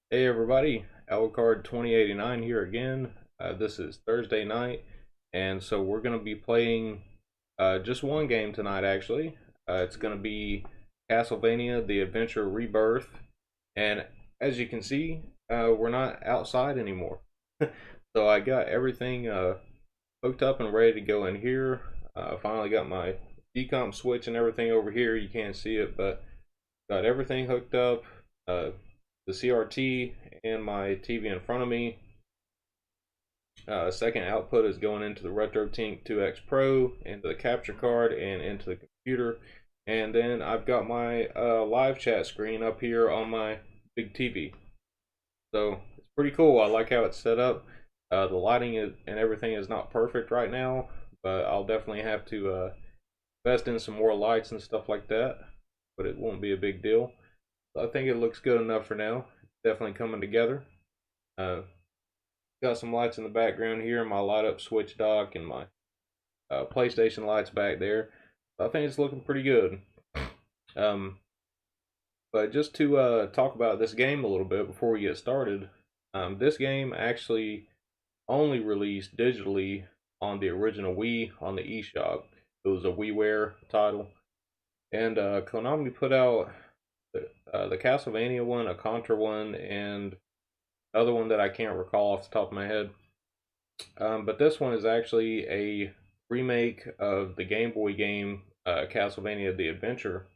Hey everybody, Alucard 2089 here again. This is Thursday night, and so we're going to be playing just one game tonight actually. It's going to be Castlevania, the Adventure Rebirth, and as you can see, we're not outside anymore. So I got everything hooked up and ready to go in here. Finally got my decomp switch and everything over here. You can't see it, but got everything hooked up. The CRT and my TV in front of me. Second output is going into the RetroTink 2X Pro, into the capture card, and into the computer. And then I've got my live chat screen up here on my big TV. So it's pretty cool. I like how it's set up. The lighting and everything is not perfect right now, but I'll definitely have to invest in some more lights and stuff like that. But it won't be a big deal. I think it looks good enough for now. It's definitely coming together. Uh, got some lights in the background here, my light up switch dock, and my PlayStation lights back there. I think it's looking pretty good. Um, but just to talk about this game a little bit before we get started, this game actually only released digitally on the original Wii on the eShop. It was a WiiWare title, and Konami put out the Castlevania one, a Contra one, and another one that I can't recall off the top of my head. But this one is actually a remake of the Game Boy game Castlevania: The Adventure,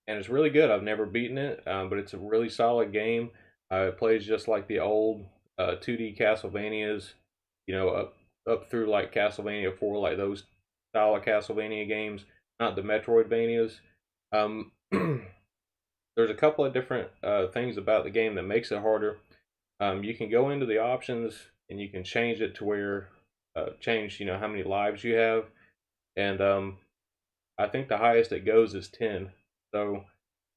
and it's really good. I've never beaten it, but it's a really solid game. It plays just like the old 2D Castlevanias, up through like Castlevania 4, like those style of Castlevania games, not the Metroidvanias. Um, there's a couple of different things about the game that makes it harder. You can go into the options and you can change it to where change how many lives you have, and I think the highest it goes is 10. So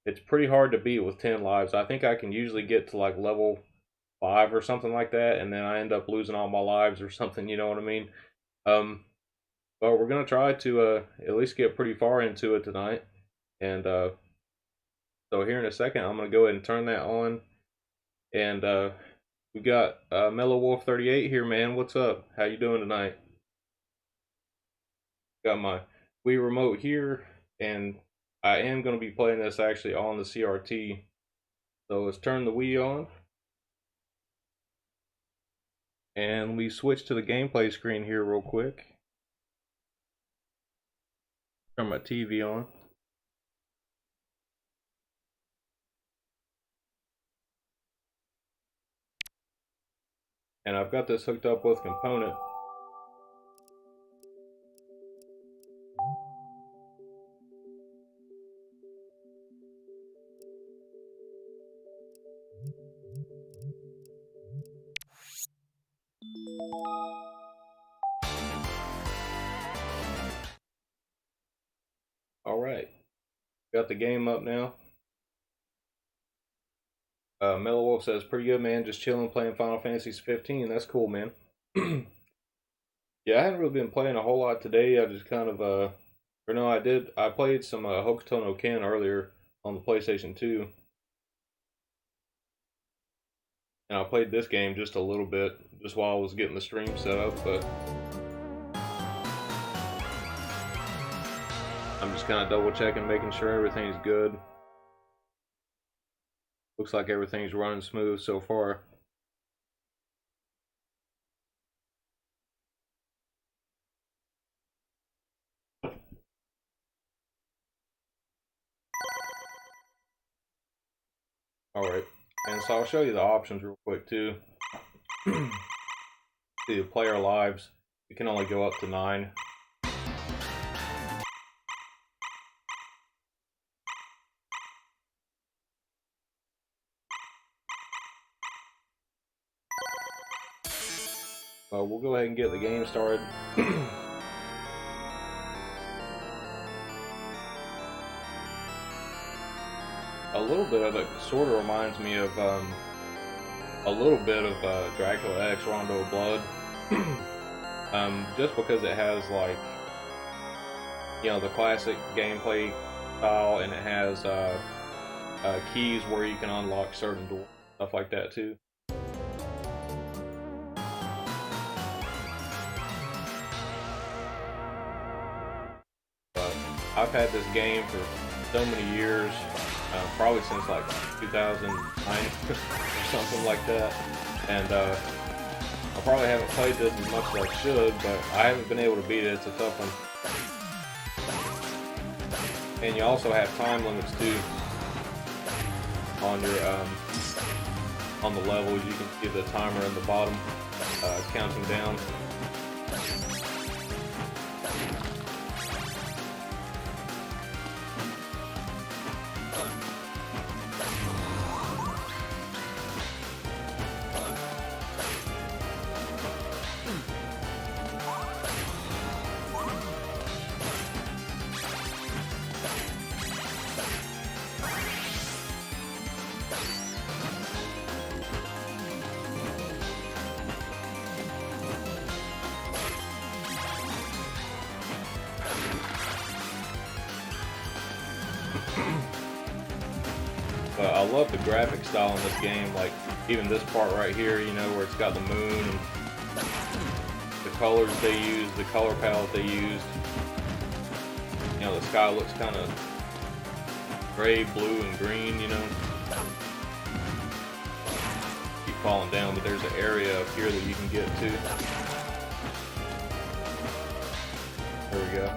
it's pretty hard to beat with 10 lives. I think I can usually get to like level 5 or something like that, and then I end up losing all my lives or something. You know what I mean? Um, but we're gonna try to at least get pretty far into it tonight, and so here in a second I'm gonna go ahead and turn that on, and we got Mellow Wolf 38 here, man. What's up? How you doing tonight? Got my Wii remote here, and I am going to be playing this actually on the CRT. So let's turn the Wii on, and we switch to the gameplay screen here real quick. Turn my TV on. And I've got this hooked up with component. Alright, got the game up now. Mellow Wolf says, pretty good, man. Just chilling, playing Final Fantasy 15. That's cool, man. Yeah, I haven't really been playing a whole lot today. I just kind of, or no, I did. I played some Hokuto no Ken earlier on the PlayStation 2. And I played this game just a little bit, just while I was getting the stream set up, but I'm just kind of double checking, making sure everything's good. Looks like everything's running smooth so far. Alright, and so I'll show you the options real quick too. See the player lives, you can only go up to 9. We'll go ahead and get the game started. A little bit of it sort of reminds me of a little bit of Dracula X Rondo of Blood. Just because it has like, the classic gameplay style, and it has keys where you can unlock certain doors stuff like that too. But I've had this game for so many years, probably since like 2009 or something like that, and I probably haven't played this as much as I should, but I haven't been able to beat it. It's a tough one. And you also have time limits too on your on the levels. You can see the timer in the bottom counting down. But I love the graphic style in this game, like even this part right here, you know, where it's got the moon and the colors they use, the color palette they used. You know, the sky looks kind of gray, blue, and green, you know. Keep falling down, but there's an area up here that you can get to. There we go.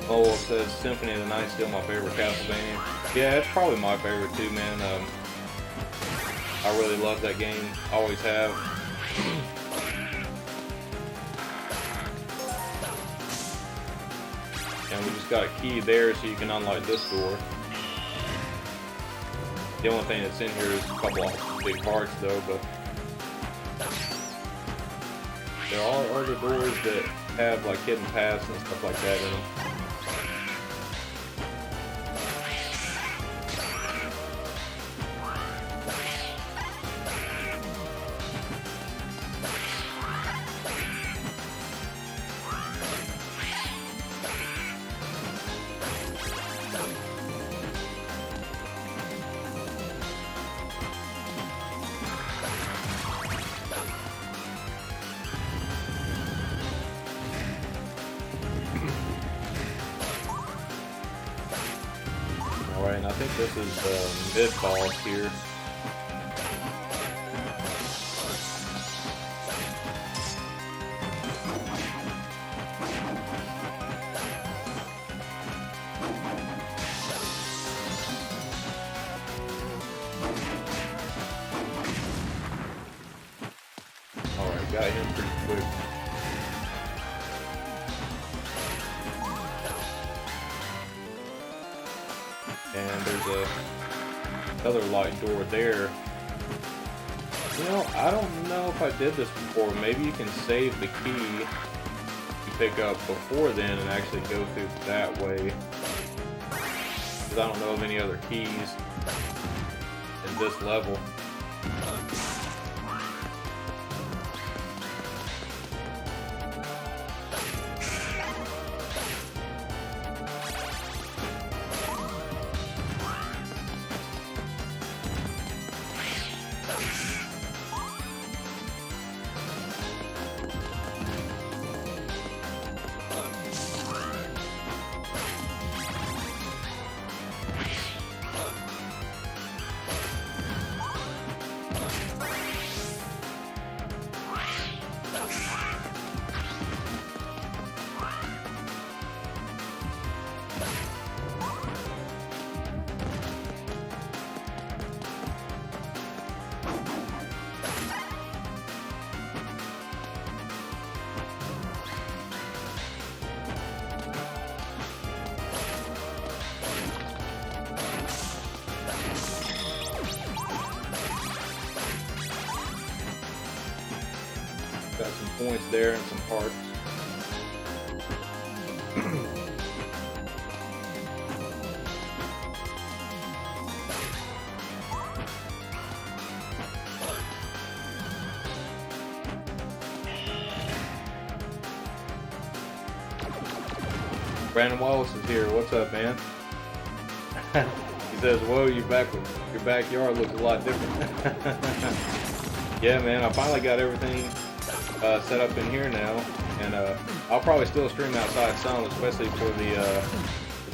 Oh, it says Symphony of the Night still my favorite Castlevania. Yeah, it's probably my favorite too, man. I really love that game. Always have. And we just got a key there so you can unlock this door. The only thing that's in here is a couple of big hearts though, but there are other doors that have like hidden paths and stuff like that in them. Alright, and I think this is the mid-boss here. Alright, got him pretty quick. And there's another light door there. You know, I don't know if I did this before. Maybe you can save the key you pick up before then and actually go through that way. Because I don't know of any other keys in this level. points there and some parts. Brandon Wallace is here. What's up, man? He says, "Whoa, your backyard looks a lot different." Yeah, man. I finally got everything set up in here now, and I'll probably still stream outside some, especially for the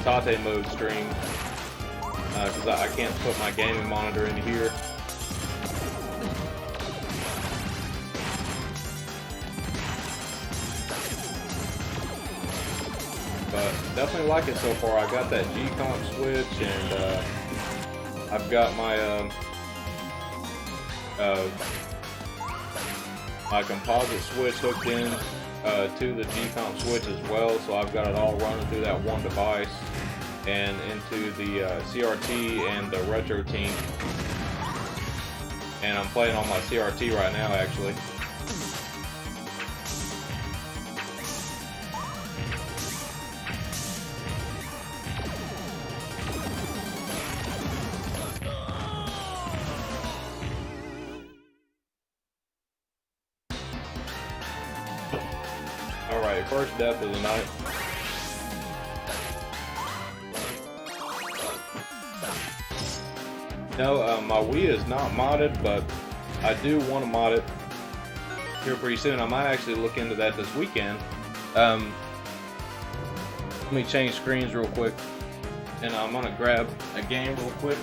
Tate mode stream, because I can't put my gaming monitor into here. But definitely like it so far. I got that G-Comp switch, and I've got my my composite switch hooked in to the G-Comp switch as well, so I've got it all running through that one device and into the CRT and the Retro Tink. And I'm playing on my CRT right now, actually. Alright, first death of the night. No, my Wii is not modded, but I do want to mod it here pretty soon. I might actually look into that this weekend. Let me change screens real quick, and I'm gonna grab a game real quick.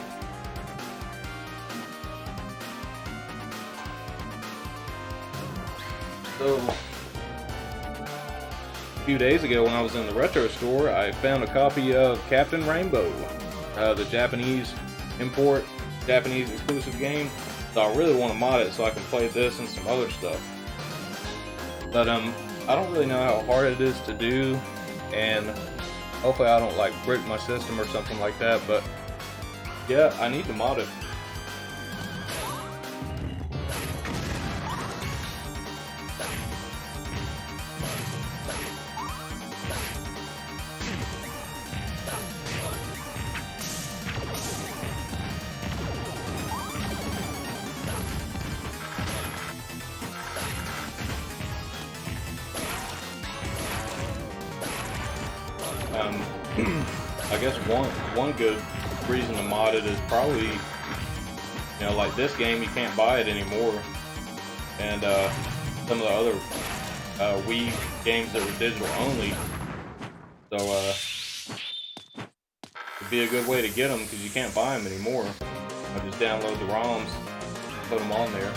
So, a few days ago when I was in the retro store, I found a copy of Captain Rainbow, the Japanese import, Japanese exclusive game. So I really want to mod it so I can play this and some other stuff. But I don't really know how hard it is to do, and hopefully I don't like brick my system or something like that. But yeah, I need to mod it. I guess one good reason to mod it is probably, you know, like this game, you can't buy it anymore, and some of the other Wii games that were digital only, so it'd be a good way to get them because you can't buy them anymore. I just download the ROMs, put them on there.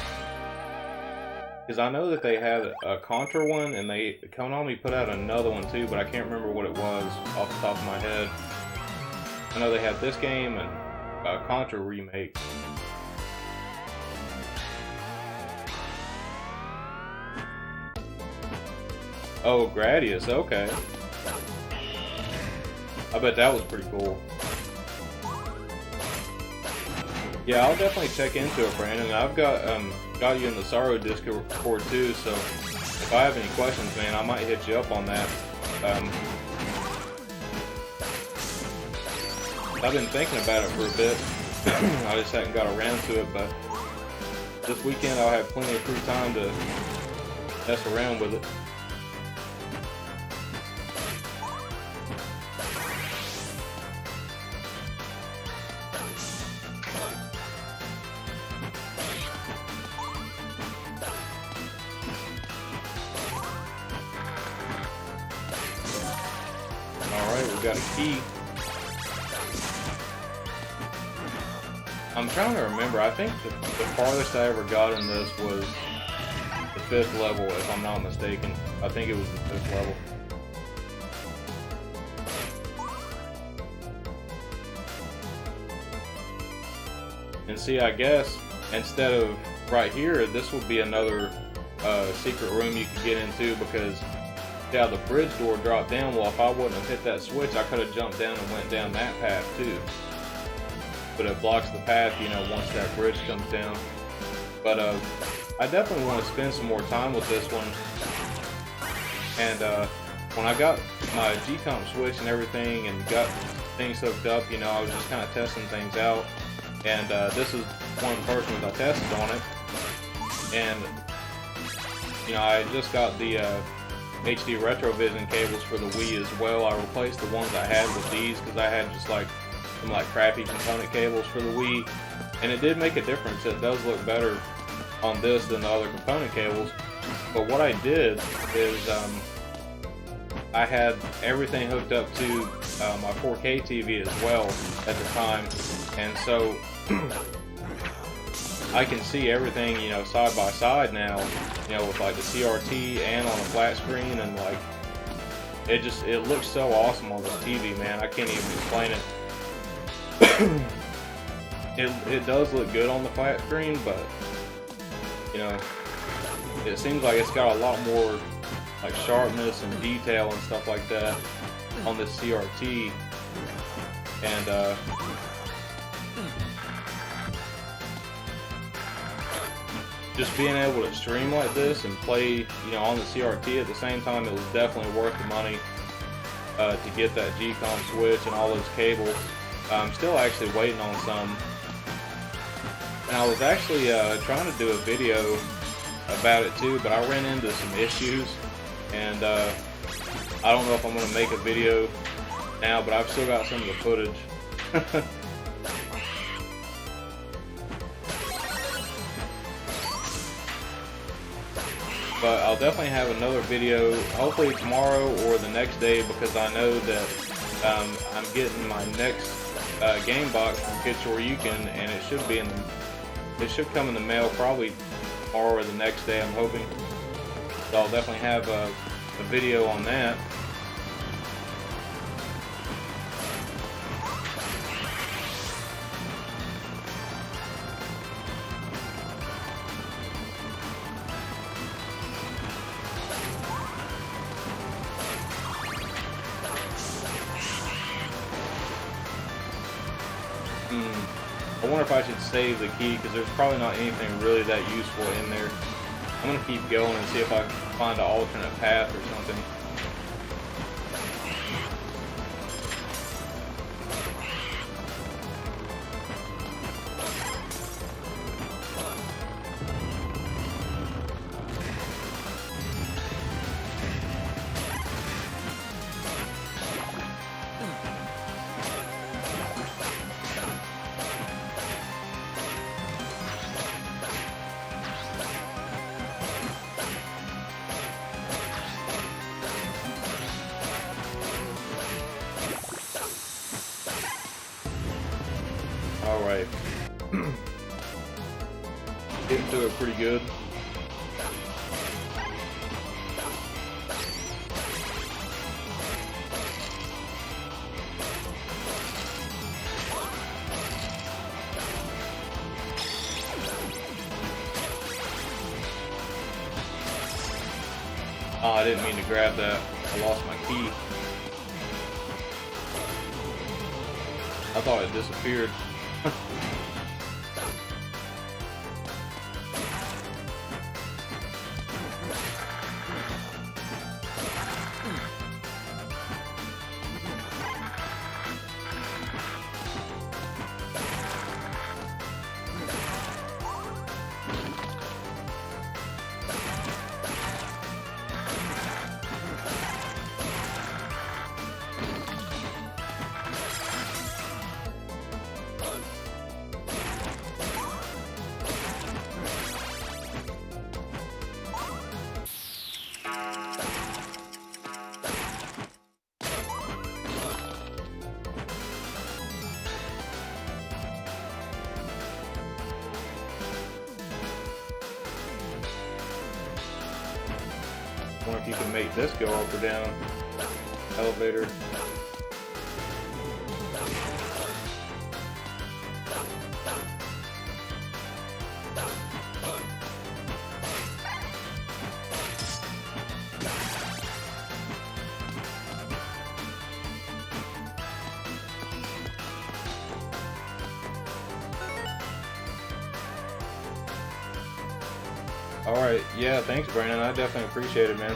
Because I know that they had a Contra one, and Konami put out another one too, but I can't remember what it was off the top of my head. I know they had this game and a Contra remake. Oh, Gradius, okay. I bet that was pretty cool. Yeah, I'll definitely check into it, Brandon. I've got you in the Sorrow Discord too, so if I have any questions, man, I might hit you up on that. I've been thinking about it for a bit. I just haven't got around to it, but this weekend I'll have plenty of free time to mess around with it. Alright, we got a key. I'm trying to remember, I think the farthest I ever got in this was the 5th level, if I'm not mistaken. I think it was the 5th level. And see, I guess, instead of right here, this would be another secret room you could get into, because yeah, the bridge door dropped down. Well, if I wouldn't have hit that switch, I could have jumped down and went down that path too. But it blocks the path, you know, once that bridge comes down. But I definitely want to spend some more time with this one. And when I got my G-Comp switch and everything and got things hooked up, you know, I was just kind of testing things out. And this is one of the first ones I tested on it. And, you know, I just got the HD Retrovision cables for the Wii as well. I replaced the ones I had with these because I had just like some like crappy component cables for the Wii. And it did make a difference. It does look better on this than the other component cables. But what I did is I had everything hooked up to my 4K TV as well at the time, and so I can see everything, you know, side by side now, you know, with like the CRT and on a flat screen, and like it looks so awesome on this TV, man. I can't even explain it. It does look good on the flat screen, but you know, it seems like it's got a lot more like sharpness and detail and stuff like that on this CRT, and just being able to stream like this and play, you know, on the CRT at the same time, it was definitely worth the money to get that G-Comp switch and all those cables. I'm still actually waiting on some, and I was actually trying to do a video about it too, but I ran into some issues, and I don't know if I'm going to make a video now, but I've still got some of the footage. But I'll definitely have another video, hopefully tomorrow or the next day, because I know that I'm getting my next game box from Kitchoryukin, and it should be it should come in the mail probably tomorrow or the next day, I'm hoping. So I'll definitely have a video on that. I wonder if I should save the key, because there's probably not anything really that useful in there. I'm going to keep going and see if I can find an alternate path or something. Alright. Getting to it pretty good. Oh, I didn't mean to grab that. I lost my key. I thought it disappeared. I wonder if you can make this go up or down. Elevator. Alright, yeah, thanks Brandon, I definitely appreciate it, man.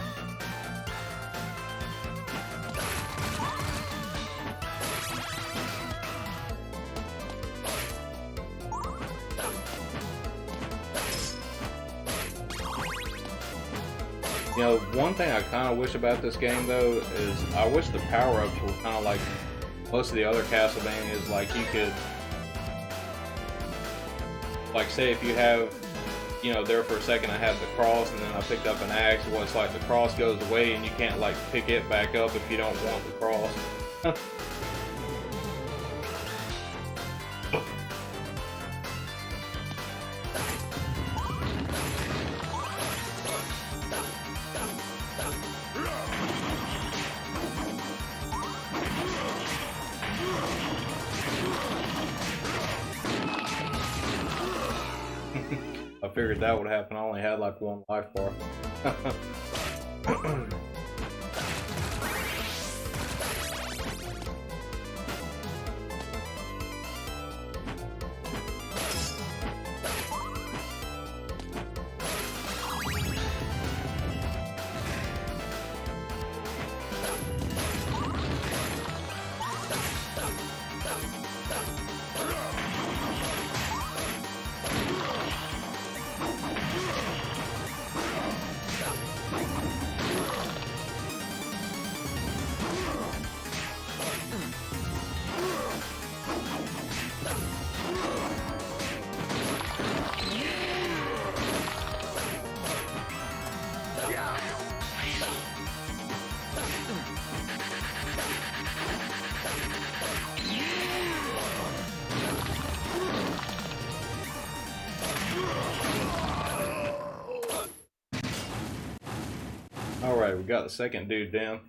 You know, one thing I kind of wish about this game though is I wish the power-ups were kind of like most of the other Castlevanias. Like you could, like say if you have, you know, there for a second I had the cross and then I picked up an axe. Well, it's like the cross goes away and you can't like pick it back up if you don't want the cross. I figured that would happen. I only had like one life bar. Alright, we got the second dude down.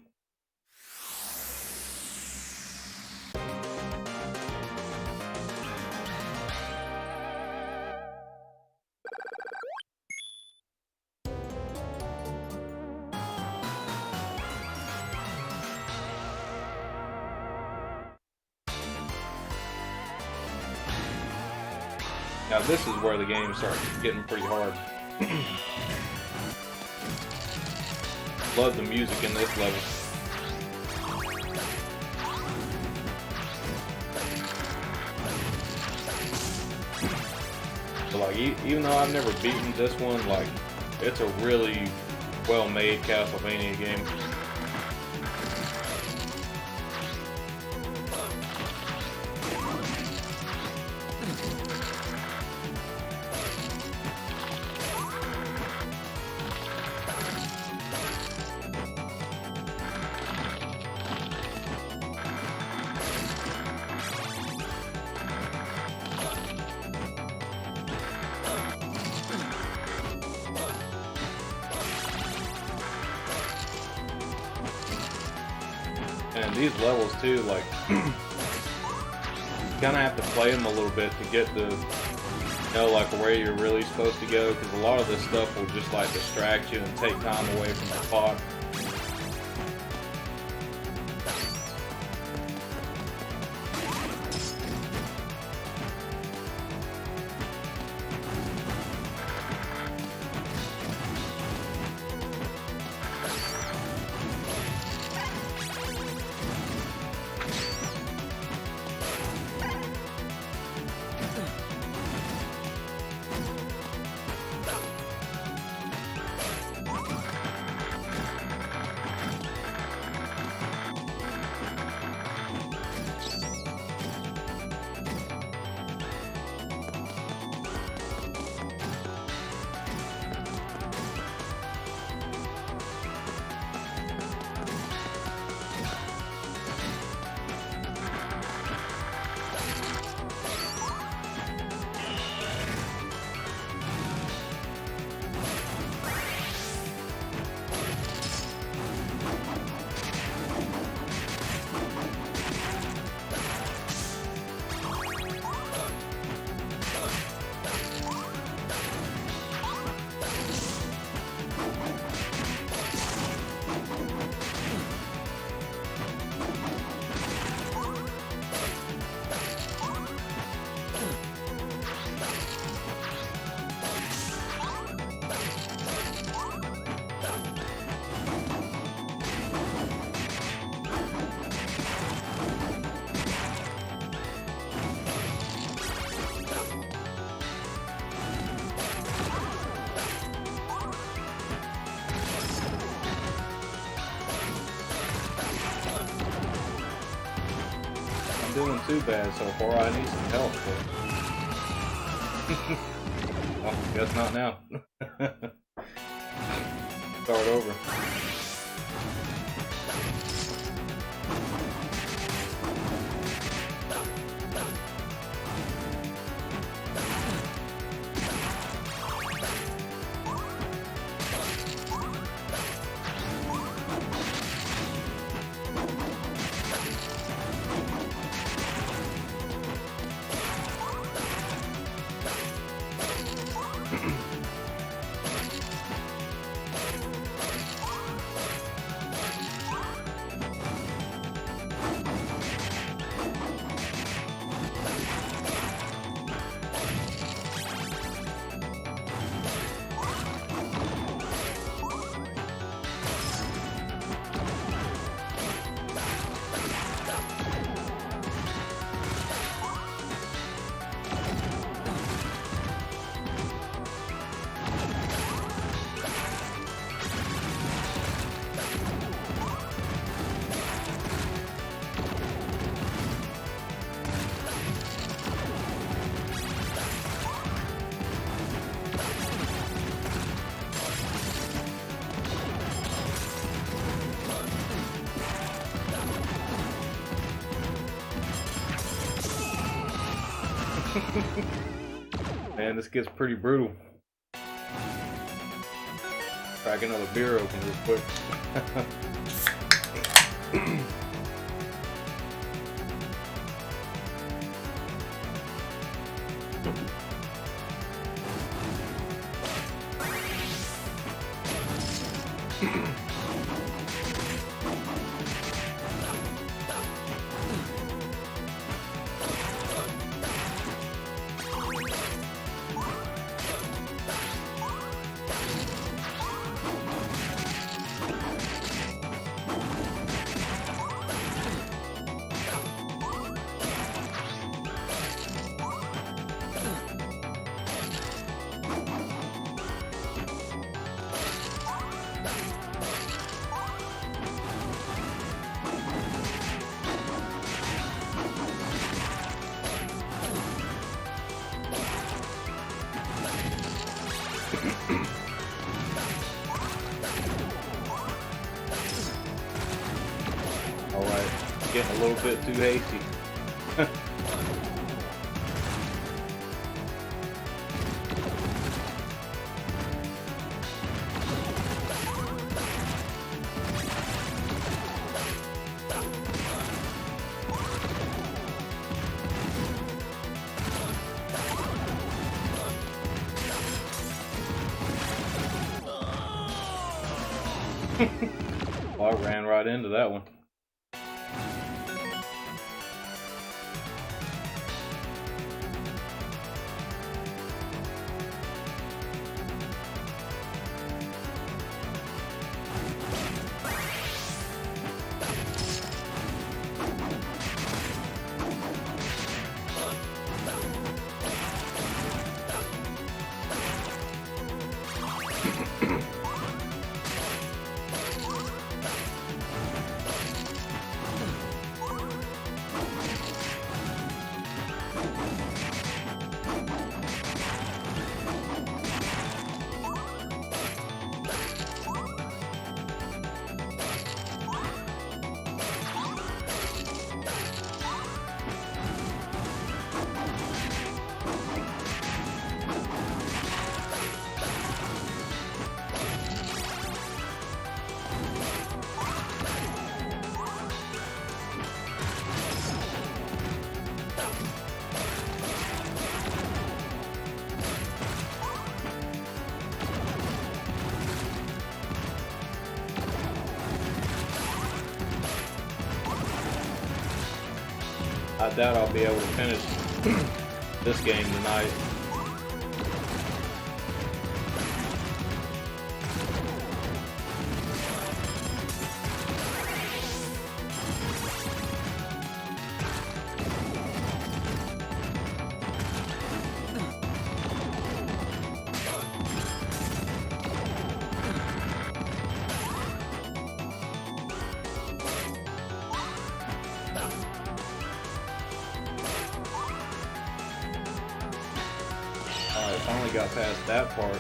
Now this is where the game starts getting pretty hard. Love the music in this level. So like, even though I've never beaten this one, like, it's a really well-made Castlevania game. And these levels too, like, you kind of have to play them a little bit to get the, you know, like where you're really supposed to go, because a lot of this stuff will just like distract you and take time away from the plot. doing too bad so far. I need some help, but well, guess not now. Start over. Man, this gets pretty brutal. Crack another beer open real quick. Alright, getting a little bit too hasty. Well, I ran right into that one. I doubt I'll be able to finish this game tonight. Finally got past that part.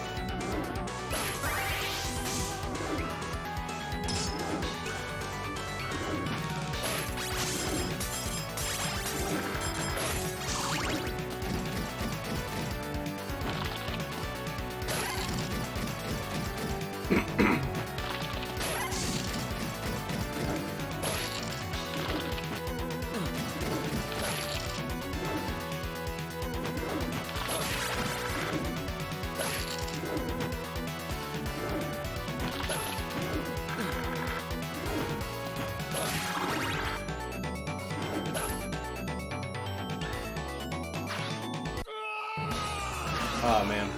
Oh man.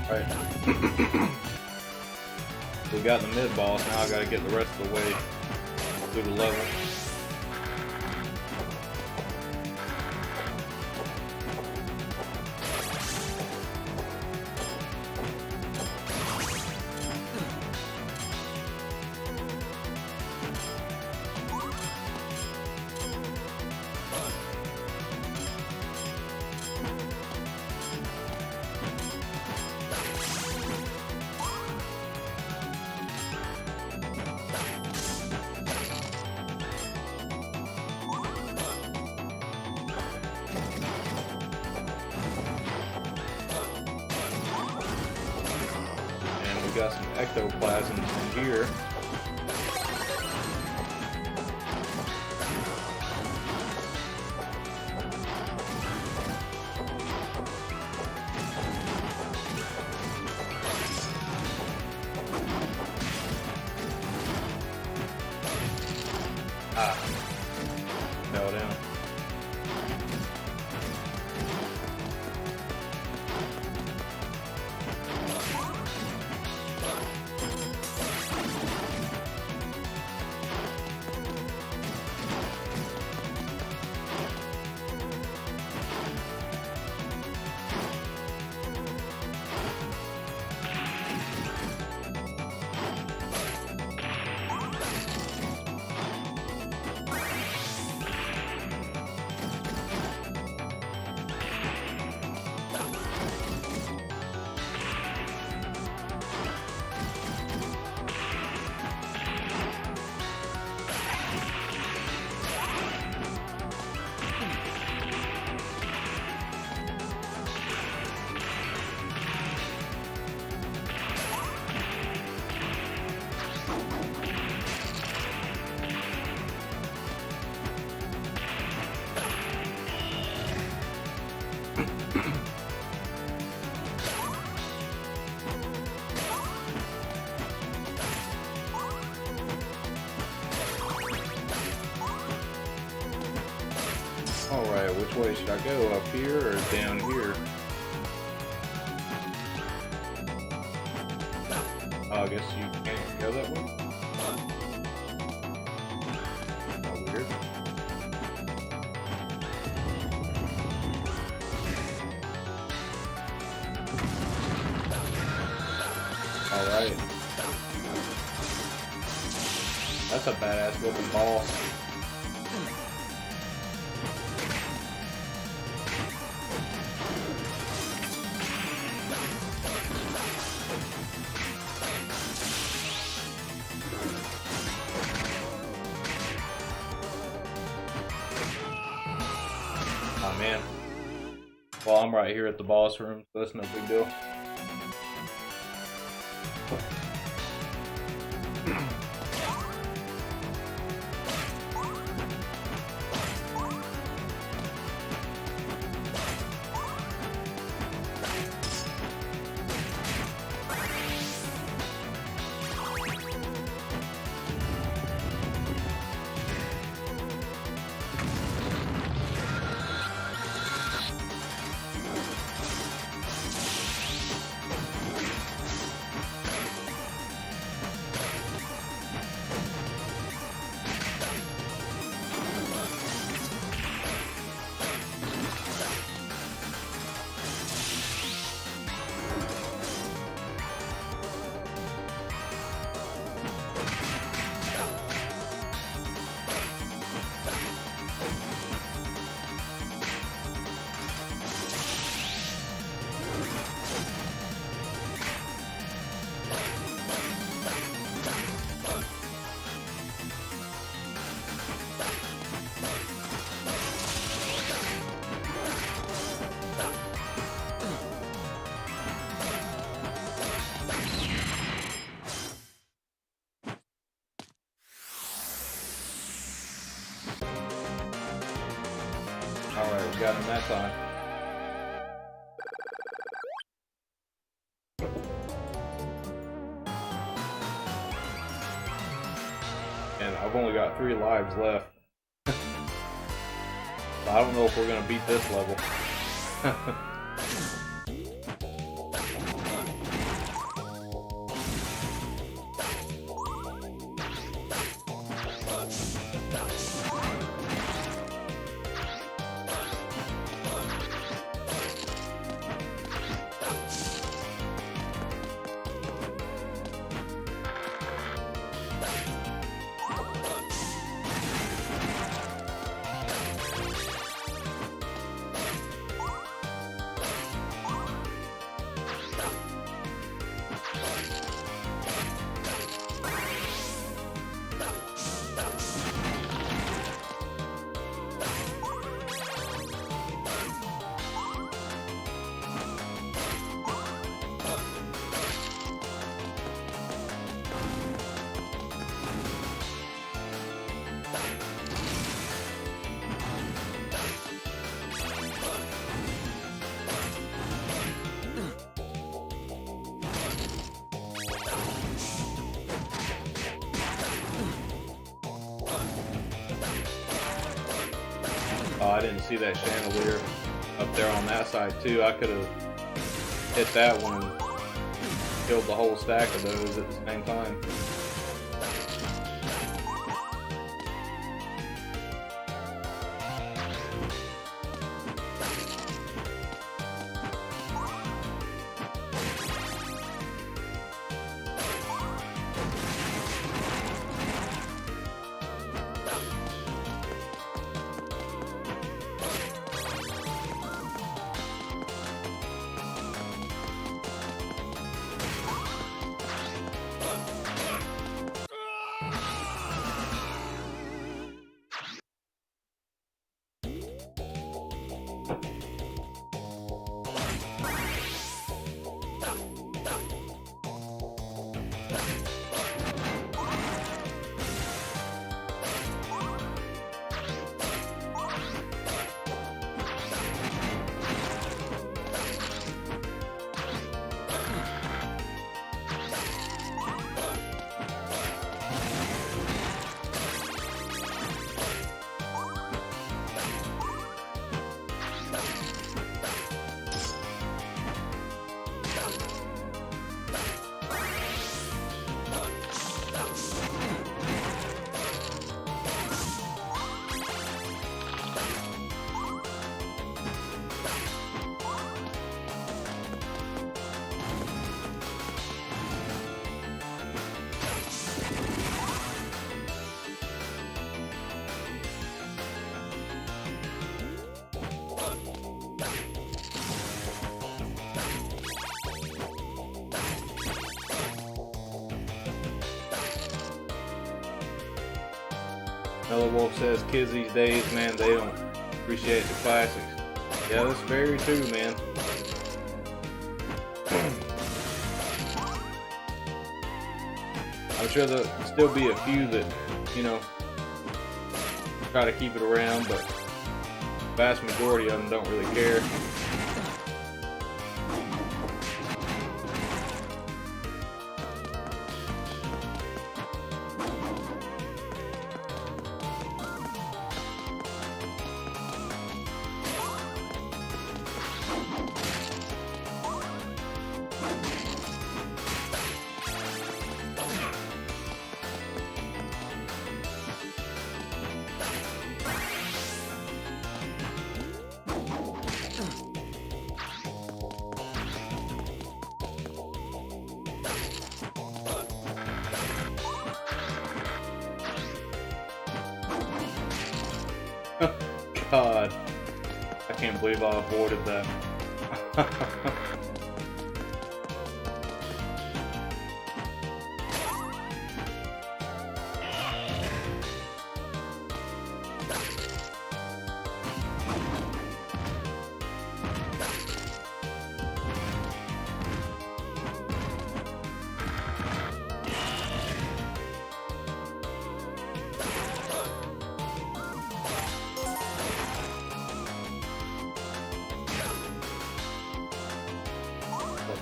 Right. We got the mid boss, now I gotta get the rest of the way through the level. Got some ectoplasms in here. Fell down. Alright, which way should I go? Up here or down here? Oh, I guess you can't go that way? Oh, weird. Alright. That's a badass looking ball. Oh man. Well, I'm right here at the boss room, so that's no big deal. Alright, we got him that time. And I've only got 3 lives left. So I don't know if we're gonna beat this level. Oh, I didn't see that chandelier up there on that side too. I could have hit that one and killed the whole stack of those at the same time. Mellow Wolf says kids these days, man, they don't appreciate the classics. Yeah, that's very true, man. I'm sure there'll still be a few that, you know, try to keep it around, but the vast majority of them don't really care. God, I can't believe I avoided that.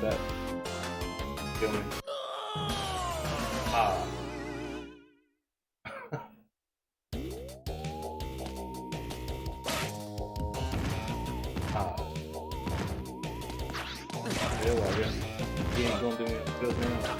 That kill me. Ah. Ah. Yeah, well, I guess he ain't gonna do me good now.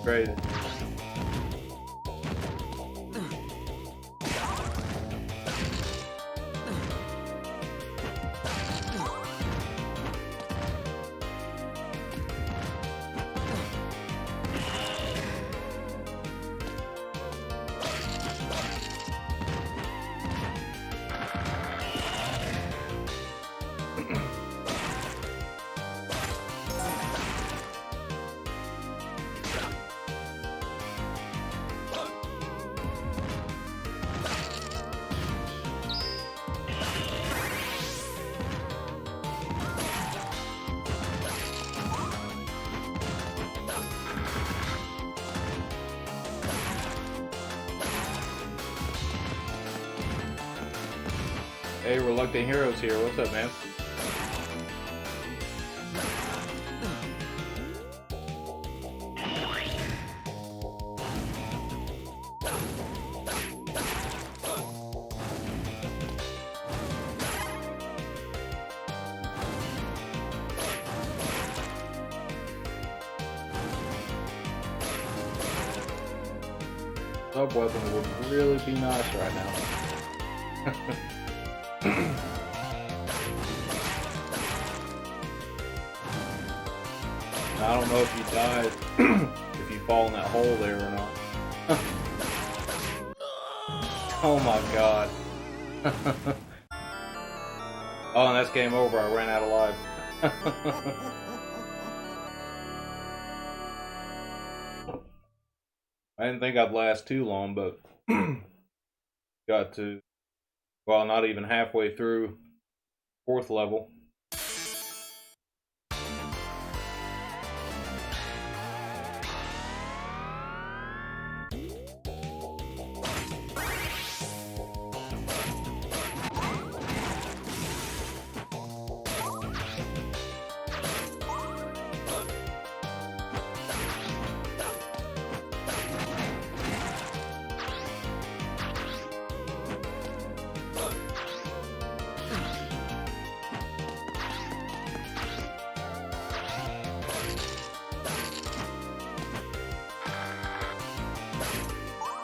Great. Hey, Reluctant Heroes here. What's up, man? Sub weapon would really be nice right now. I don't know if you died, if you fall in that hole there or not. Oh my god. Oh, and that's game over. I ran out of life. I didn't think I'd last too long, but got to, well, not even halfway through 4th level.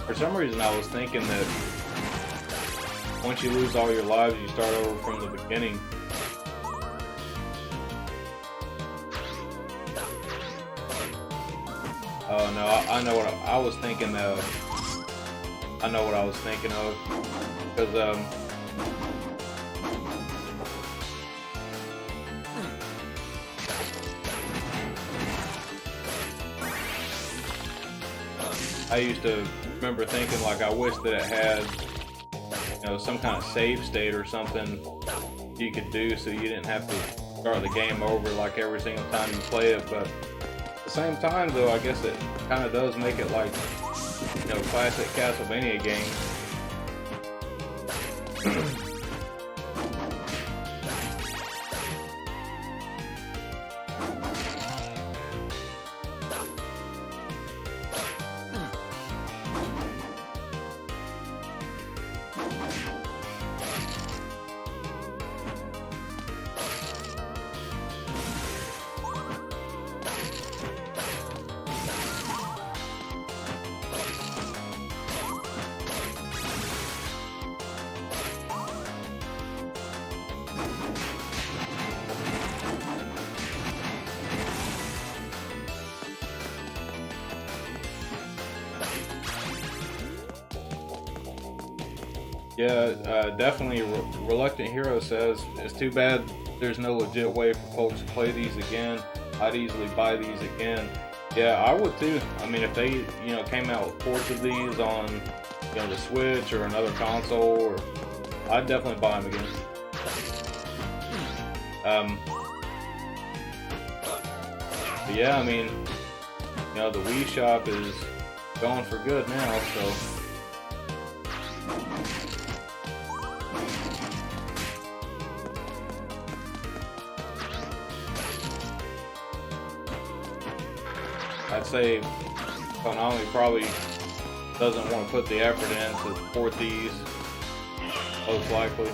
For some reason, I was thinking that once you lose all your lives, you start over from the beginning. Oh no, I know what I was thinking of. I know what I was thinking of. Because, I used to remember thinking, like, I wish that it had, you know, some kind of save state or something you could do so you didn't have to start the game over like every single time you play it. But at the same time, though, I guess it kind of does make it like, you know, classic Castlevania games. Yeah, definitely. Reluctant Hero says, it's too bad there's no legit way for folks to play these again. I'd easily buy these again. Yeah, I would too. I mean, if they, you know, came out with ports of these on, you know, the Switch or another console, or I'd definitely buy them again. But yeah, I mean, you know, the eShop is going for good now, so. I'd say Konami probably doesn't want to put the effort in to port these, most likely.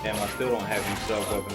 Damn, I still don't have any sub-weapons.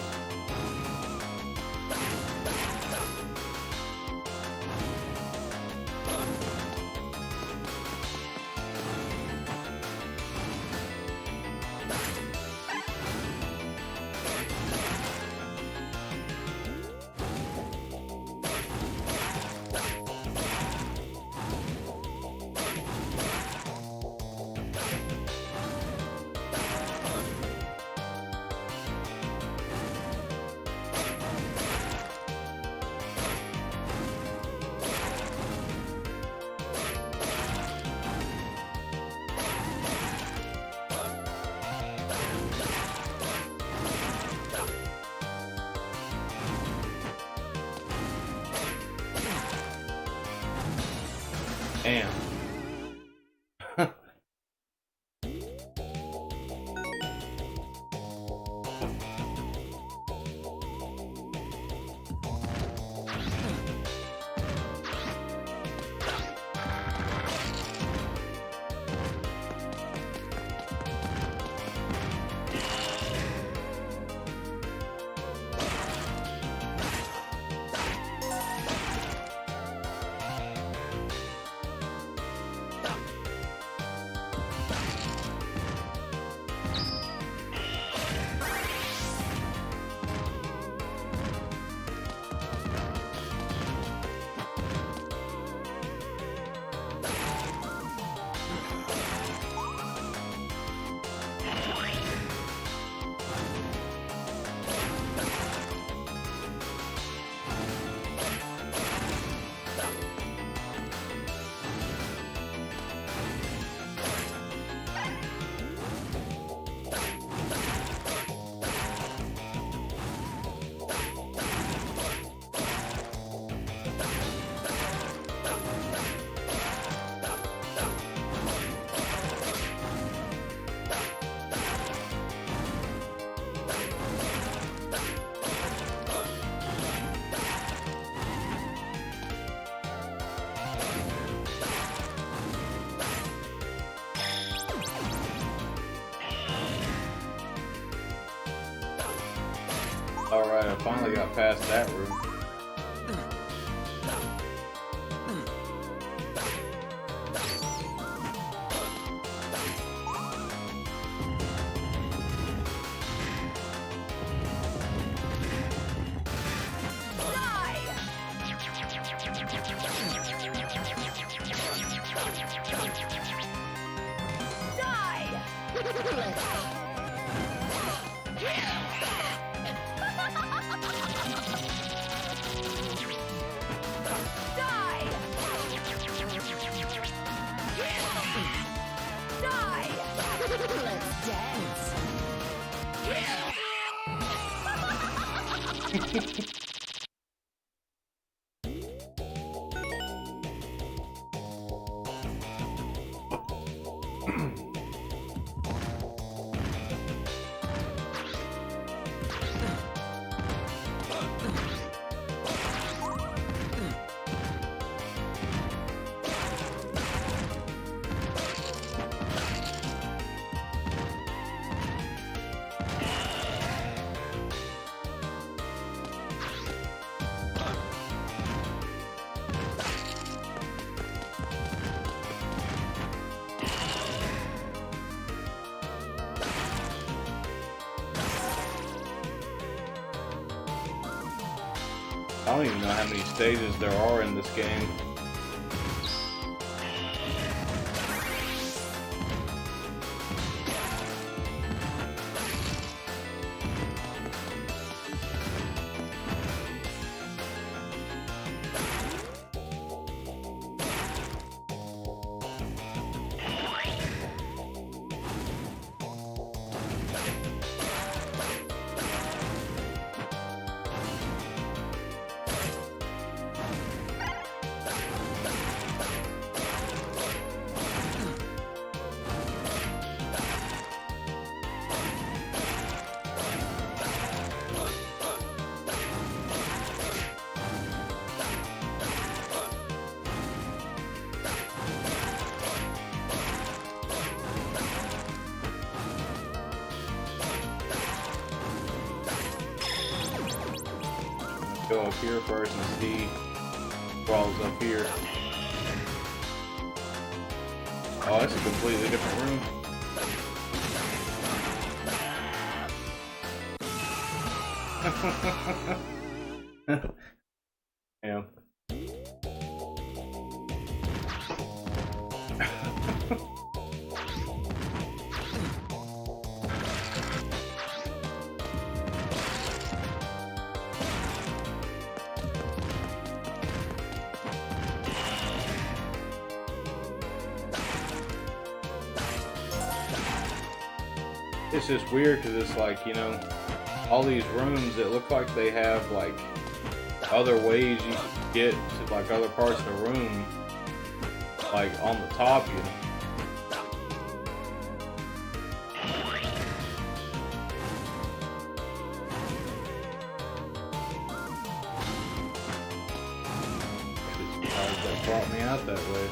Damn. Alright, I finally got past that room. I don't even know how many stages there are in this game. Go up here first and see crawls up here. Oh, that's a completely different room. Yeah. It's just weird because it's like, you know, all these rooms, it look like they have like other ways you can get to like other parts of the room. like on the top, you know. That brought me out that way.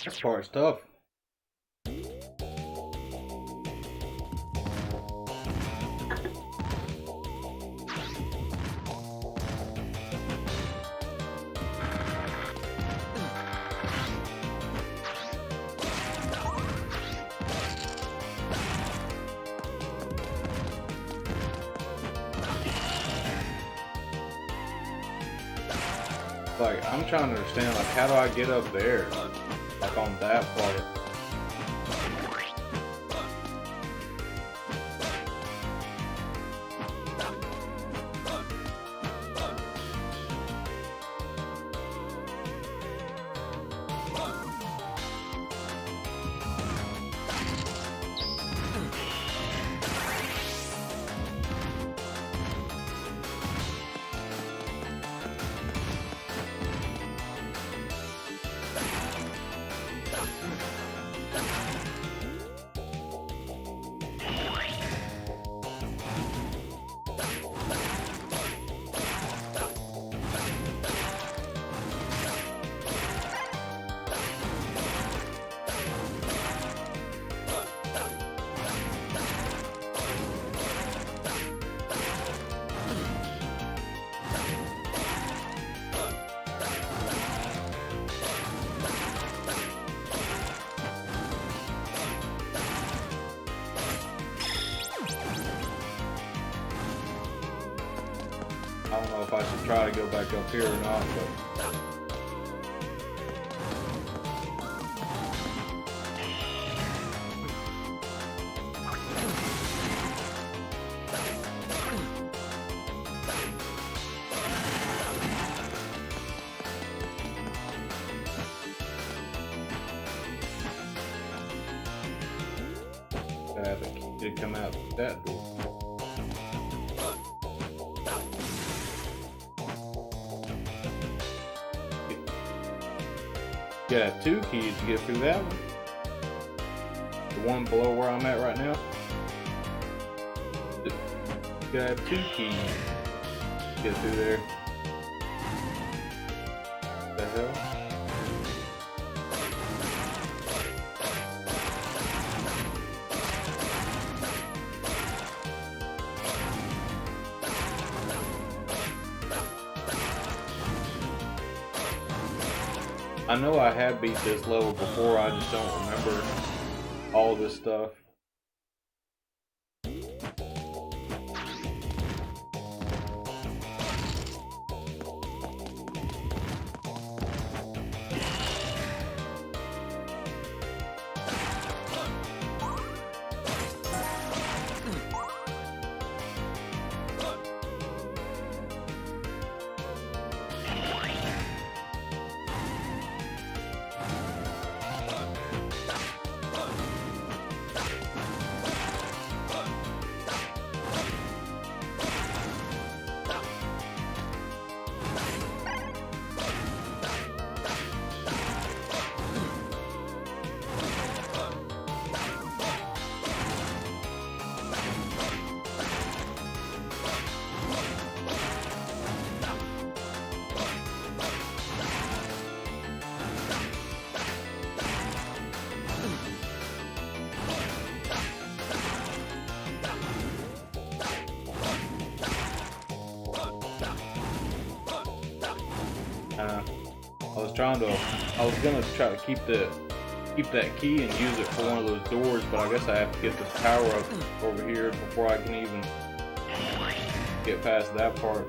This part's tough. Like, I'm trying to understand, like, how do I get up there? Like, on that part. I don't know if I should try to go back up here or not, but... I think he did come out that door. You gotta have 2 keys to get through that one. The one below where I'm at right now. You gotta have 2 keys to get through there. What the hell? I know I have beat this level before, I just don't remember all this stuff. I was gonna try to keep that key and use it for one of those doors, but I guess I have to get this power up over here before I can even get past that part.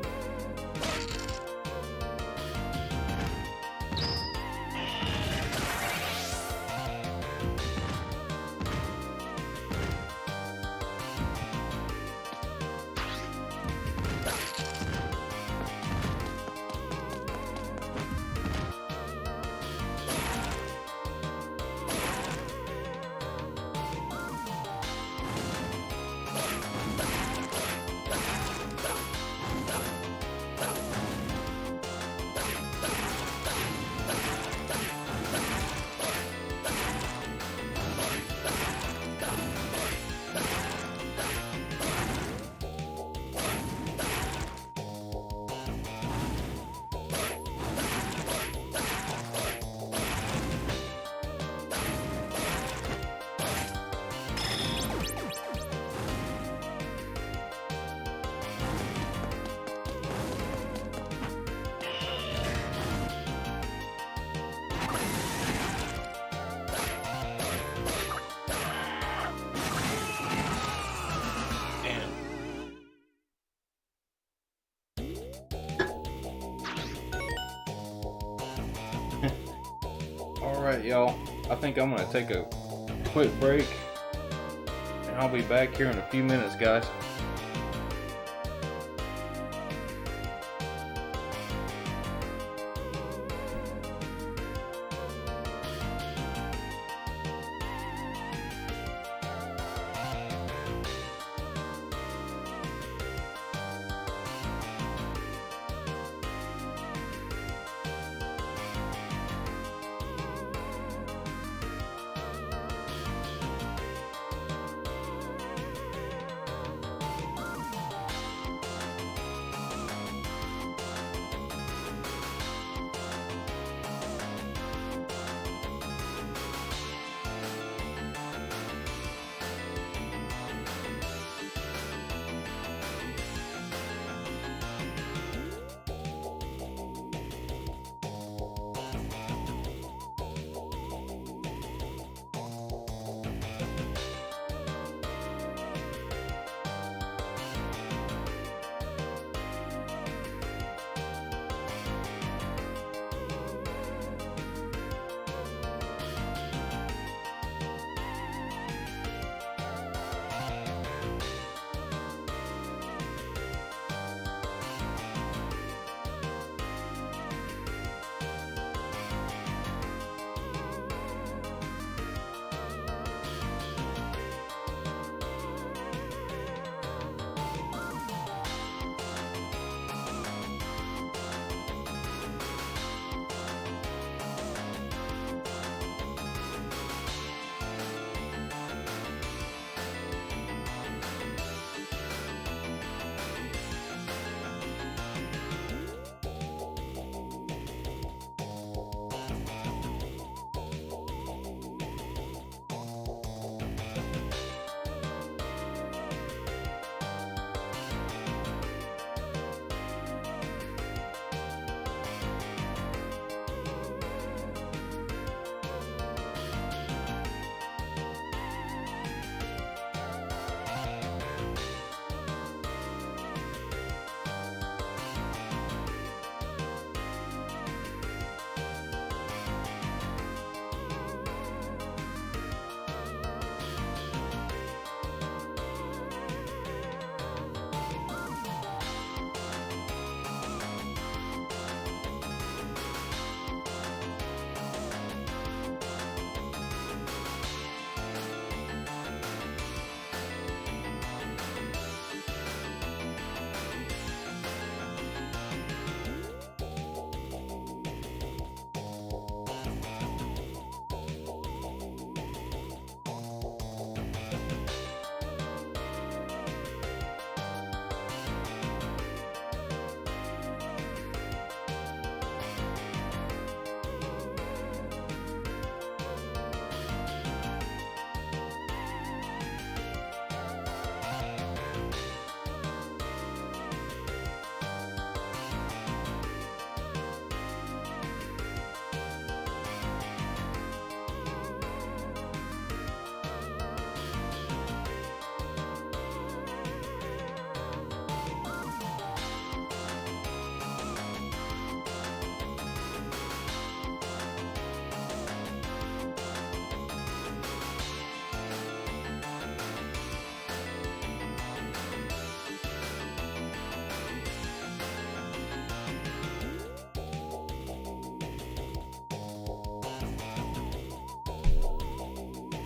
Alright, y'all. I think I'm gonna take a quick break, and I'll be back here in a few minutes, guys.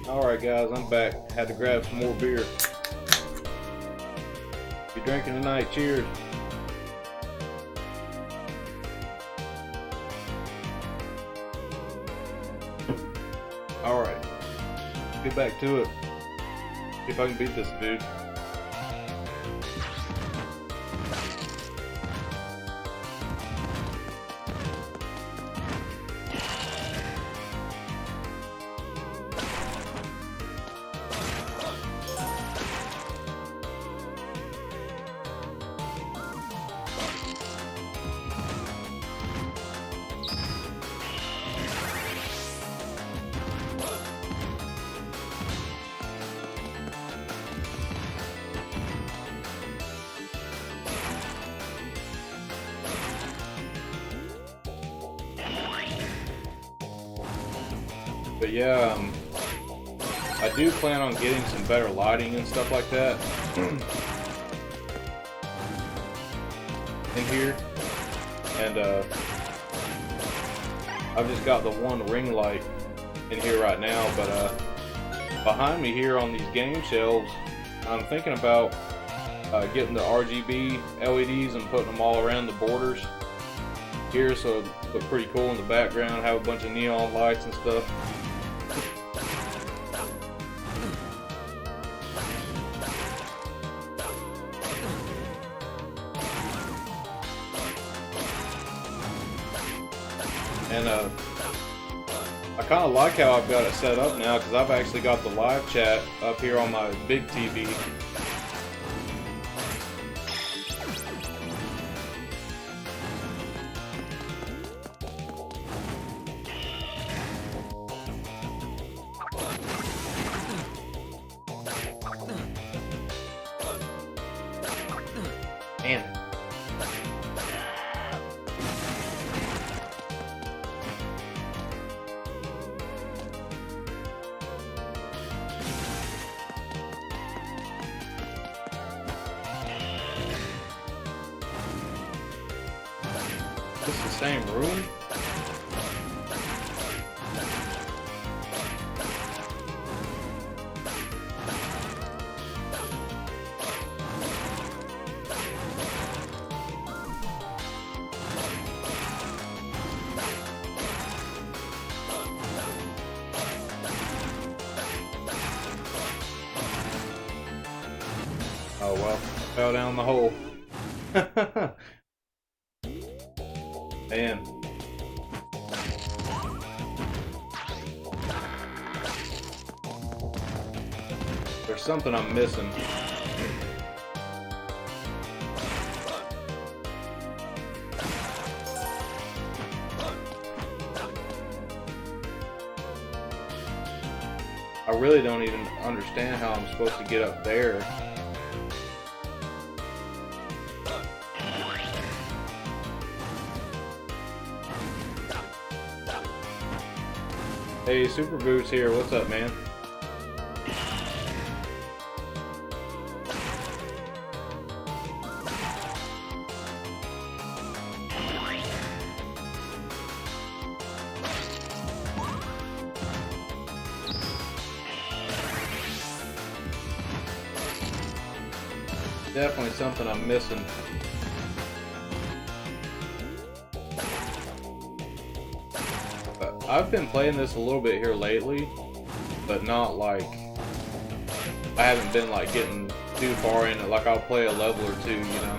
Alright guys, I'm back. Had to grab some more beer. If you're drinking tonight, cheers. Alright, get back to it. See if I can beat this dude. But yeah, I do plan on getting some better lighting and stuff like that in here. And I've just got the one ring light in here right now, but behind me here on these game shelves, I'm thinking about getting the RGB LEDs and putting them all around the borders here, so it'll look pretty cool in the background, have a bunch of neon lights and stuff. And I kind of like how I've got it set up now, because I've actually got the live chat up here on my big TV. And this is the same room? Oh well, I fell down the hole. Man. There's something I'm missing. I really don't even understand how I'm supposed to get up there. Hey, Super Boots here. What's up, man? Definitely something I'm missing. I've been playing this a little bit here lately, but not like, I haven't been like getting too far in it. Like I'll play a level or two, you know.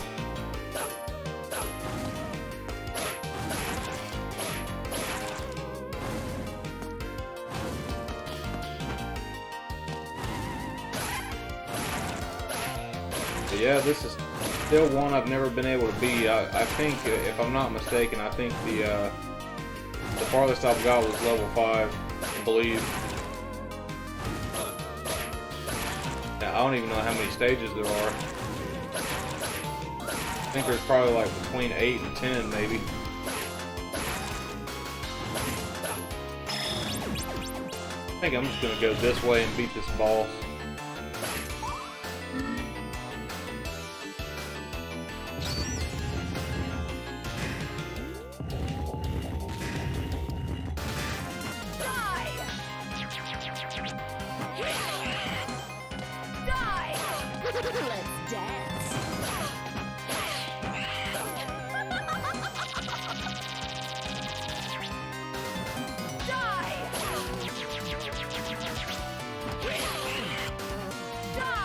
But yeah, this is still one I've never been able to beat. I think, if I'm not mistaken, I think the farthest I've got was level 5, I believe. Now, I don't even know how many stages there are. I think there's probably like between 8 and 10, maybe. I think I'm just going to go this way and beat this boss. Let's dance. Die! Die!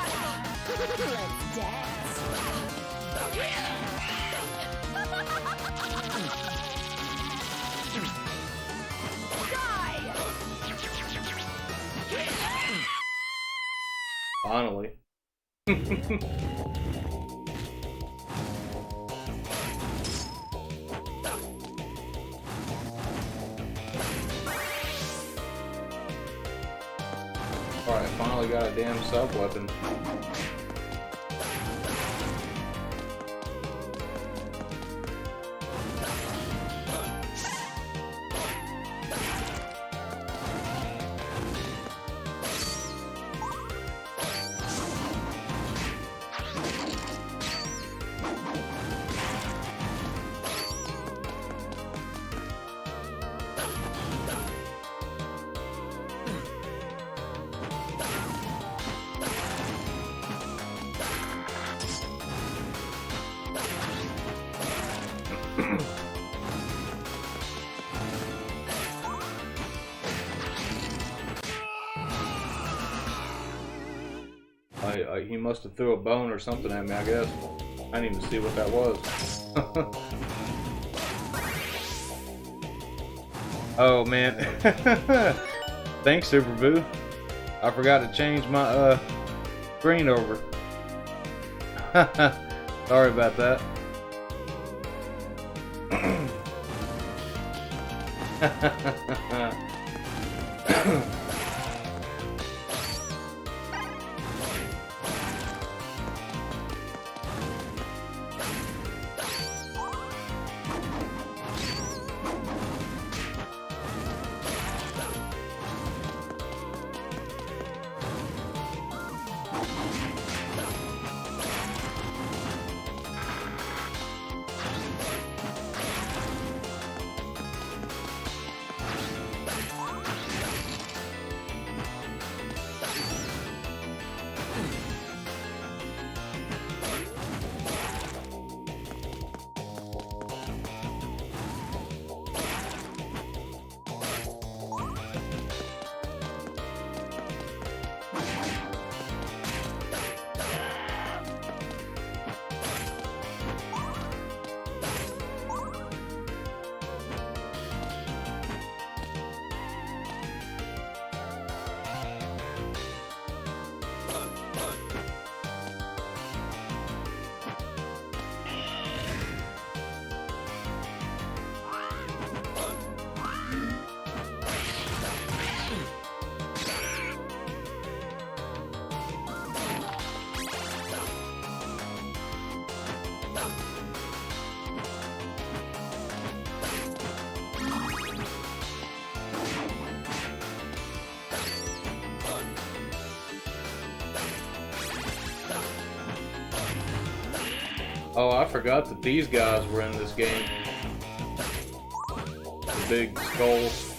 Let's dance. Finally. Alright, finally got a damn sub weapon. He must have threw a bone or something at me, I guess. I didn't even see what that was. Oh man. Thanks, Super Boo. I forgot to change my screen over. Sorry about that. Oh, I forgot that these guys were in this game. The big skulls.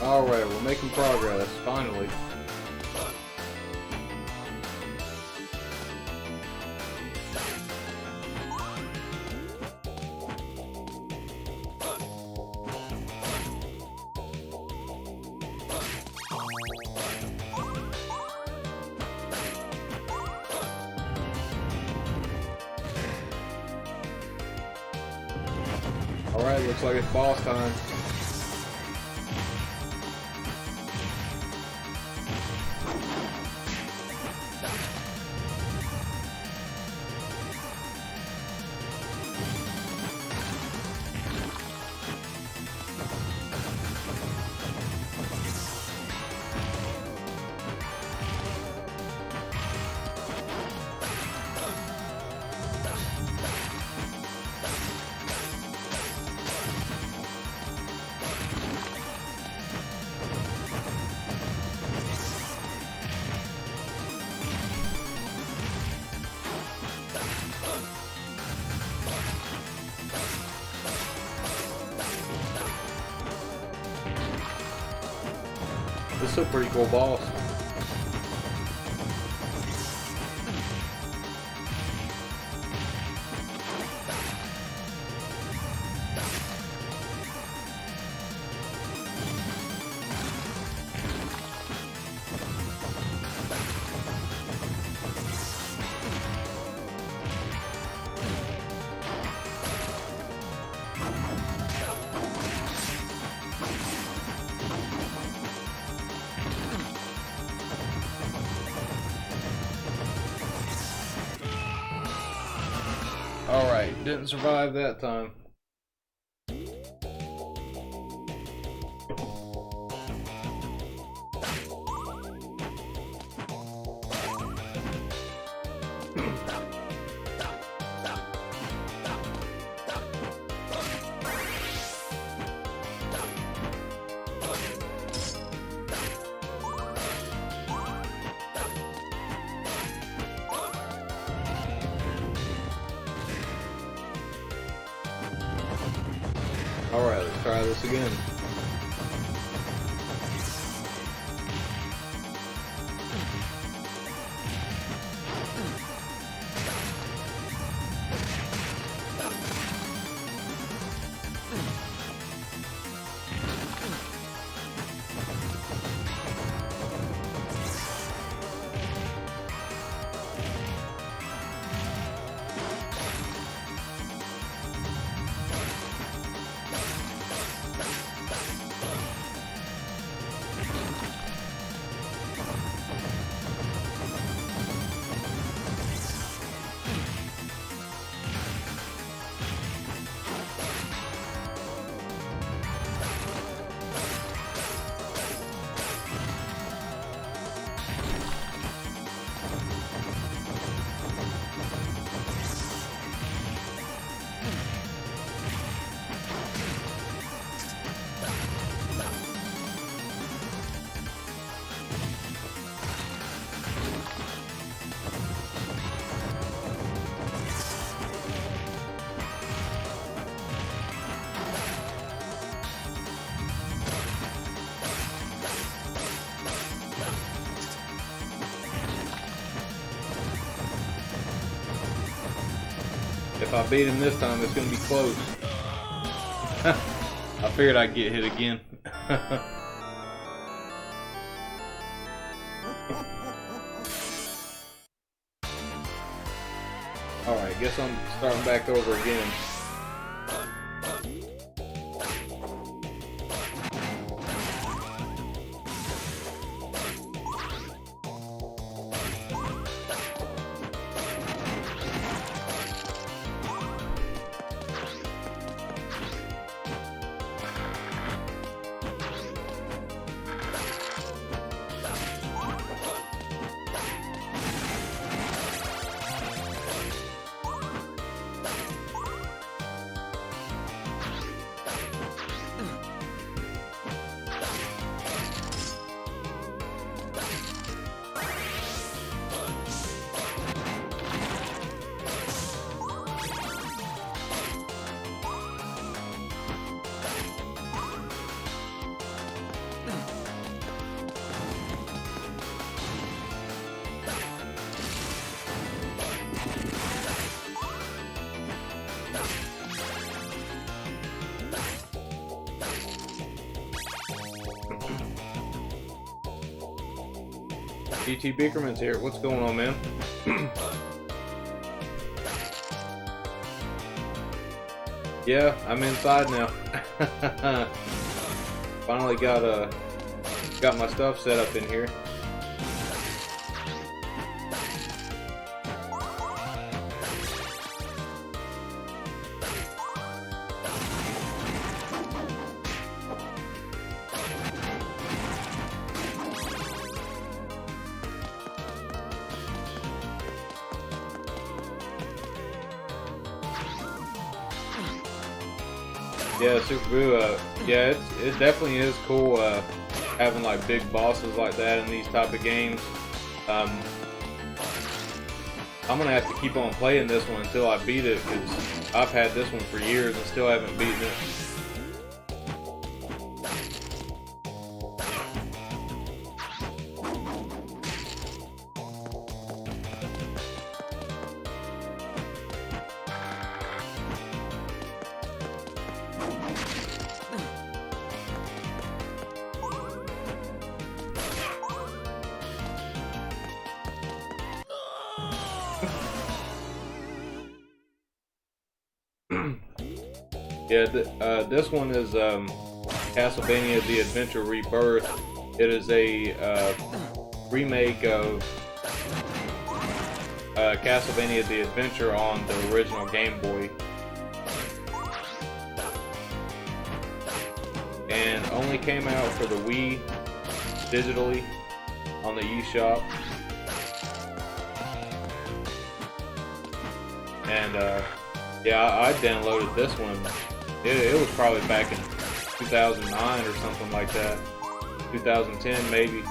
Alright, we're making progress, finally. Alright, looks like it's boss time. still a pretty cool boss. Alright, didn't survive that time. Alright, let's try this again. If I beat him this time, it's gonna be close. I figured I'd get hit again. Alright, guess I'm starting back over again. GT Bickerman's here. What's going on, man? Yeah, I'm inside now. Finally got my stuff set up in here. Yeah, Super Boo, yeah, it definitely is cool having like big bosses like that in these type of games. I'm gonna have to keep on playing this one until I beat it, because I've had this one for years and still haven't beaten it. Yeah, this one is Castlevania: The Adventure Rebirth. It is a remake of Castlevania: The Adventure on the original Game Boy, and only came out for the Wii digitally on the eShop. And yeah, I downloaded this one. It was probably back in 2009 or something like that. 2010 maybe.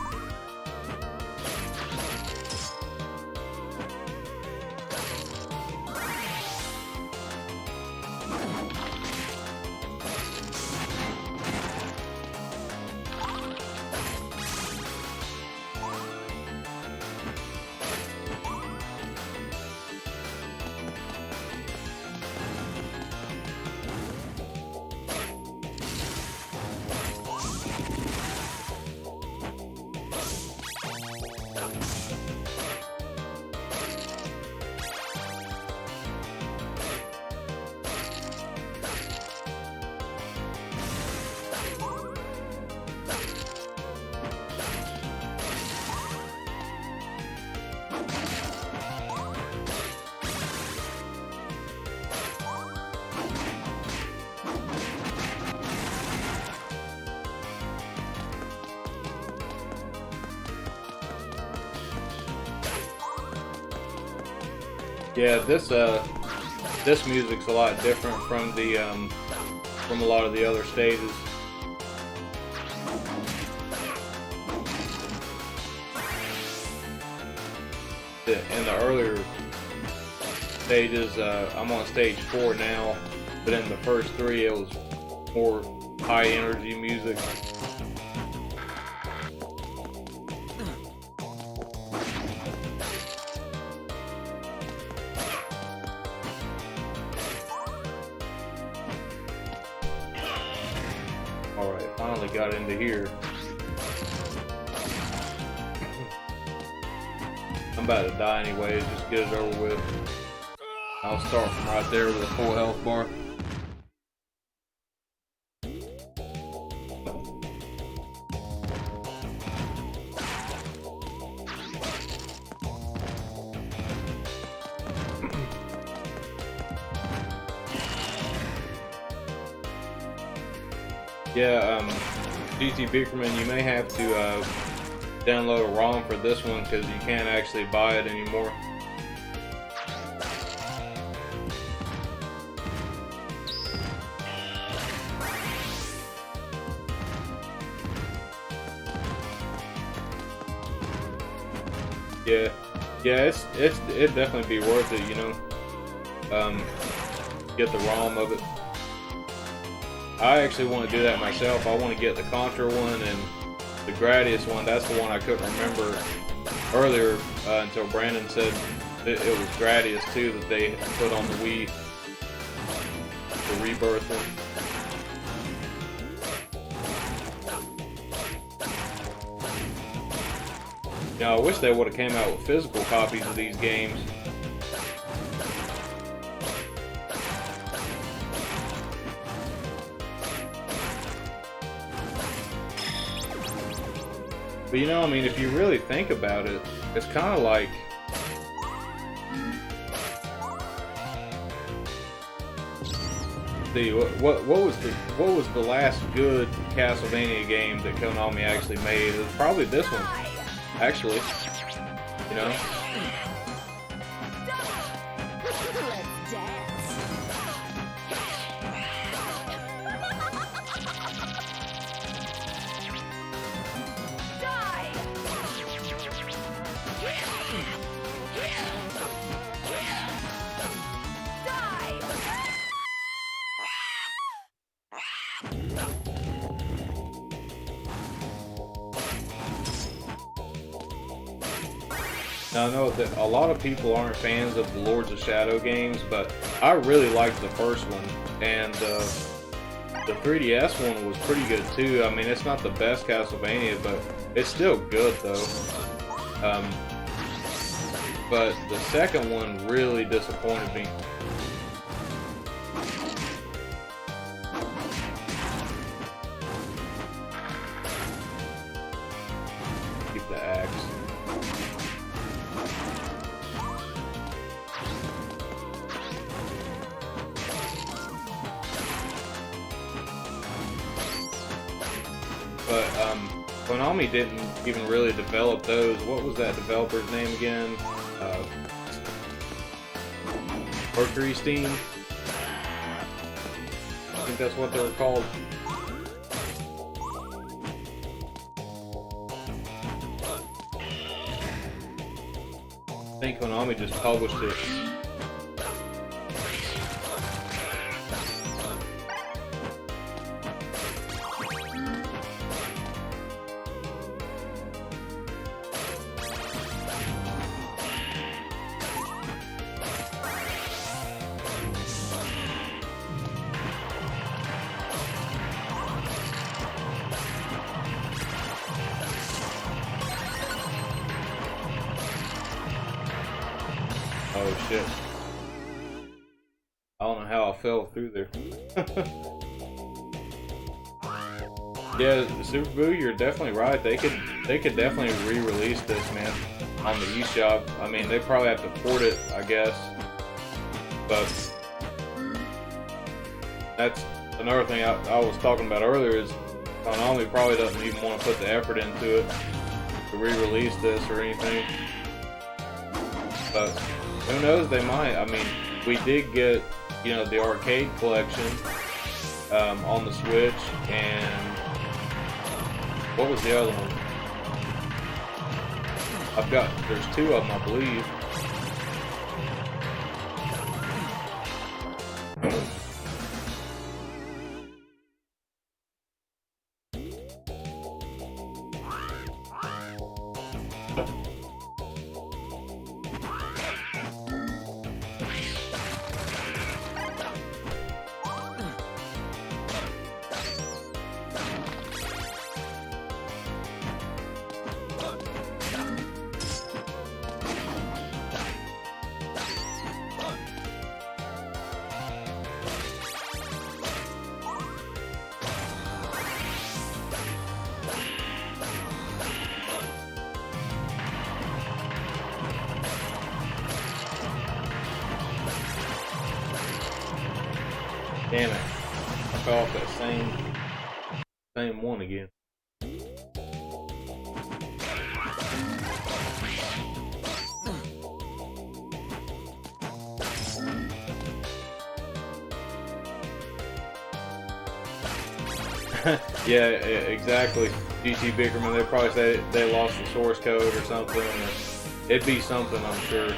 Yeah, this music's a lot different from the from a lot of the other stages. In the earlier stages, I'm on stage 4 now, but in the first 3 it was more high energy music. Alright, finally got into here. I'm about to die anyway, just get it over with. I'll start from right there with a full health bar. Yeah, GT Bickerman, you may have to download a ROM for this one because you can't actually buy it anymore. Yeah, it'd definitely be worth it, you know. Get the ROM of it. I actually want to do that myself. I want to get the Contra one and the Gradius one. That's the one I couldn't remember earlier until Brandon said it was Gradius too that they put on the Wii, the Rebirth one. Now I wish they would have came out with physical copies of these games. But you know, I mean, if you really think about it, it's kind of like what was the last good Castlevania game that Konami actually made? It was probably this one, actually. You know. Let's dance. Die. Now I know that a lot of people aren't fans of the Lords of Shadow games, but I really liked the first one, and the 3DS one was pretty good too. I mean, it's not the best Castlevania, but it's still good though. But the second one really disappointed me. but Konami didn't even really develop those. What was that developer's name again? Mercury Steam? I think that's what they were called. I think Konami just published it. Oh shit. I don't know how I fell through there. Yeah, Super Boo, you're definitely right. They could definitely re-release this, man, on the eShop. I mean, they probably have to port it, I guess. But that's another thing I was talking about earlier is Konami probably doesn't even want to put the effort into it to re-release this or anything. But who knows, they might. I mean, we did get, you know, the arcade collection on the Switch, and what was the other one? There's two of them, I believe. Damn it. I fell off that same one again. Yeah, exactly. GT Bickerman, they'd probably say they lost the source code or something. Or it'd be something, I'm sure.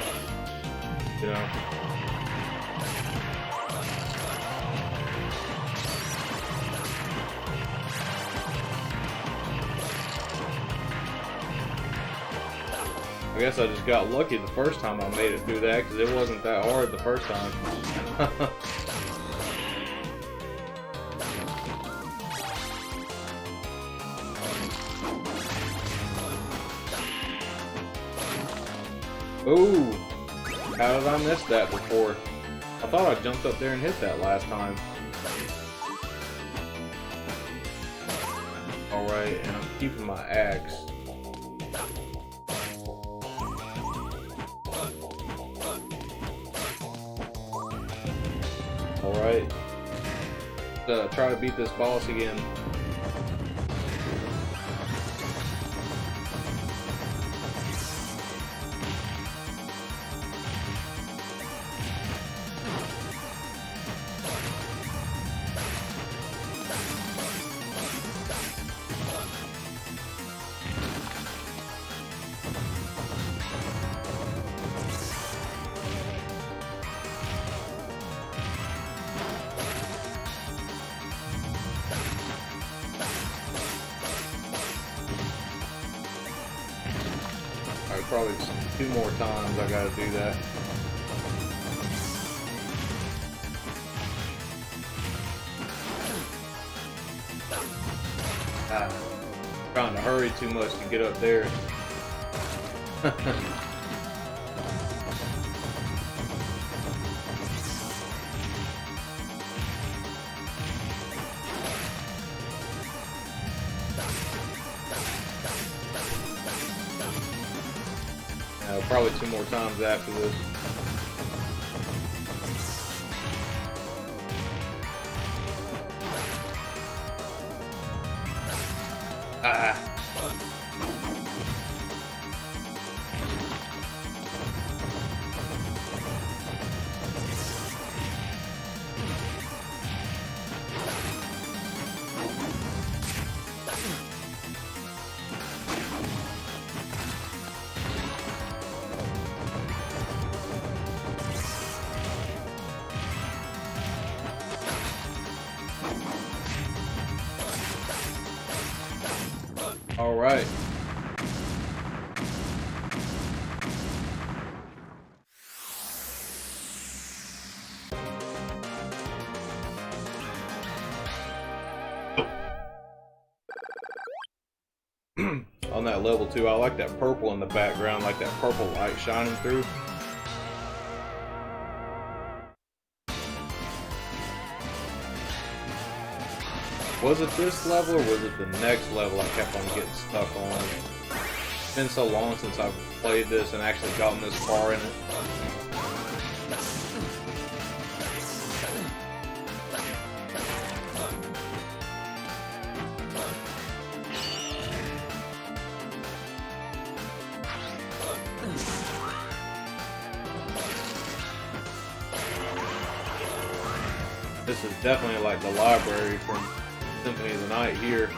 You know. I guess I just got lucky the first time I made it through that, because it wasn't that hard the first time. Ooh! How did I miss that before? I thought I jumped up there and hit that last time. Alright, and I'm keeping my axe. Alright. Try to beat this boss again. Probably 2 more times I gotta do that. Trying to hurry too much to get up there. Probably 2 more times after this. All right. On that level 2, I like that purple in the background, like that purple light shining through. Was it this level or was it the next level I kept on getting stuck on? It's been so long since I've played this and actually gotten this far in it. This is definitely like the library from Symphony of the Night here.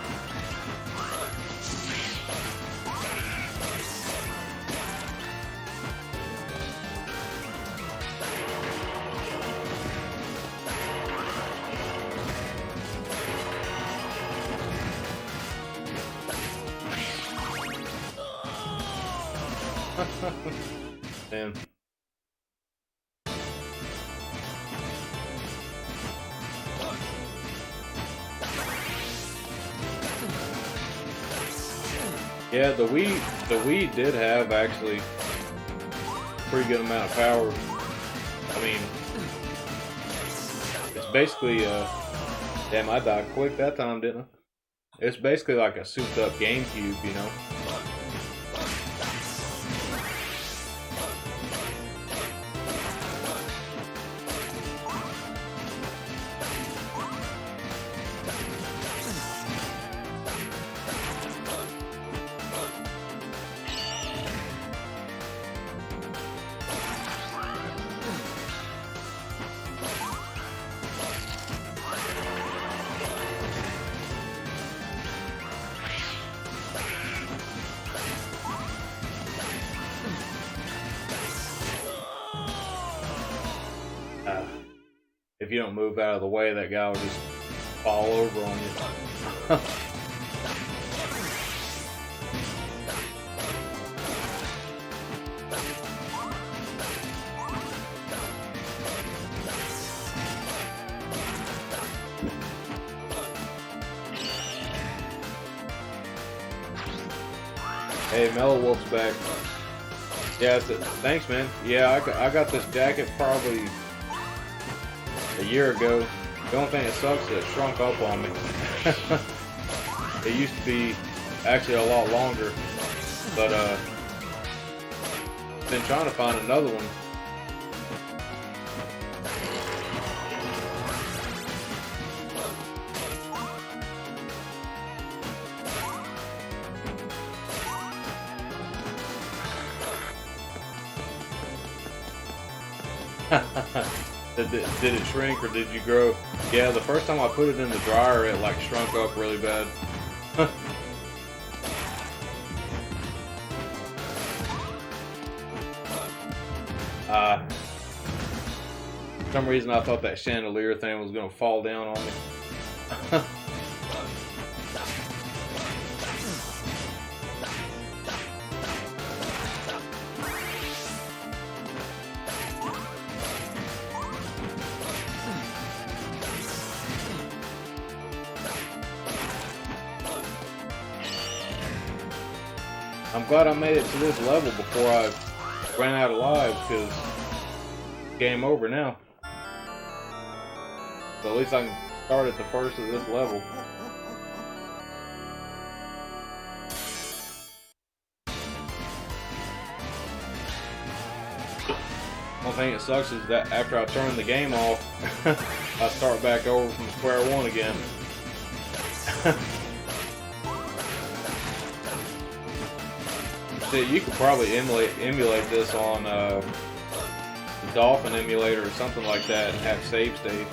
Man. Yeah, the Wii did have actually a pretty good amount of power. I mean, it's basically damn, I died quick that time, didn't I? It's basically like a souped up GameCube, you know. If you don't move out of the way, that guy will just fall over on you. Hey, Mellow Wolf's back. Yeah, thanks, man. Yeah, I got this jacket probably a year ago. The only thing that sucks is it shrunk up on me. It used to be actually a lot longer, but been trying to find another one. Did it shrink or did you grow? Yeah, the first time I put it in the dryer, it like shrunk up really bad. For some reason I thought that chandelier thing was gonna fall down on me. I'm glad I made it to this level before I ran out of lives, because game over now. So at least I can start at the first of this level. One thing that sucks is that after I turn the game off, I start back over from square one again. You could probably emulate this on the Dolphin emulator or something like that and have save states.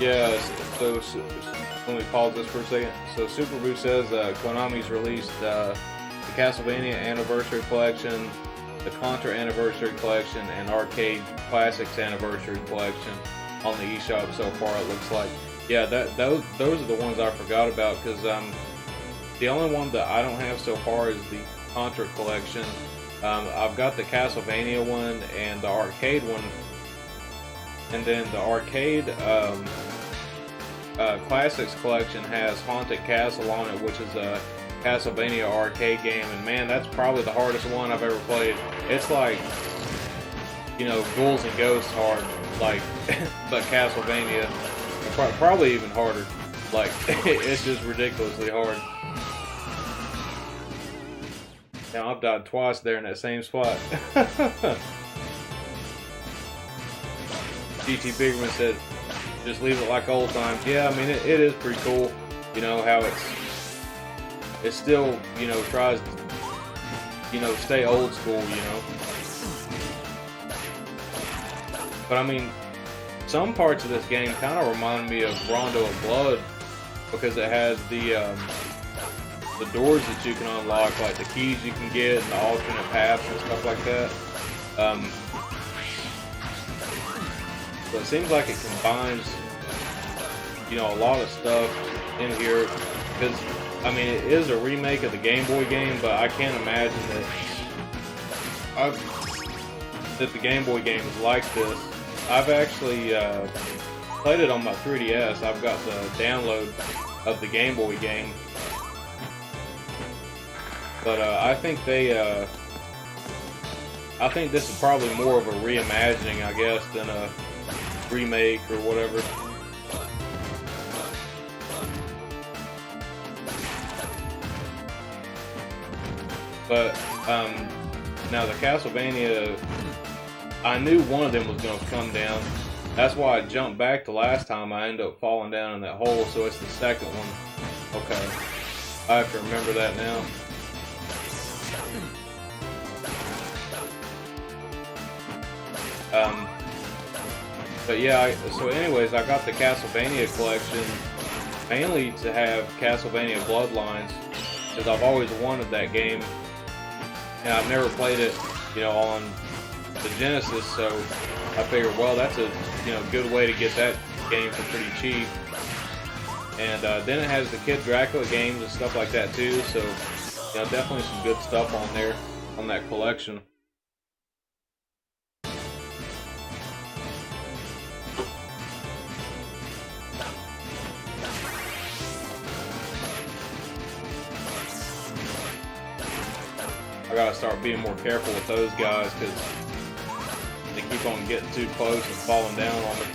Yeah, let me pause this for a second. So Super Boo says Konami's released the Castlevania Anniversary Collection, the Contra Anniversary Collection, and Arcade Classics Anniversary Collection on the eShop so far, it looks like. Yeah, those are the ones I forgot about, because the only one that I don't have so far is the Contra Collection. I've got the Castlevania one and the arcade one, and then the arcade Classics Collection has Haunted Castle on it, which is a Castlevania arcade game, and man, that's probably the hardest one I've ever played. It's like, you know, Ghouls and Ghosts hard, like, but Castlevania, probably even harder. Like, it's just ridiculously hard. Now, I've died twice there in that same spot. GT Bigman said, just leave it like old times. Yeah, I mean, it is pretty cool, you know, how it still, you know, tries to, you know, stay old school, you know. But I mean, some parts of this game kind of remind me of Rondo of Blood, because it has the doors that you can unlock, like the keys you can get and the alternate paths and stuff like that. So it seems like it combines, you know, a lot of stuff in here, because I mean, it is a remake of the Game Boy game, but I can't imagine that the Game Boy game is like this. I've actually played it on my 3DS. I've got the download of the Game Boy game, but I think I think this is probably more of a reimagining, I guess, than a remake or whatever. But now the Castlevania, I knew one of them was going to come down. That's why I jumped back the last time. I ended up falling down in that hole, so it's the second one. Okay, I have to remember that now. But yeah, so anyways, I got the Castlevania collection mainly to have Castlevania Bloodlines, because I've always wanted that game, and I've never played it, you know, on the Genesis, so I figured, well, that's a, you know, good way to get that game for pretty cheap. And then it has the Kid Dracula games and stuff like that too, so, you know, definitely some good stuff on there, on that collection. I gotta start being more careful with those guys, because they keep on getting too close and falling down on me.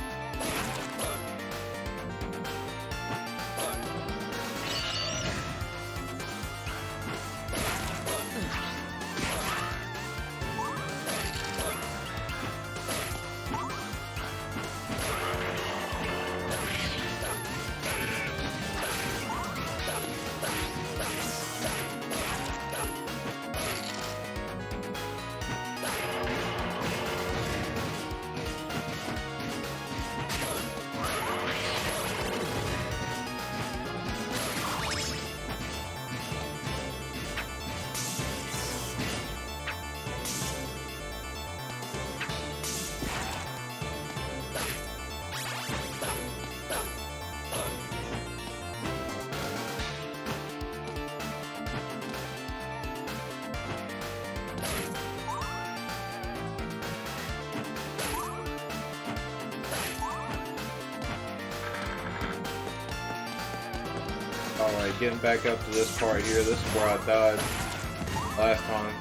Alright, getting back up to this part here. This is where I died last time.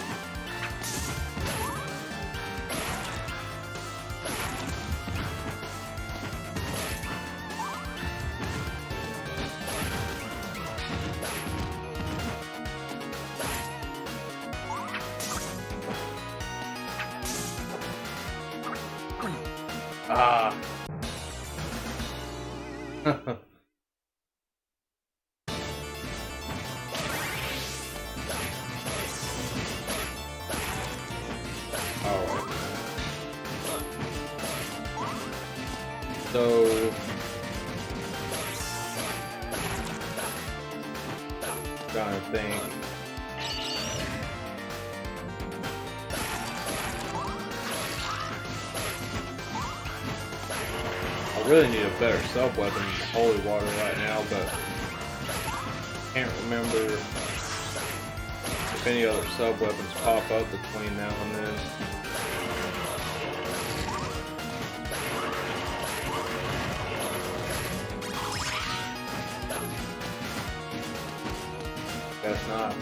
Ah. So Trying to think. I really need a better sub weapon than Holy Water right now, but can't remember if any other sub weapons pop up between now and then. Guess not.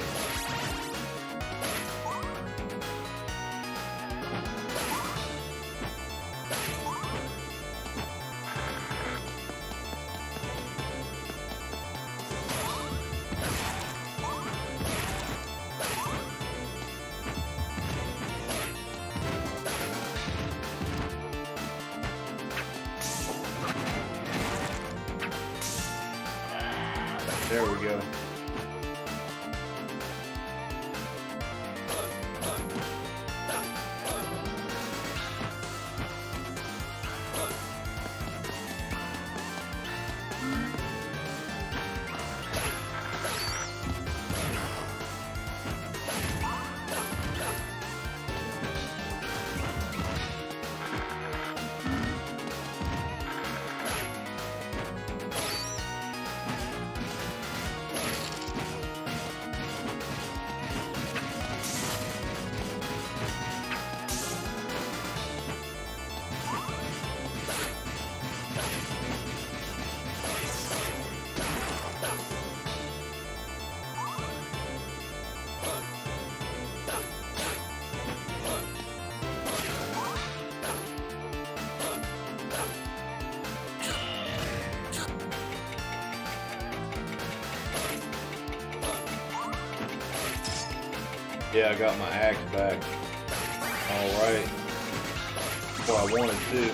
There we go. Yeah, I got my axe back. Alright. Well, I wanted to.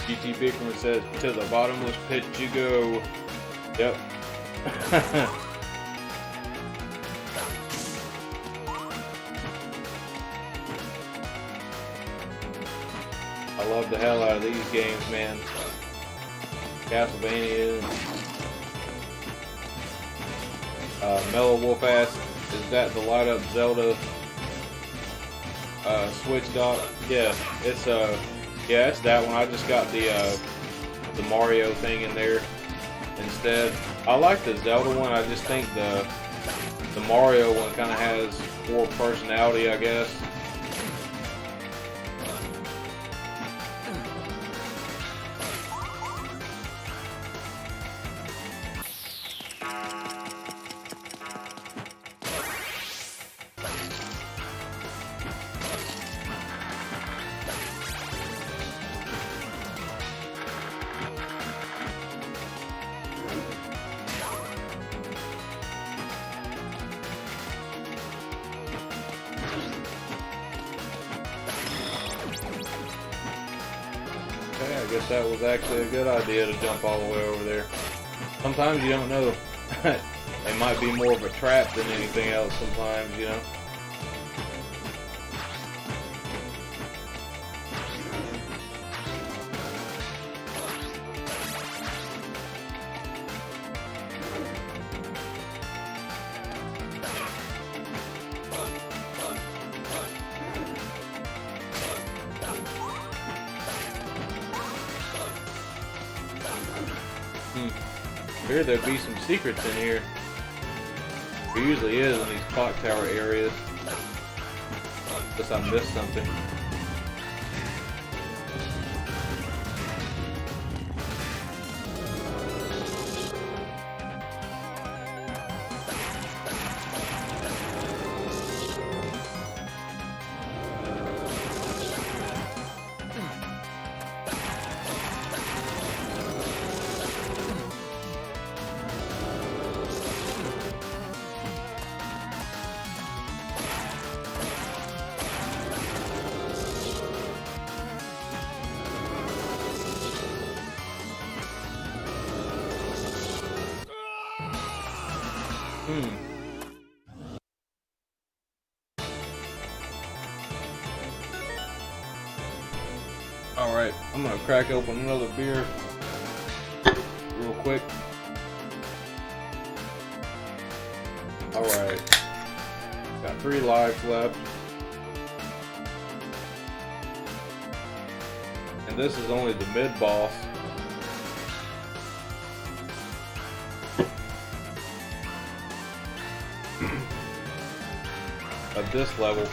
GT Bigman says, to the bottomless pit you go. Yep. I love the hell out of these games, man. Castlevania, Mellow Wolf asks, is that the light up Zelda Switch dock? Yeah, it's yeah, it's that one. I just got the Mario thing in there instead. I like the Zelda one. I just think the Mario one kind of has more personality, I guess. Okay, I guess that was actually a good idea to jump all the way over there. Sometimes you don't know. It might be more of a trap than anything else sometimes, you know? I figured there'd be some secrets in here. There usually is in these clock tower areas. Unless I missed something. Alright, I'm gonna crack open another beer real quick. Alright, got 3 lives left. And this is only the mid-boss. Of this level.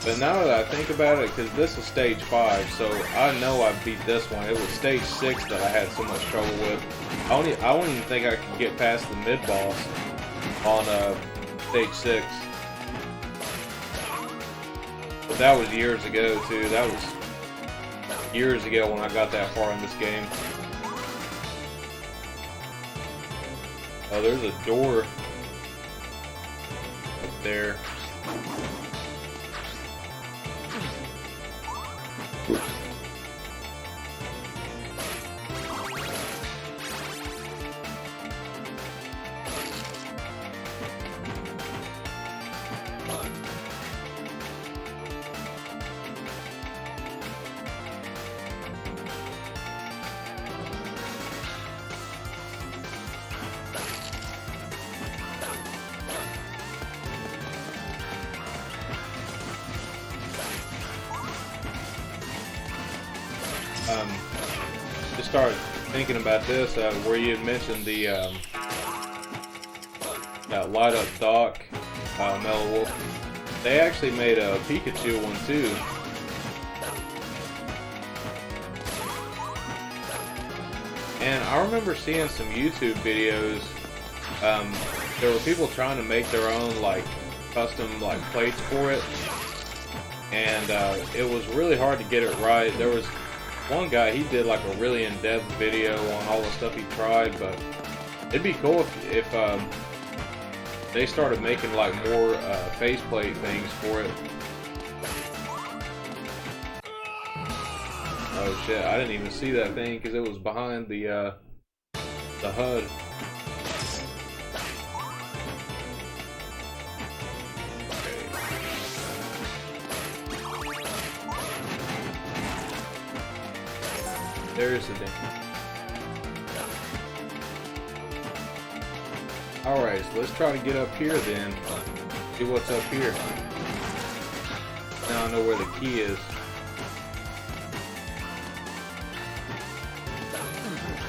But now that I think about it, because this is stage 5, so I know I beat this one. It was stage 6 that I had so much trouble with. I don't even think I could get past the mid-boss on stage 6. But that was years ago too. That was years ago when I got that far in this game. Oh, there's a door up there. Just started thinking about this, where you had mentioned the that light up dock, Mellow Wolf. They actually made a Pikachu one too. And I remember seeing some YouTube videos. There were people trying to make their own like custom like plates for it, and it was really hard to get it right. There was one guy, he did like a really in-depth video on all the stuff he tried, but it'd be cool if they started making like more faceplate things for it. Oh shit, I didn't even see that thing because it was behind the HUD. There's the thing. Alright, so let's try to get up here then. See what's up here. Now I know where the key is.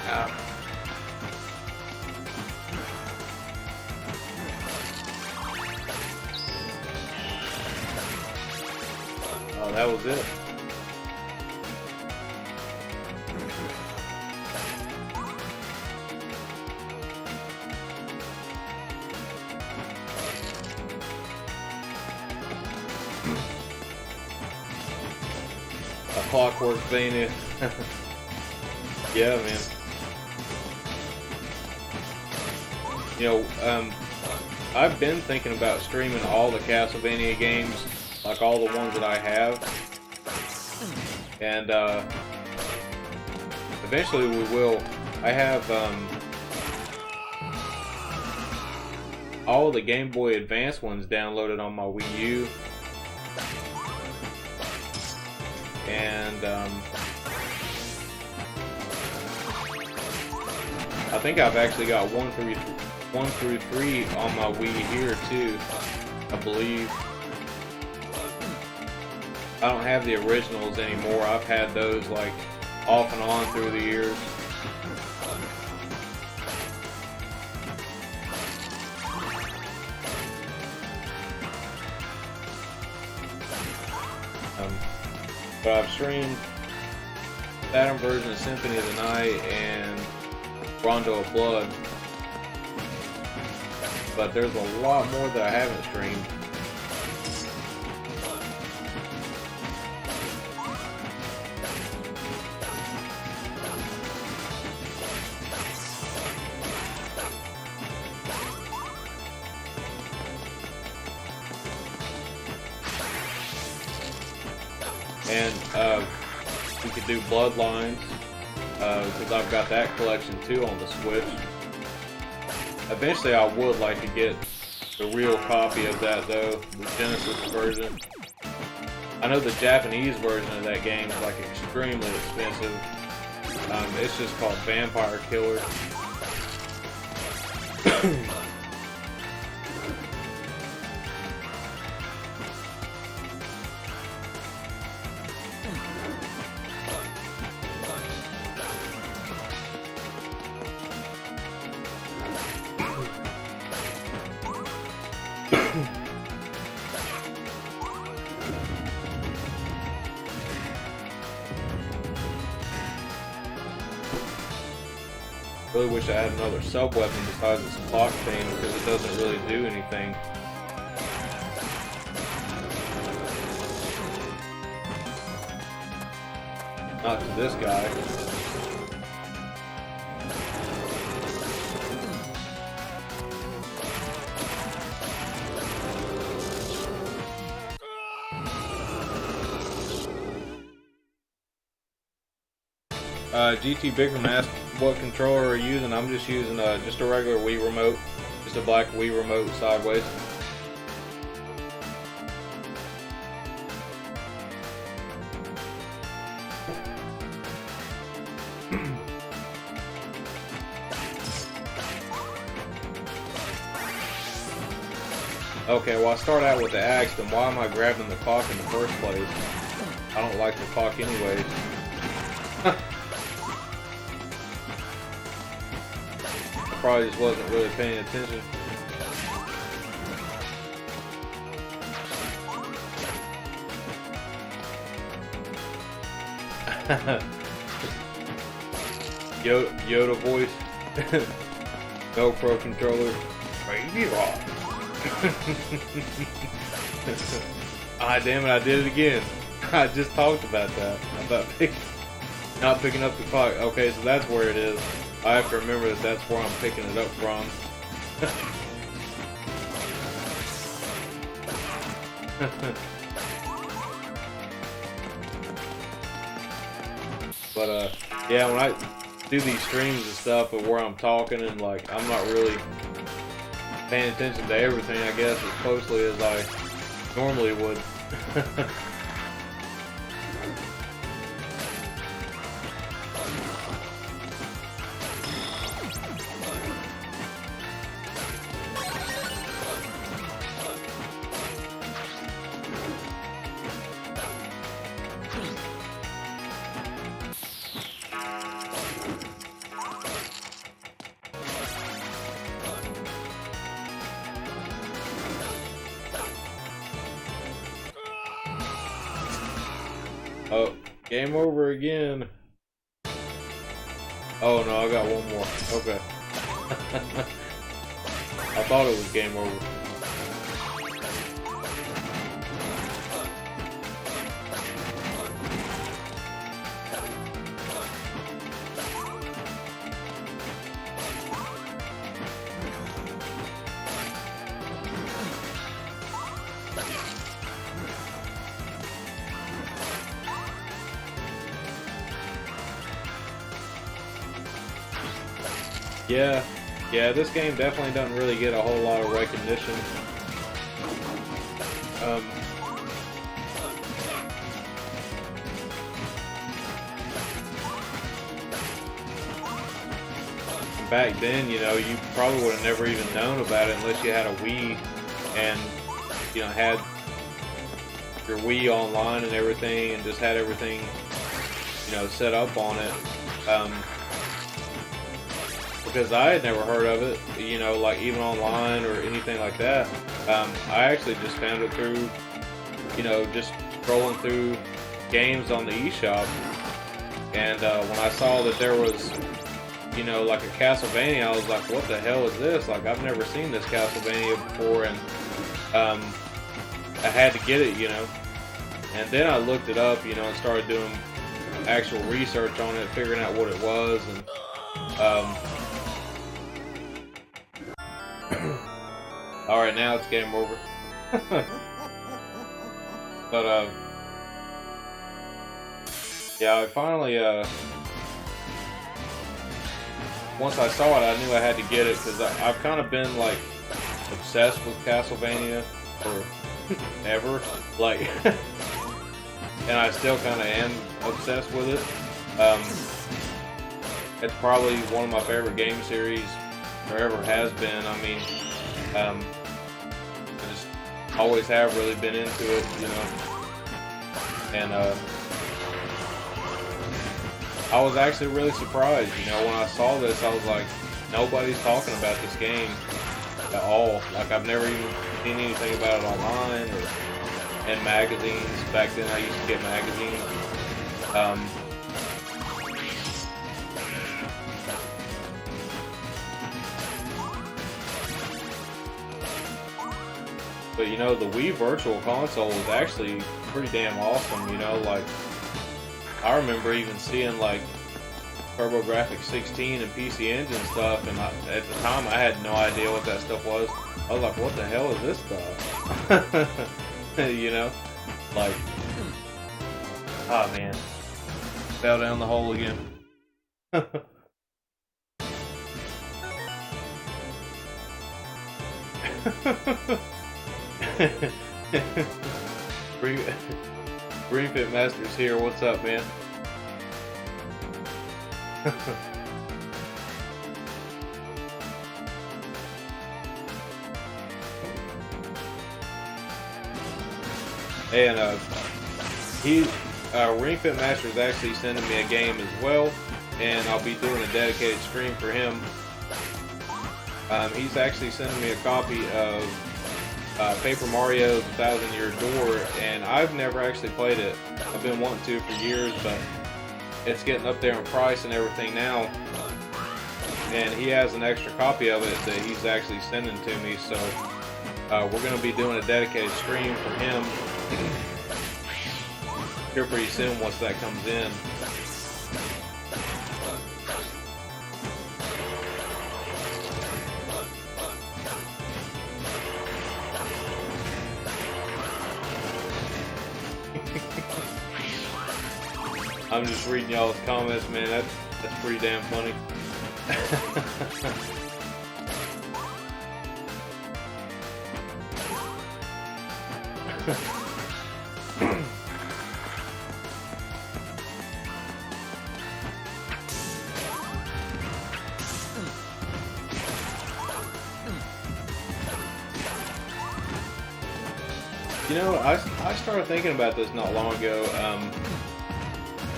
Ah. Oh, that was it. Clockwork Vania. Yeah, man. You know, I've been thinking about streaming all the Castlevania games, like all the ones that I have, and eventually we will. I have all the Game Boy Advance ones downloaded on my Wii U. And I think I've actually got 1 through 3 on my Wii here too, I believe. I don't have the originals anymore. I've had those like off and on through the years. But I've streamed Saturn version of Symphony of the Night and Rondo of Blood. But there's a lot more that I haven't streamed. And we could do Bloodlines, because I've got that collection too on the Switch. Eventually I would like to get the real copy of that though, the Genesis version. I know the Japanese version of that game is like extremely expensive. It's just called Vampire Killer. Really wish I had another sub-weapon besides this clock thing because it doesn't really do anything. Not to this guy. GT Bigger Mask, what controller are you using? I'm just using just a regular Wii remote, just a black Wii remote sideways. Okay, well I start out with the axe, then why am I grabbing the clock in the first place? I don't like the clock anyways. Probably just wasn't really paying attention. Yoda voice. GoPro controller. Crazy rock. Ah, damn it, I did it again. I just talked about that. About not picking up the clock. Okay, so that's where it is. I have to remember that that's where I'm picking it up from. But yeah, when I do these streams and stuff of where I'm talking and like I'm not really paying attention to everything, I guess, as closely as I normally would. Oh, game over again. Oh no, I got one more. Okay. I thought it was game over. Yeah, this game definitely doesn't really get a whole lot of recognition. Back then, you know, you probably would have never even known about it unless you had a Wii and, you know, had your Wii online and everything and just had everything, you know, set up on it. Because I had never heard of it, you know, like even online or anything like that. I actually just found it through, you know, just scrolling through games on the eShop. And when I saw that there was, you know, like a Castlevania, I was like, what the hell is this? Like, I've never seen this Castlevania before, and I had to get it, you know. And then I looked it up, you know, and started doing actual research on it, figuring out what it was, and alright, now it's game over. But, yeah, I finally, once I saw it, I knew I had to get it, because I've kind of been, like, obsessed with Castlevania for ever. Like, and I still kind of am obsessed with it. It's probably one of my favorite game series there ever has been. I mean, I just always have really been into it, you know. And I was actually really surprised, you know, when I saw this. I was like, nobody's talking about this game at all. Like, I've never even seen anything about it online or in magazines. Back then I used to get magazines. But you know, the Wii Virtual Console was actually pretty damn awesome, you know, like, I remember even seeing like TurboGrafx 16 and PC Engine stuff, and at the time I had no idea what that stuff was. I was like, what the hell is this stuff? You know? Like, oh man. Fell down the hole again. Green Fit Masters here. What's up, man? And Ring Fit Master is actually sending me a game as well, and I'll be doing a dedicated stream for him. He's actually sending me a copy of Paper Mario's 1,000-Year Door, and I've never actually played it. I've been wanting to for years, but it's getting up there in price and everything now. And he has an extra copy of it that he's actually sending to me, so we're going to be doing a dedicated stream for him here pretty soon once that comes in. I'm just reading y'all's comments, man. That's pretty damn funny. You know, I started thinking about this not long ago.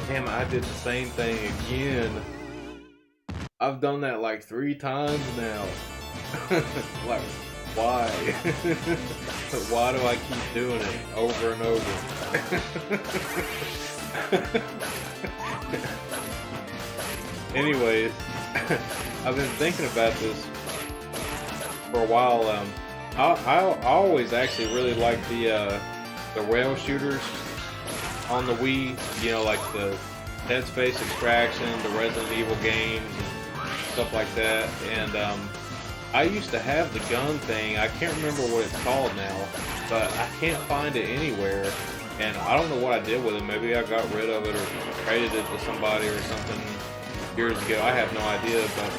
Damn, I did the same thing again. I've done that like 3 times now. Like, why? Why do I keep doing it over and over? Anyways, I've been thinking about this for a while. I always actually really like the rail shooters on the Wii, you know, like the Dead Space Extraction, the Resident Evil games, and stuff like that. And I used to have the gun thing. I can't remember what it's called now, but I can't find it anywhere. And I don't know what I did with it. Maybe I got rid of it or traded it to somebody or something years ago. I have no idea, but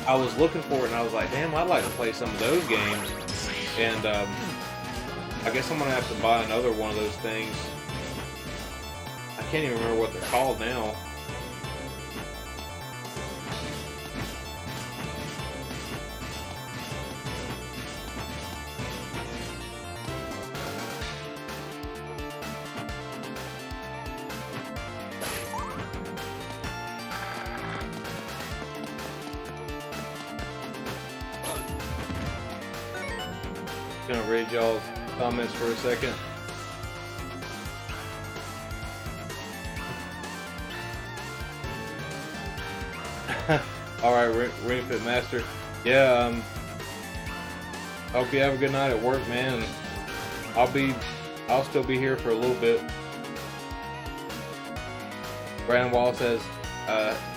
I was looking for it and I was like, damn, I'd like to play some of those games. And I guess I'm gonna have to buy another one of those things. I can't even remember what they're called now. Gonna read y'all's comments for a second. Alright, Ring Fit Master. Yeah, hope you have a good night at work, man. I'll still be here for a little bit. Brandon Wall says,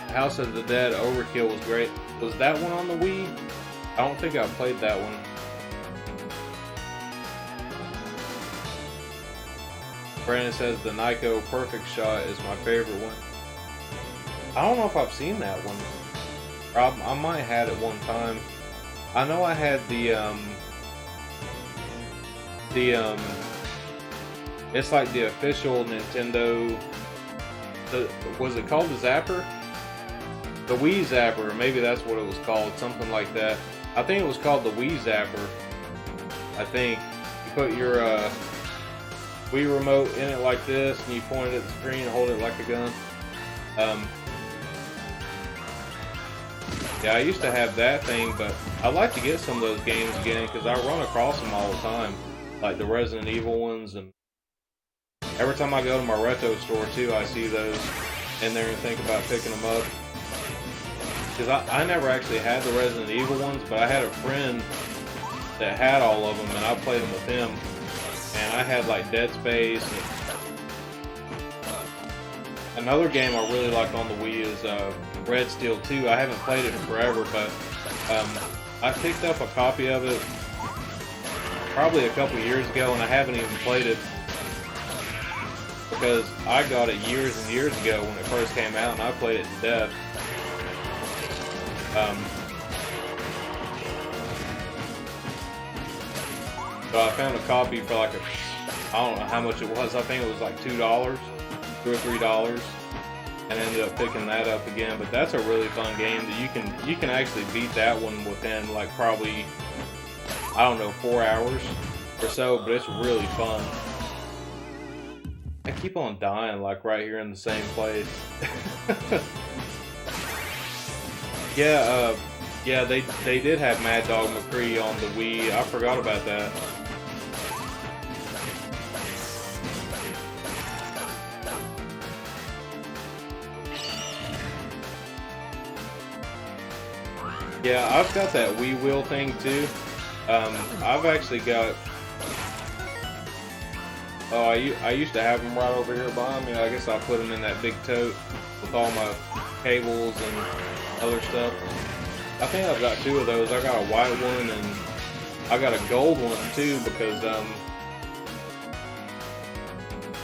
House of the Dead Overkill was great. Was that one on the Wii? I don't think I played that one. Brandon says the Nyko Perfect Shot is my favorite one. I don't know if I've seen that one. I might have had it one time. I know I had the It's like the official Nintendo. Was it called the Zapper? The Wii Zapper, maybe that's what it was called, something like that. I think it was called the Wii Zapper. I think you put your Wii remote in it like this, and you point it at the screen and hold it like a gun. Yeah, I used to have that thing, but I'd like to get some of those games again because I run across them all the time, like the Resident Evil ones, and every time I go to my retro store too, I see those in there and think about picking them up. Because I never actually had the Resident Evil ones, but I had a friend that had all of them, and I played them with him. And I had like Dead Space. And another game I really like on the Wii is Red Steel 2. I haven't played it in forever, but I picked up a copy of it probably a couple years ago, and I haven't even played it because I got it years and years ago when it first came out, and I played it to death. So I found a copy for like I don't know how much it was. I think it was like $2, $2 or $3, and ended up picking that up again. But that's a really fun game that you can actually beat that one within like probably, I don't know, 4 hours or so. But it's really fun. I keep on dying like right here in the same place. Yeah, they did have Mad Dog McCree on the Wii. I forgot about that. Yeah, I've got that Wii wheel thing too. I've actually got. Oh, I used to have them right over here behind me. I guess I'll put them in that big tote with all my cables and other stuff. I think I've got 2 of those. I got a white one and I got a gold one too because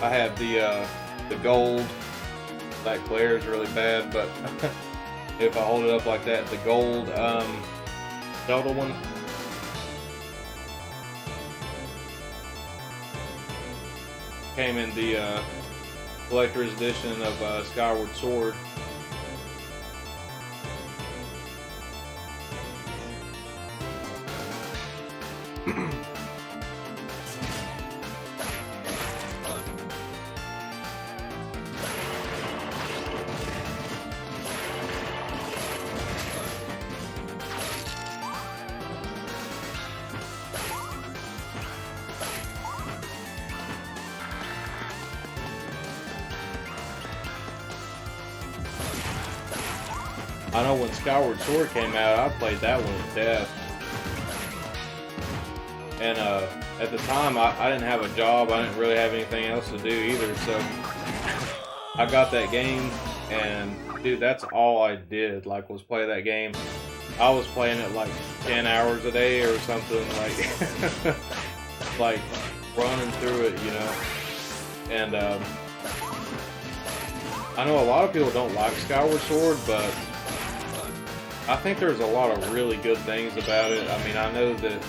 I have the gold. That glare is really bad, but if I hold it up like that, the gold Zelda one. Came in the collector's edition of Skyward Sword. I know when Skyward Sword came out, I played that one to death. And at the time, I didn't have a job. I didn't really have anything else to do either. So I got that game, and dude, that's all I did. Like, was play that game. I was playing it like 10 hours a day or something, like like running through it, you know. And I know a lot of people don't like Skyward Sword, but I think there's a lot of really good things about it. I mean, I know that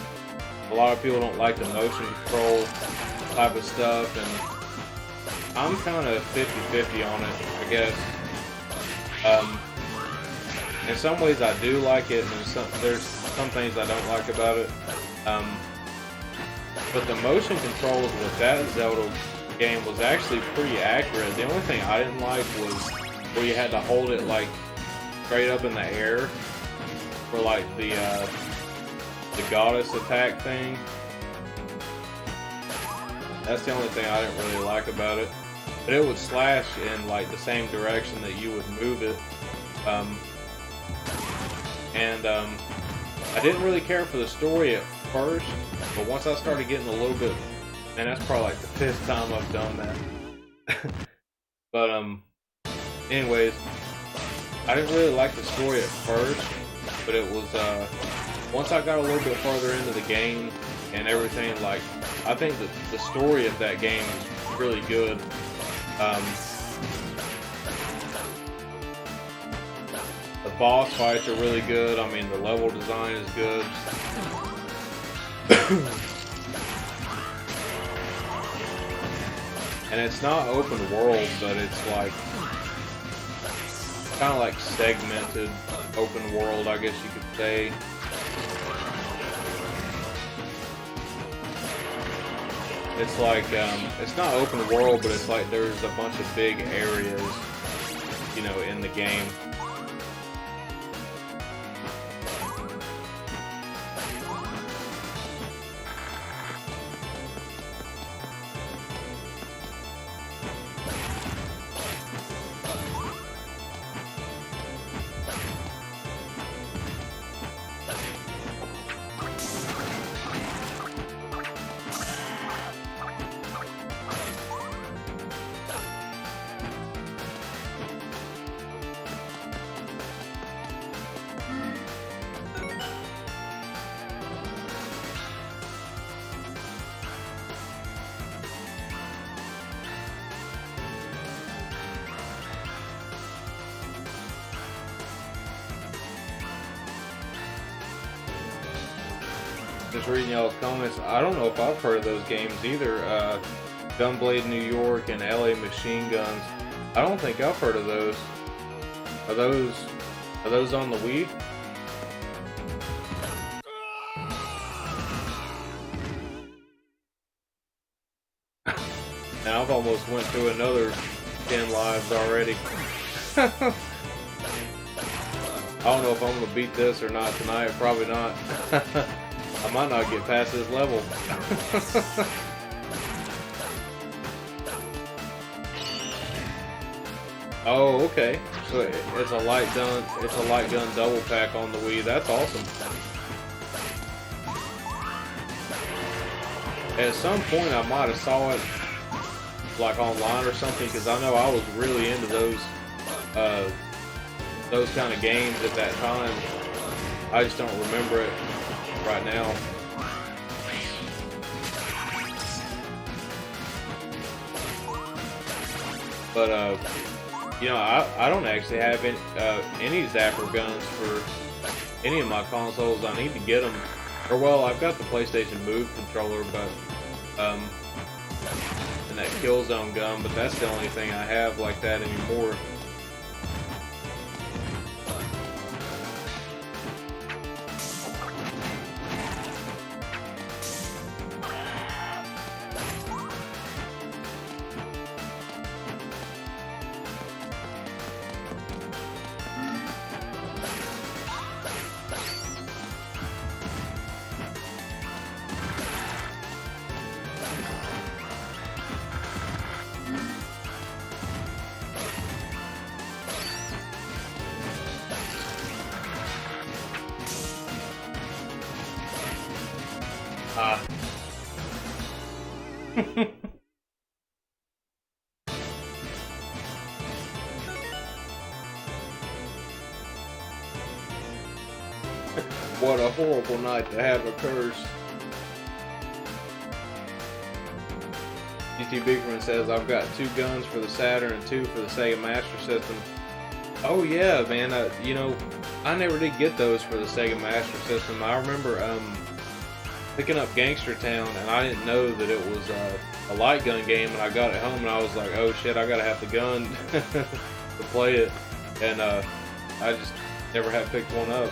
a lot of people don't like the motion control type of stuff, and I'm kind of 50-50 on it, I guess. In some ways I do like it, and there's some things I don't like about it. But the motion controls with that Zelda game was actually pretty accurate. The only thing I didn't like was where you had to hold it like straight up in the air for like the goddess attack thing. That's the only thing I didn't really like about it. But it would slash in like the same direction that you would move it. I didn't really care for the story at first, but once I started getting a little bit, and that's probably like the 5th time I've done that. But anyways, I didn't really like the story at first, but it was once I got a little bit further into the game and everything, like, I think that the story of that game is really good. The boss fights are really good. I mean, the level design is good. and it's not open world, but it's like kind of like segmented open world, I guess you could say. It's like it's not open world, but it's like there's a bunch of big areas, you know, in the game. Just reading y'all's comments, I don't know if I've heard of those games either. Gunblade New York and LA Machine Guns. I don't think I've heard of those. Are those on the Wii? Now I've almost went through another 10 lives already. I don't know if I'm gonna beat this or not tonight. Probably not. I might not get past this level. Oh, okay. So it's a light gun. It's a light gun double pack on the Wii. That's awesome. At some point, I might have saw it like online or something, because I know I was really into those kind of games at that time. I just don't remember it right now. But you know, I don't actually have any Zapper guns for any of my consoles. I need to get them. Or well, I've got the PlayStation Move controller, but and that Killzone gun, but that's the only thing I have like that anymore. What a horrible night to have a curse. GT Bigman says, I've got 2 guns for the Saturn and 2 for the Sega Master System. Oh yeah, man, you know, I never did get those for the Sega Master System. I remember picking up Gangster Town, and I didn't know that it was a light gun game, and I got it home and I was like, oh shit, I gotta have the gun to play it, and I just never had picked one up.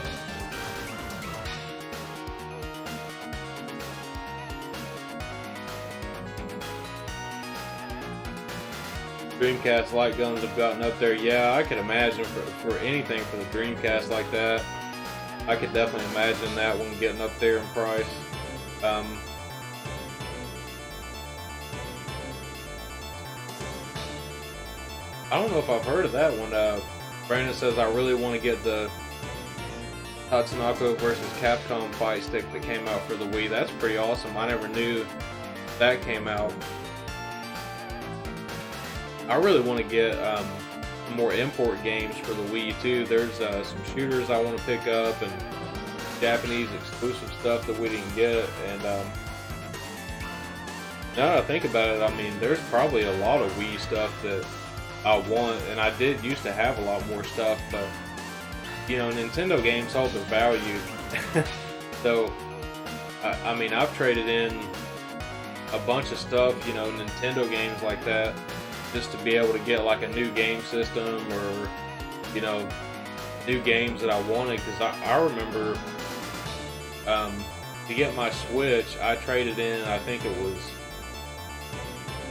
Dreamcast light guns have gotten up there. Yeah, I could imagine for anything for the Dreamcast like that. I could definitely imagine that one getting up there in price. I don't know if I've heard of that one. Brandon says, I really want to get the Tatsunoko versus Capcom fight stick that came out for the Wii. That's pretty awesome. I never knew that came out. I really want to get more import games for the Wii too. There's some shooters I want to pick up and Japanese exclusive stuff that we didn't get. And now that I think about it, I mean, there's probably a lot of Wii stuff that I want, and I did used to have a lot more stuff, but you know, Nintendo games hold their value. So I mean, I've traded in a bunch of stuff, you know, Nintendo games like that, just to be able to get like a new game system or, you know, new games that I wanted. Because I remember to get my Switch, I traded in, I think it was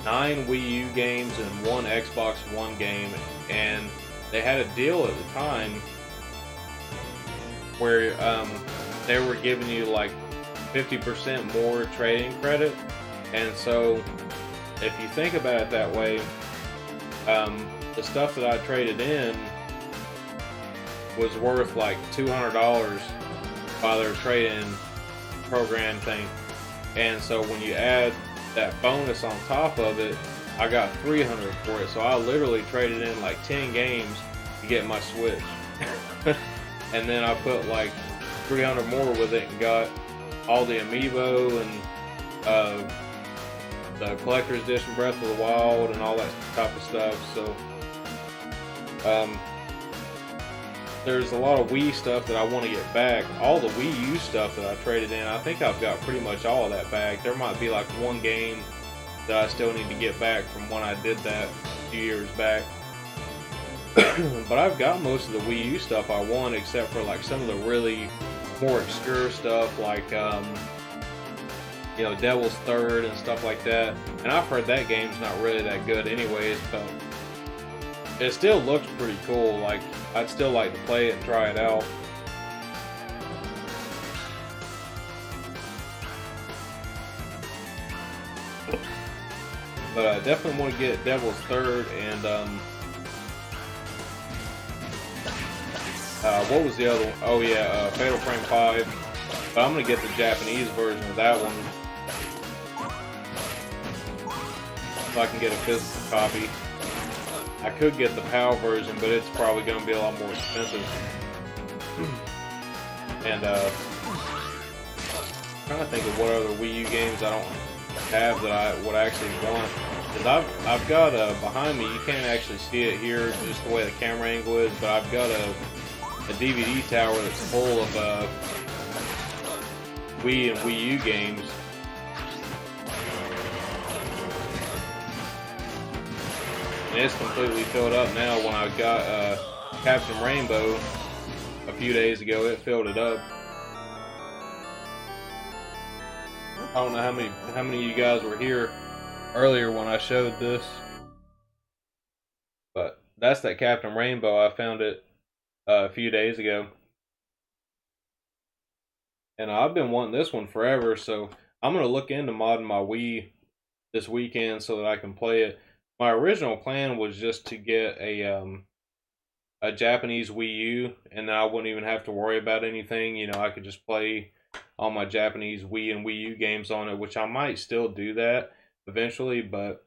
9 Wii U games and 1 Xbox One game, and they had a deal at the time where they were giving you like 50% more trading credit. And so if you think about it that way, the stuff that I traded in was worth like $200 by their trade-in program thing. And so when you add that bonus on top of it, I got $300 for it. So I literally traded in like 10 games to get my Switch. And then I put like $300 more with it and got all the amiibo and the collector's edition Breath of the Wild and all that type of stuff. So there's a lot of Wii stuff that I want to get back. All the Wii U stuff that I traded in, I think I've got pretty much all of that back. There might be like one game that I still need to get back from when I did that a few years back. But I've got most of the Wii U stuff I want, except for like some of the really more obscure stuff, like you know, Devil's Third and stuff like that. And I've heard that game's not really that good anyways, but it still looks pretty cool. Like, I'd still like to play it and try it out. But I definitely want to get Devil's Third and what was the other one? Oh yeah, Fatal Frame 5. But I'm gonna get the Japanese version of that one, so I can get a physical copy. I could get the PAL version, but it's probably gonna be a lot more expensive. And I'm trying to think of what other Wii U games I don't have that I would actually want. Because I've got behind me, you can't actually see it here, just the way the camera angle is, but I've got a DVD tower that's full of Wii and Wii U games. And it's completely filled up now. When I got Captain Rainbow a few days ago, it filled it up. I don't know how many of you guys were here earlier when I showed this, but that's that Captain Rainbow. I found it a few days ago, and I've been wanting this one forever, so I'm gonna look into modding my Wii this weekend so that I can play it. My original plan was just to get a Japanese Wii U, and then I wouldn't even have to worry about anything. You know, I could just play all my Japanese Wii and Wii U games on it, which I might still do that eventually, but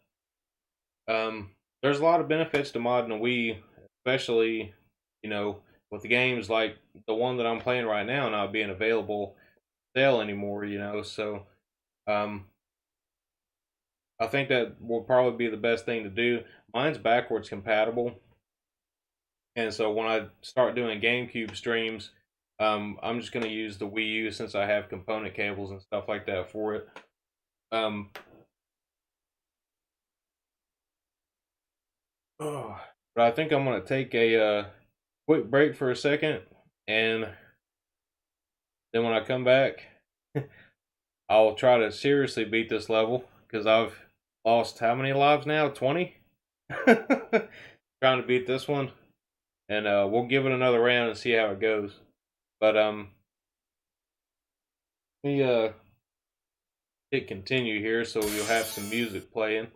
there's a lot of benefits to modding a Wii, especially, you know, with the games like the one that I'm playing right now not being available for sale anymore, you know. So I think that will probably be the best thing to do. Mine's backwards compatible, and so when I start doing GameCube streams, I'm just going to use the Wii U since I have component cables and stuff like that for it. But I think I'm going to take a quick break for a second, and then when I come back, I'll try to seriously beat this level, because I've lost how many lives now? 20? Trying to beat this one, and we'll give it another round and see how it goes. But let me hit continue here so you'll have some music playing.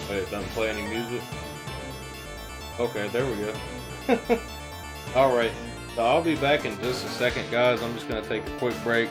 Wait, it doesn't play any music? Okay, there we go. Alright, so I'll be back in just a second, guys. I'm just going to take a quick break.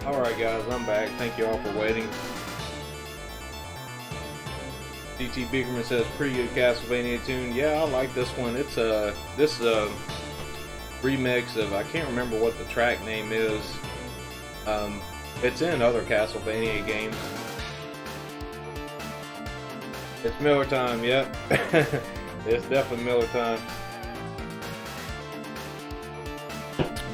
Alright guys, I'm back. Thank you all for waiting. DT Biggerman says, pretty good Castlevania tune. Yeah, I like this one. It's this remix of, I can't remember what the track name is. It's in other Castlevania games. It's Miller time, yep. It's definitely Miller time.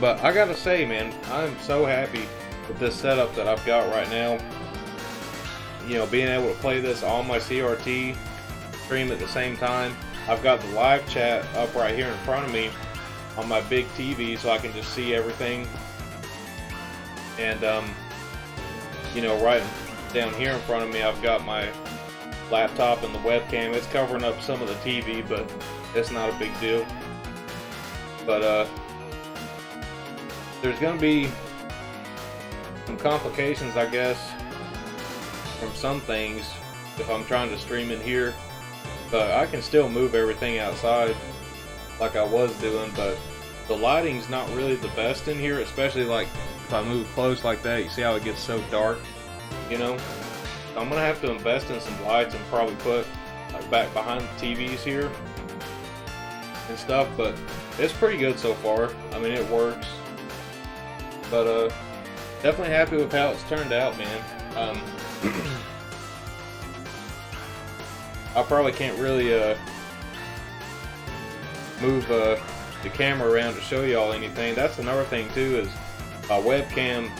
But I gotta say, man, I'm so happy with this setup that I've got right now. You know, being able to play this on my CRT, stream at the same time. I've got the live chat up right here in front of me on my big TV, so I can just see everything. And you know, right down here in front of me, I've got my laptop and the webcam. It's covering up some of the TV, but it's not a big deal. But there's gonna be some complications, I guess, from some things if I'm trying to stream in here. But I can still move everything outside like I was doing, but the lighting's not really the best in here, especially like if I move close like that. You see how it gets so dark, you know? So I'm gonna have to invest in some lights and probably put like back behind the TVs here and stuff, but it's pretty good so far. I mean, it works. But definitely happy with how it's turned out, man. I probably can't really move the camera around to show y'all anything. That's another thing too, is my webcam,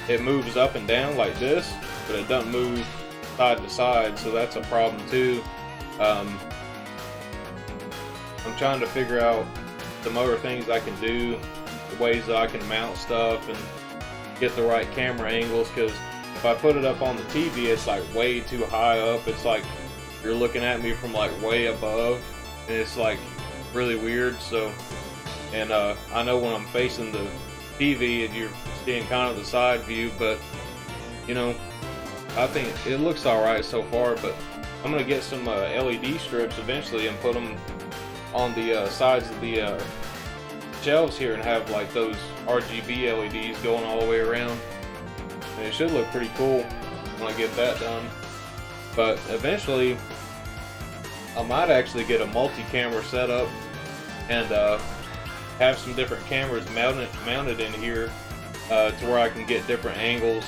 it moves up and down like this, but it doesn't move side to side, so that's a problem too. I'm trying to figure out some other things I can do, the ways that I can mount stuff and get the right camera angles, because if I put it up on the TV, it's like way too high up. It's like you're looking at me from like way above, and it's like really weird. So, and I know when I'm facing the TV and you're seeing kind of the side view, but you know, I think it looks alright so far. But I'm gonna get some LED strips eventually and put them on the sides of the shelves here and have like those RGB LEDs going all the way around, and it should look pretty cool when I get that done. But eventually I might actually get a multi-camera setup and have some different cameras mounted in here to where I can get different angles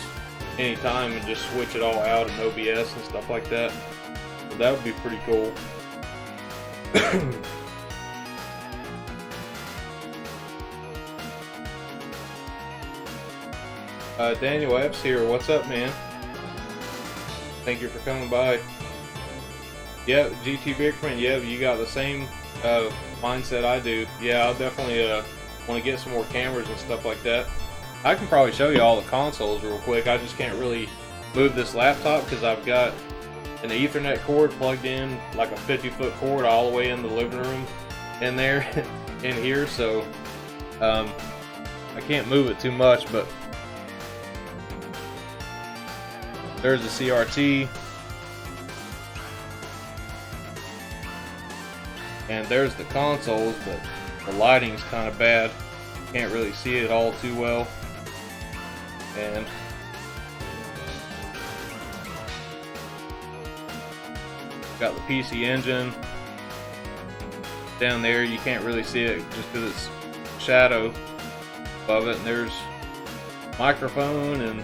anytime and just switch it all out in OBS and stuff like that. So that would be pretty cool. Daniel Epps here. What's up, man? Thank you for coming by. Yeah, GT Bigfriend. Yeah, you got the same mindset I do. Yeah, I'll definitely want to get some more cameras and stuff like that. I can probably show you all the consoles real quick. I just can't really move this laptop because I've got an Ethernet cord plugged in, like a 50-foot cord all the way in the living room in there, in here. So I can't move it too much, but there's the CRT. And there's the consoles, but the lighting's kind of bad. Can't really see it all too well. And got the PC Engine down there. You can't really see it just because it's shadow above it. And there's microphone and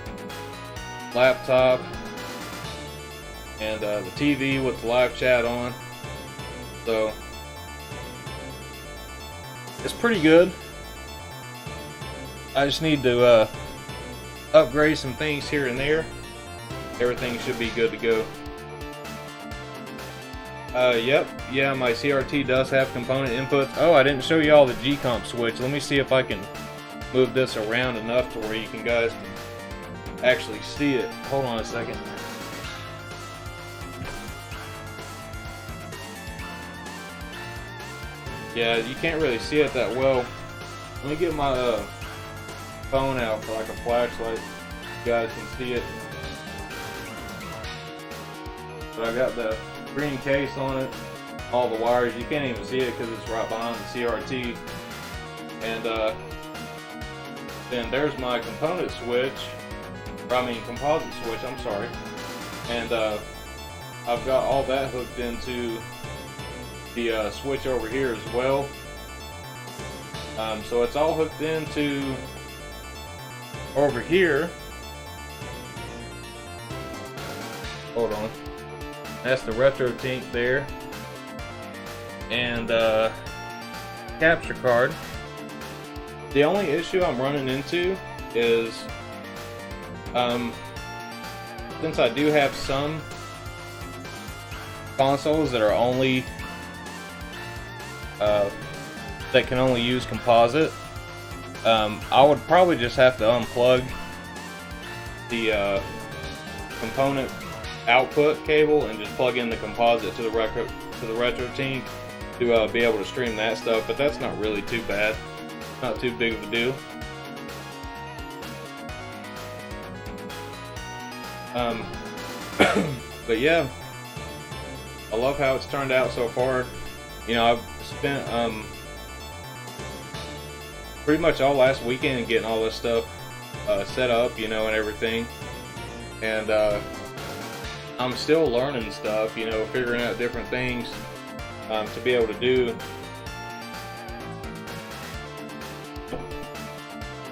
laptop and the TV with the live chat on. So it's pretty good. I just need to upgrade some things here and there. Everything should be good to go. Yep, yeah, my CRT does have component inputs. Oh, I didn't show you all the G-Comp switch. Let me see if I can move this around enough to where you guys can actually see it. Hold on a second. Yeah, you can't really see it that well. Let me get my phone out for like a flashlight. You guys can see it. But I got the green case on it, all the wires. You can't even see it because it's right behind the CRT. And then there's my component switch. composite switch, I'm sorry. And I've got all that hooked into the switch over here as well. So it's all hooked into over here. Hold on. That's the retro tink there. And capture card. The only issue I'm running into is since I do have some consoles that are only that can only use composite, I would probably just have to unplug the component output cable and just plug in the composite to the retro tink to be able to stream that stuff. But that's not really too bad, not too big of a deal. But yeah, I love how it's turned out so far. You know, I've spent pretty much all last weekend getting all this stuff set up, you know, and everything. And I'm still learning stuff, you know, figuring out different things to be able to do.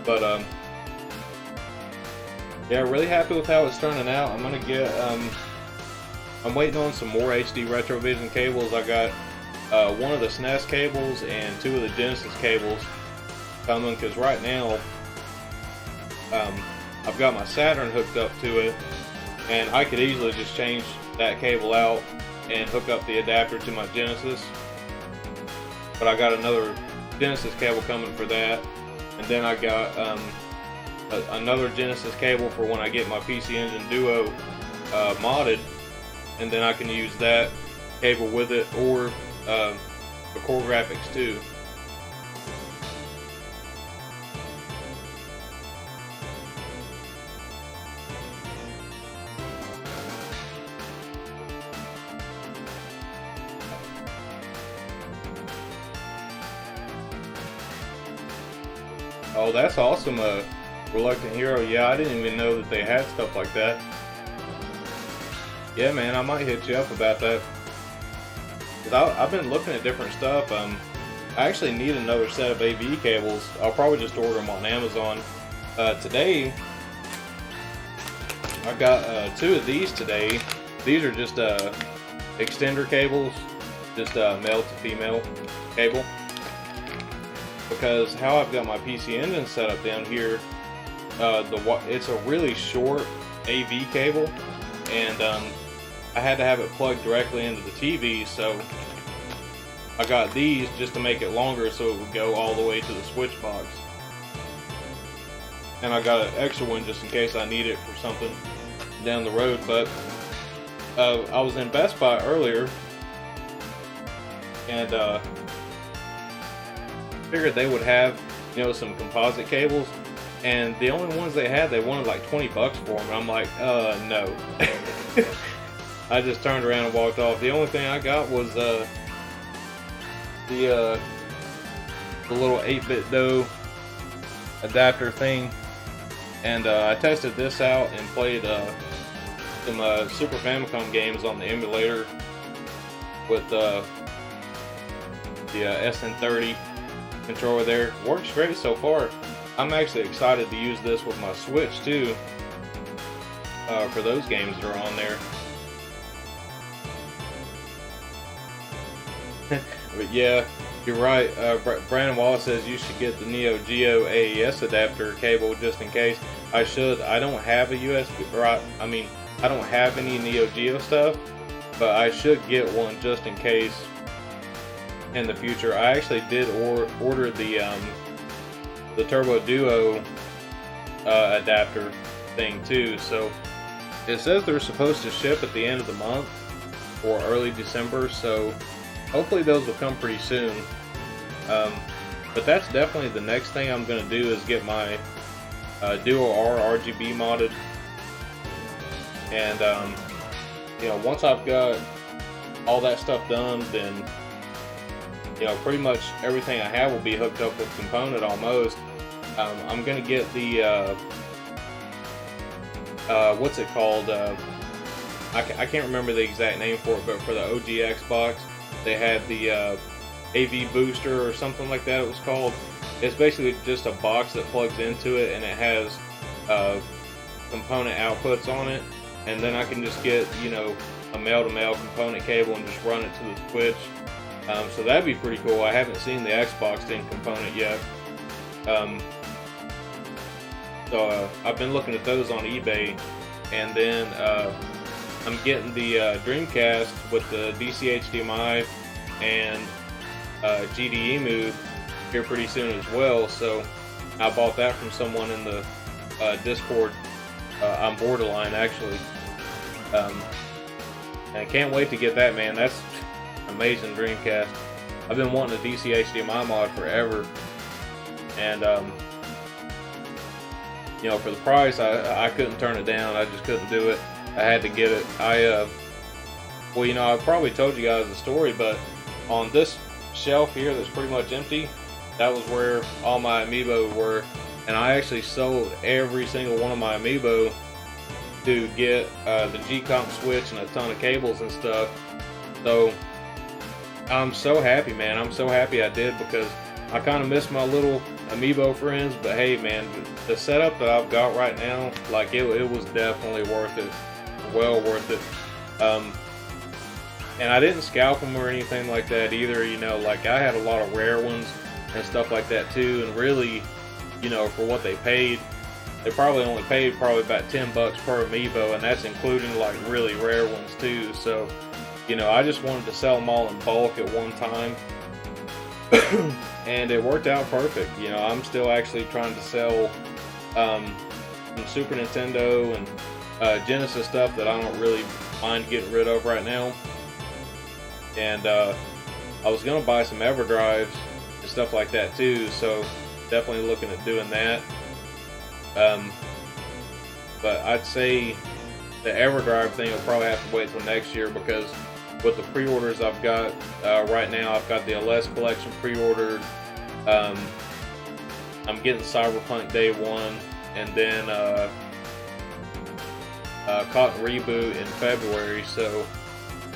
But yeah, really happy with how it's turning out. I'm gonna get I'm waiting on some more HD Retrovision cables. I got one of the SNES cables and two of the Genesis cables coming, because right now I've got my Saturn hooked up to it, and I could easily just change that cable out and hook up the adapter to my Genesis. But I got another Genesis cable coming for that, and then I got another Genesis cable for when I get my PC Engine Duo modded, and then I can use that cable with it, or the Core Graphics too. Oh, that's awesome, Reluctant Hero. Yeah, I didn't even know that they had stuff like that. Yeah, man, I might hit you up about that. Cause I've been looking at different stuff. I actually need another set of AV cables. I'll probably just order them on Amazon. Today, I got two of these today. These are just extender cables, just male to female cable. Because how I've got my PC Engine set up down here, it's a really short AV cable, and I had to have it plugged directly into the TV, so I got these just to make it longer so it would go all the way to the switch box. And I got an extra one just in case I need it for something down the road. But I was in Best Buy earlier, and figured they would have, you know, some composite cables, and the only ones they had, they wanted like $20 for them. And I'm like, no. I just turned around and walked off. The only thing I got was the little 8-bit DOE adapter thing, and I tested this out and played some Super Famicom games on the emulator with the SN30 controller there. Works great so far. I'm actually excited to use this with my Switch too, for those games that are on there. But yeah, you're right. Brandon Wallace says you should get the Neo Geo AES adapter cable just in case. I should. I don't have a USB, or I don't have any Neo Geo stuff, but I should get one just in case in the future. I actually did order the Turbo Duo adapter thing too. So it says they're supposed to ship at the end of the month or early December. So hopefully those will come pretty soon. But that's definitely the next thing I'm going to do, is get my Duo R RGB modded. And you know, once I've got all that stuff done, then you know, pretty much everything I have will be hooked up with component almost. I'm going to get the what's it called? I can't remember the exact name for it, but for the OG Xbox, they had the AV booster or something like that. It was called. It's basically just a box that plugs into it, and it has component outputs on it, and then I can just get, you know, a male-to-male component cable and just run it to the Switch. So that'd be pretty cool. I haven't seen the Xbox in component yet. So I've been looking at those on eBay, and then I'm getting the Dreamcast with the DC HDMI and GDE move here pretty soon as well. So I bought that from someone in the Discord on Borderline, actually. And I can't wait to get that, man. That's amazing Dreamcast. I've been wanting a DC HDMI mod forever, and you know, for the price, I couldn't turn it down. I just couldn't do it. I had to get it. Well, you know, I probably told you guys the story, but on this shelf here that's pretty much empty, that was where all my amiibo were, and I actually sold every single one of my amiibo to get the G-Comp Switch and a ton of cables and stuff. So I'm so happy, man. I'm so happy I did, because I kind of miss my little amiibo friends, but hey, man, the setup that I've got right now, like, it was definitely worth it. Well worth it. And I didn't scalp them or anything like that either, you know, like, I had a lot of rare ones and stuff like that too, and really, you know, for what they paid, they probably only paid about $10 per amiibo, and that's including like really rare ones too. So, you know, I just wanted to sell them all in bulk at one time. And it worked out perfect. You know, I'm still actually trying to sell some Super Nintendo and Genesis stuff that I don't really mind getting rid of right now. And I was going to buy some EverDrives and stuff like that too, so definitely looking at doing that. But I'd say the EverDrive thing will probably have to wait till next year, because with the pre-orders I've got right now, I've got the LS collection pre-ordered. I'm getting Cyberpunk Day 1, and then Cotton Reboot in February. So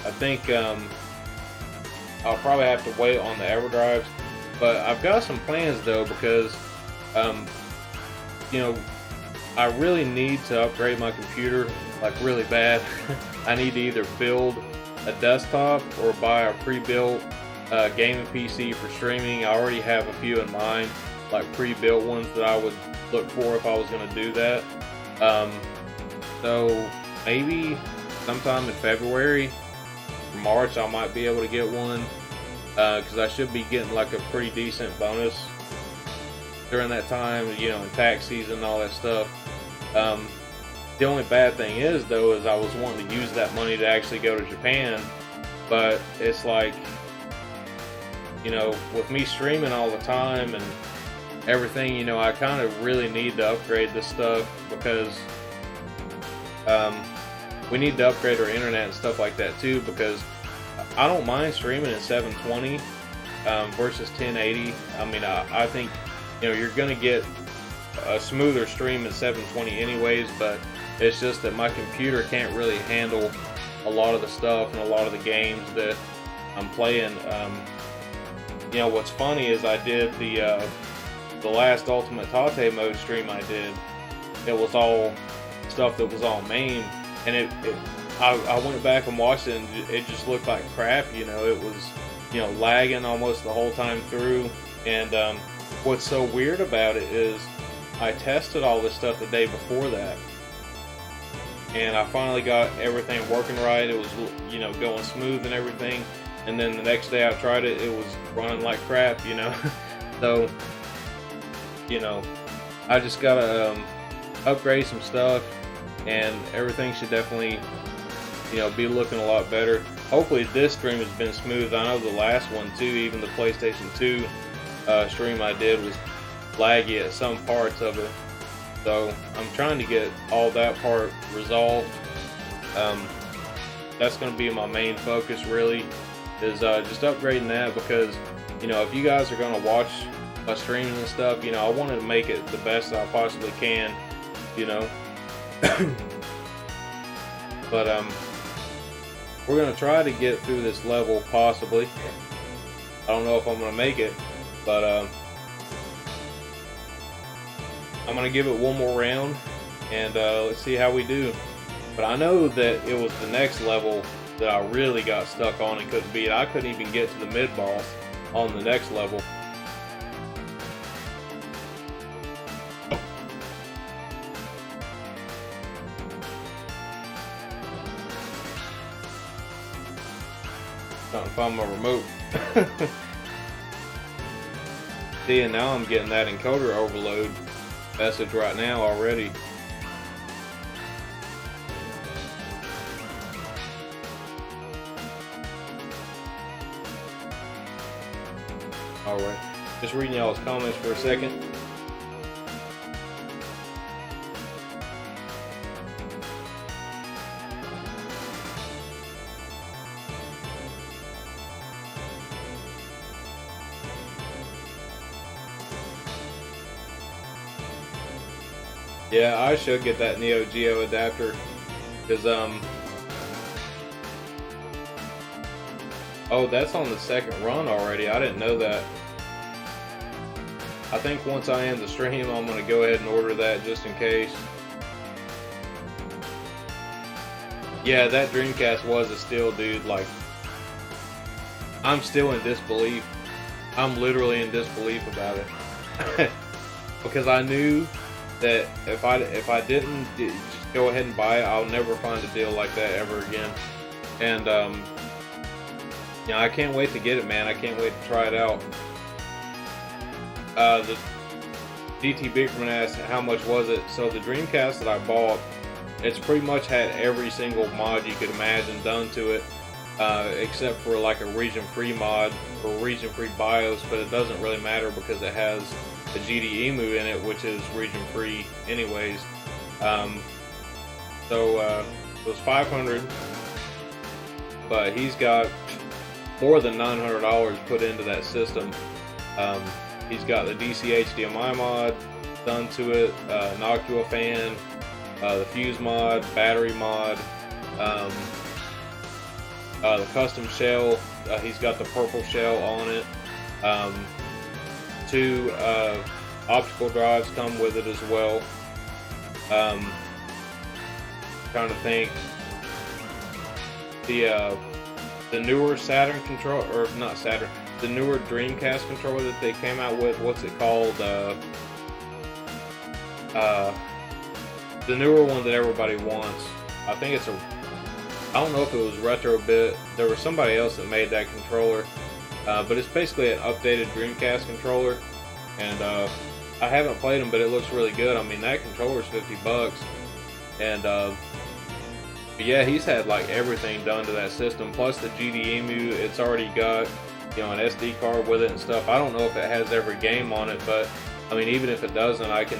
I think I'll probably have to wait on the EverDrives. But I've got some plans though, because you know, I really need to upgrade my computer, like really bad. I need to either build a desktop or buy a pre-built gaming PC for streaming. I already have a few in mind, like pre-built ones that I would look for if I was going to do that. So maybe sometime in February or March I might be able to get one, because I should be getting like a pretty decent bonus during that time, you know, in tax season and all that stuff. The only bad thing is, though, is I was wanting to use that money to actually go to Japan, but it's like, you know, with me streaming all the time and everything, you know, I kind of really need to upgrade this stuff, because we need to upgrade our internet and stuff like that too, because I don't mind streaming at 720 versus 1080. I mean, I think, you know, you're going to get a smoother stream at 720 anyways, but it's just that my computer can't really handle a lot of the stuff and a lot of the games that I'm playing. You know, what's funny is I did the last Ultimate Tate mode stream I did. It was all stuff that was all MAME, and I went back and watched it, and it just looked like crap. You know, it was, you know, lagging almost the whole time through. And what's so weird about it is I tested all this stuff the day before that, and I finally got everything working right. It was, you know, going smooth and everything. And then the next day I tried it, it was running like crap, you know. So, you know, I just gotta upgrade some stuff, and everything should definitely, you know, be looking a lot better. Hopefully this stream has been smooth. I know the last one too, even the PlayStation 2 stream I did was laggy at some parts of it. So I'm trying to get all that part resolved. That's going to be my main focus, really, is just upgrading that, because, you know, if you guys are going to watch my streaming and stuff, you know, I wanted to make it the best I possibly can, you know. But we're gonna try to get through this level possibly. I don't know if I'm gonna make it, but I'm gonna give it one more round and let's see how we do. But I know that it was the next level that I really got stuck on and couldn't beat. I couldn't even get to the mid boss on the next level. Trying to find my remote. See, and now I'm getting that encoder overload message right now already. Alright, just reading y'all's comments for a second. Yeah, I should get that Neo Geo adapter, because oh, that's on the second run already. I didn't know that. I think once I end the stream, I'm gonna go ahead and order that just in case. Yeah, that Dreamcast was a steal, dude. Like, I'm still in disbelief. I'm literally in disbelief about it. Because I knew that if I didn't just go ahead and buy it, I'll never find a deal like that ever again. And yeah, I can't wait to get it, man. I can't wait to try it out. The DT Biggerman asked how much was it. So the Dreamcast that I bought, it's pretty much had every single mod you could imagine done to it, except for like a region-free mod or region-free BIOS, but it doesn't really matter because it has a GD-EMU in it, which is region-free anyways. So it was $500, but he's got more than $900 put into that system. He's got the DC HDMI mod done to it, Noctua fan, the fuse mod, battery mod, the custom shell. He's got the purple shell on it. 2 optical drives come with it as well. Trying to think. The newer Saturn controller, or not Saturn, the newer Dreamcast controller that they came out with, what's it called? The newer one that everybody wants. I think it's I don't know if it was Retrobit. There was somebody else that made that controller. But it's basically an updated Dreamcast controller. And I haven't played them, but it looks really good. I mean, that controller's $50. And but yeah, he's had like everything done to that system. Plus the GD-EMU, it's already got, you know, an SD card with it and stuff. I don't know if it has every game on it, but I mean, even if it doesn't, I can,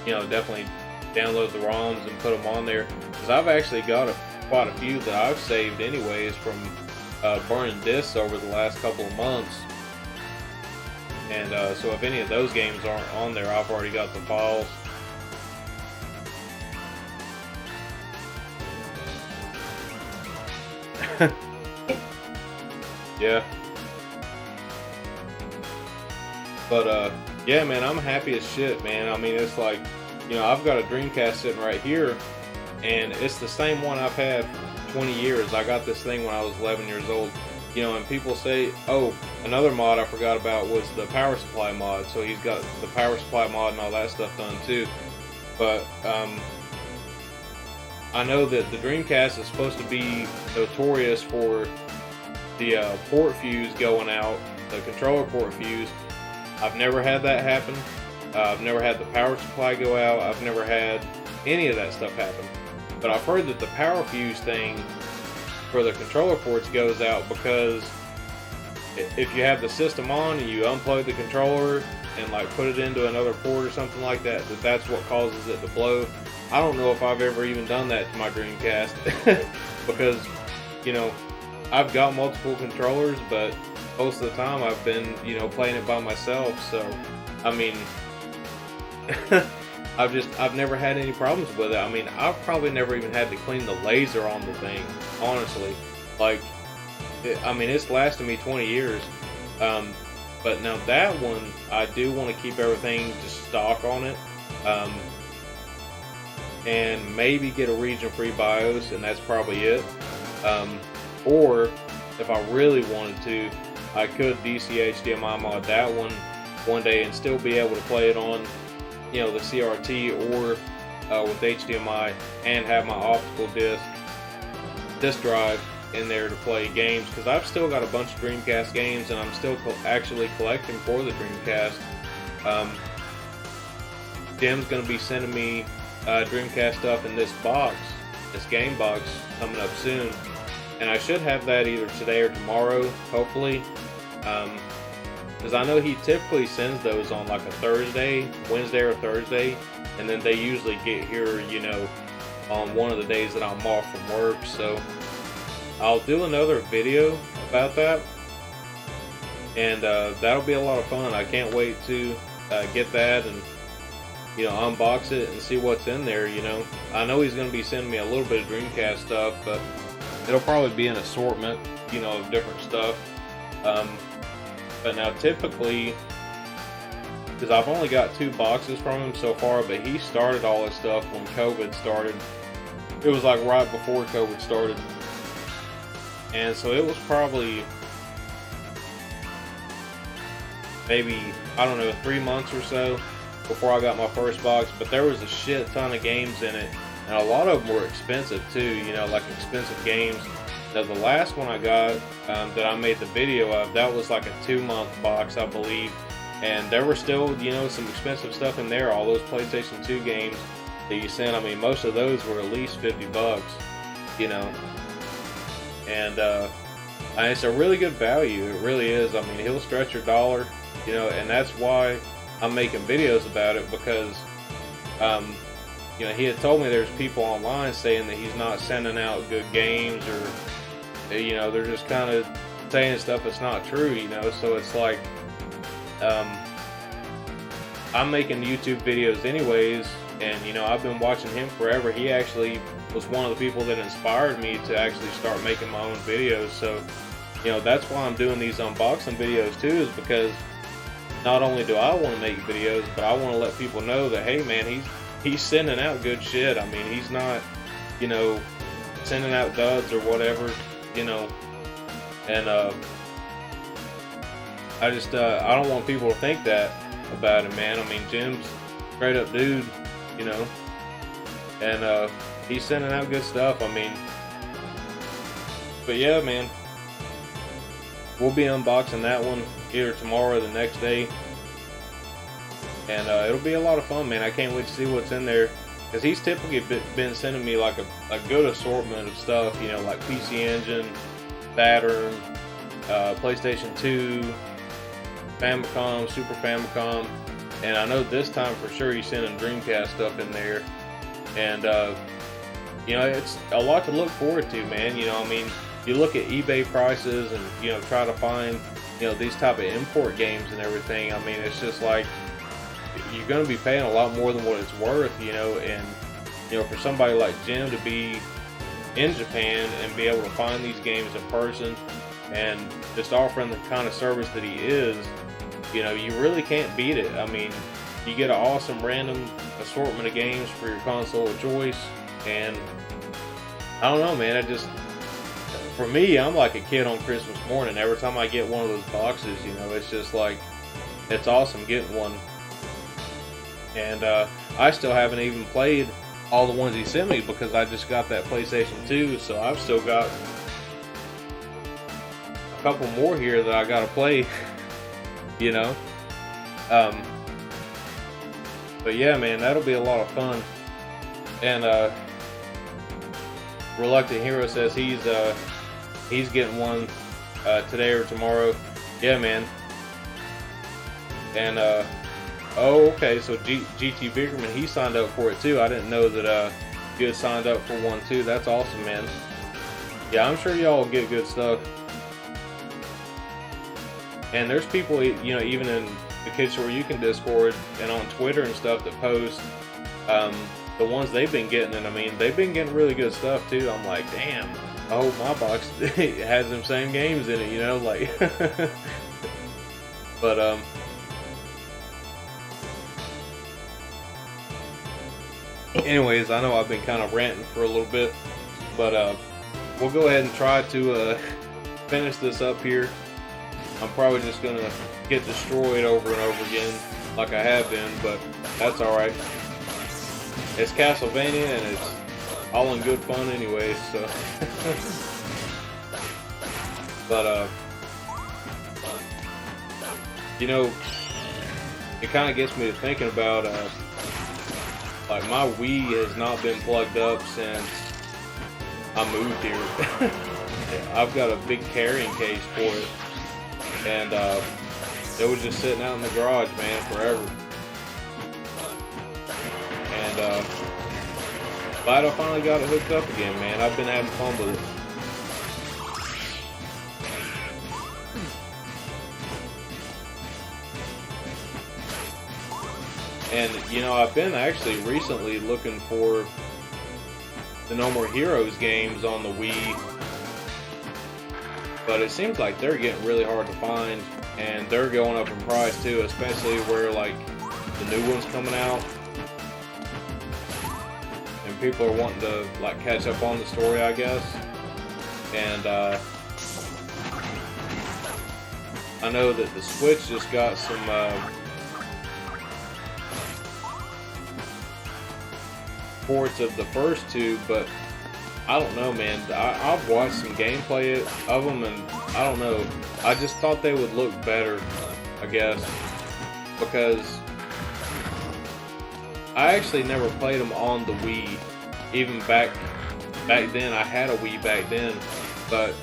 you know, definitely download the ROMs and put them on there. Because I've actually got quite a few that I've saved anyways from burning discs over the last couple of months. And so if any of those games aren't on there, I've already got the files. Yeah. But yeah, man, I'm happy as shit, man. I mean, it's like, you know, I've got a Dreamcast sitting right here, and it's the same one I've had for 20 years. I got this thing when I was 11 years old. You know, and people say, oh, another mod I forgot about was the power supply mod. So he's got the power supply mod and all that stuff done too. But I know that the Dreamcast is supposed to be notorious for the port fuse going out, the controller port fuse. I've never had that happen. I've never had the power supply go out. I've never had any of that stuff happen. But I've heard that the power fuse thing for the controller ports goes out because if you have the system on and you unplug the controller and like put it into another port or something like that, that's what causes it to blow. I don't know if I've ever even done that to my Dreamcast because, you know, I've got multiple controllers, but most of the time I've been, you know, playing it by myself. So, I mean, I've never had any problems with it. I mean, I've probably never even had to clean the laser on the thing, honestly. Like, I mean, it's lasted me 20 years. But now that one, I do want to keep everything just stock on it. And maybe get a region-free BIOS, and that's probably it. Or, if I really wanted to, I could DC HDMI mod that one day and still be able to play it on, you know, the CRT or with HDMI, and have my optical disc drive in there to play games, because I've still got a bunch of Dreamcast games, and I'm still actually collecting for the Dreamcast. Jim's going to be sending me Dreamcast stuff in this box, this game box, coming up soon, and I should have that either today or tomorrow, hopefully, because I know he typically sends those on like a Thursday, Wednesday or Thursday, and then they usually get here, you know, on one of the days that I'm off from work. So I'll do another video about that, and that'll be a lot of fun. I can't wait to get that and, you know, unbox it and see what's in there. You know, I know he's going to be sending me a little bit of Dreamcast stuff, but it'll probably be an assortment, you know, of different stuff. But now typically, because I've only got 2 boxes from him so far, but he started all this stuff when COVID started. It was like right before COVID started. And so it was probably maybe, I don't know, 3 months or so before I got my first box. But there was a shit ton of games in it, and a lot of them were expensive too, you know, like expensive games. Now the last one I got that I made the video of, that was like a 2-month box, I believe. And there were still, you know, some expensive stuff in there. All those PlayStation 2 games that you sent, I mean, most of those were at least $50, you know. And it's a really good value. It really is. I mean, he'll stretch your dollar, you know, and that's why I'm making videos about it, because, you know, he had told me there's people online saying that he's not sending out good games, or, you know, they're just kind of saying stuff that's not true, you know. So it's like, I'm making YouTube videos anyways, and, you know, I've been watching him forever. He actually was one of the people that inspired me to actually start making my own videos. So, you know, that's why I'm doing these unboxing videos too, is because not only do I want to make videos, but I want to let people know that, hey man, he's sending out good shit. I mean, he's not, you know, sending out duds or whatever, you know. And I just I don't want people to think that about him, man. I mean, Jim's a straight up dude, you know, and he's sending out good stuff. I mean, but yeah, man, we'll be unboxing that one either tomorrow or the next day, and it'll be a lot of fun, man. I can't wait to see what's in there, because he's typically been sending me like a good assortment of stuff, you know, like PC Engine, Saturn, PlayStation 2, Famicom, Super Famicom, and I know this time for sure he's sending Dreamcast stuff in there, and you know, it's a lot to look forward to, man. You know, I mean, you look at eBay prices and, you know, try to find, you know, these type of import games and everything. I mean, it's just like, you're going to be paying a lot more than what it's worth, you know, and, you know, for somebody like Jim to be in Japan and be able to find these games in person and just offering the kind of service that he is, you know, you really can't beat it. I mean, you get an awesome random assortment of games for your console of choice, and I don't know, man, for me, I'm like a kid on Christmas morning. Every time I get one of those boxes, you know, it's just like, it's awesome getting one. And I still haven't even played all the ones he sent me, because I just got that PlayStation 2, so I've still got a couple more here that I gotta play, you know. But yeah, man, that'll be a lot of fun. And Reluctant Hero says he's getting one today or tomorrow. Yeah, man. And oh, okay, so GT Biggerman, he signed up for it too. I didn't know that you had signed up for one too. That's awesome, man. Yeah, I'm sure y'all get good stuff. And there's people, you know, even in the Kids Where You Can Discord and on Twitter and stuff, that post, the ones they've been getting, and I mean, they've been getting really good stuff too. I'm like, damn, I hope my box has them same games in it, you know, like. But anyways, I know I've been kind of ranting for a little bit, but we'll go ahead and try to finish this up here. I'm probably just gonna get destroyed over and over again, like I have been, but that's all right. It's Castlevania, and it's all in good fun anyway, so. But you know, it kind of gets me to thinking about like my Wii has not been plugged up since I moved here. I've got a big carrying case for it, and it was just sitting out in the garage, man, forever. And glad I finally got it hooked up again, man. I've been having fun with it. And, you know, I've been actually recently looking for the No More Heroes games on the Wii, but it seems like they're getting really hard to find, and they're going up in price too, especially where, like, the new one's coming out, and people are wanting to, like, catch up on the story, I guess. And I know that the Switch just got some ports of the first two, but I don't know, man. I've watched some gameplay of them, and I don't know. I just thought they would look better, I guess, because I actually never played them on the Wii. Even back then, I had a Wii back then, but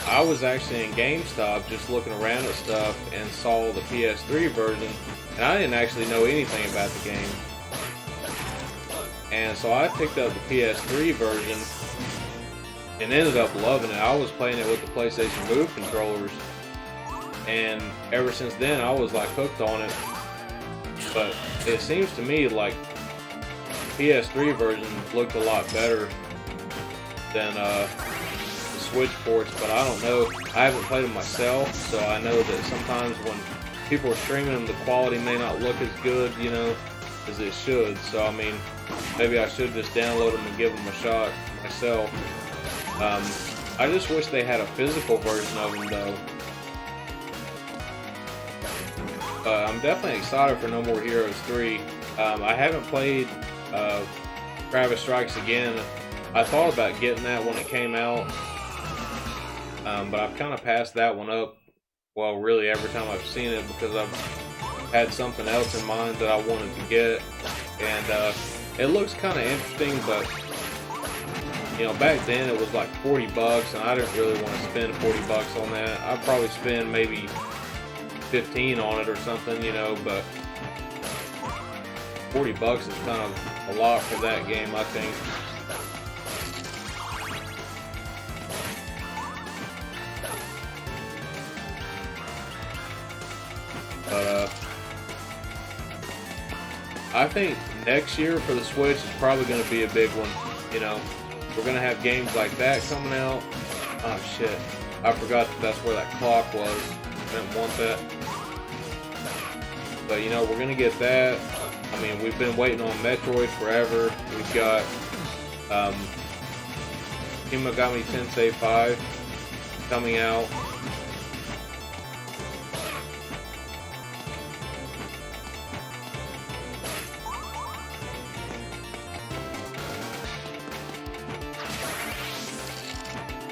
I was actually in GameStop just looking around at stuff and saw the PS3 version, and I didn't actually know anything about the game. And so I picked up the PS3 version and ended up loving it. I was playing it with the PlayStation Move controllers, and ever since then I was like hooked on it. But it seems to me like the PS3 version looked a lot better than the Switch ports, but I don't know. I haven't played them myself, so I know that sometimes when people are streaming them, the quality may not look as good, you know, as it should. So I mean, maybe I should just download them and give them a shot myself. I just wish they had a physical version of them though. I'm definitely excited for No More Heroes 3. I haven't played Travis Strikes Again. I thought about getting that when it came out, but I've kind of passed that one up. Well, really every time I've seen it, because I've had something else in mind that I wanted to get, and it looks kind of interesting, but you know, back then it was like $40, and I didn't really want to spend $40 on that. I'd probably spend maybe 15 on it or something, you know, but $40 is kind of a lot for that game, I think. But I think next year for the Switch is probably going to be a big one, you know. We're going to have games like that coming out. Oh shit, I forgot that that's where that clock was. I didn't want that. But you know, we're going to get that. I mean, we've been waiting on Metroid forever. We've got Shin Megami Tensei 5 coming out.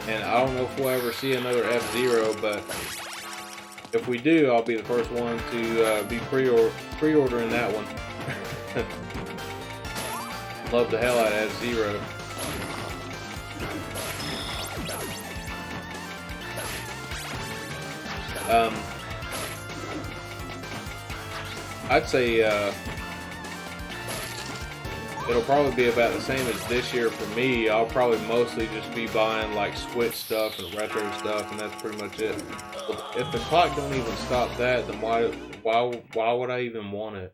And I don't know if we'll ever see another F-Zero, but if we do, I'll be the first one to be pre-ordering that one. Love the hell out of F-Zero. I'd say it'll probably be about the same as this year for me. I'll probably mostly just be buying like Switch stuff and retro stuff, and that's pretty much it. If the clock don't even stop that, then why would I even want it?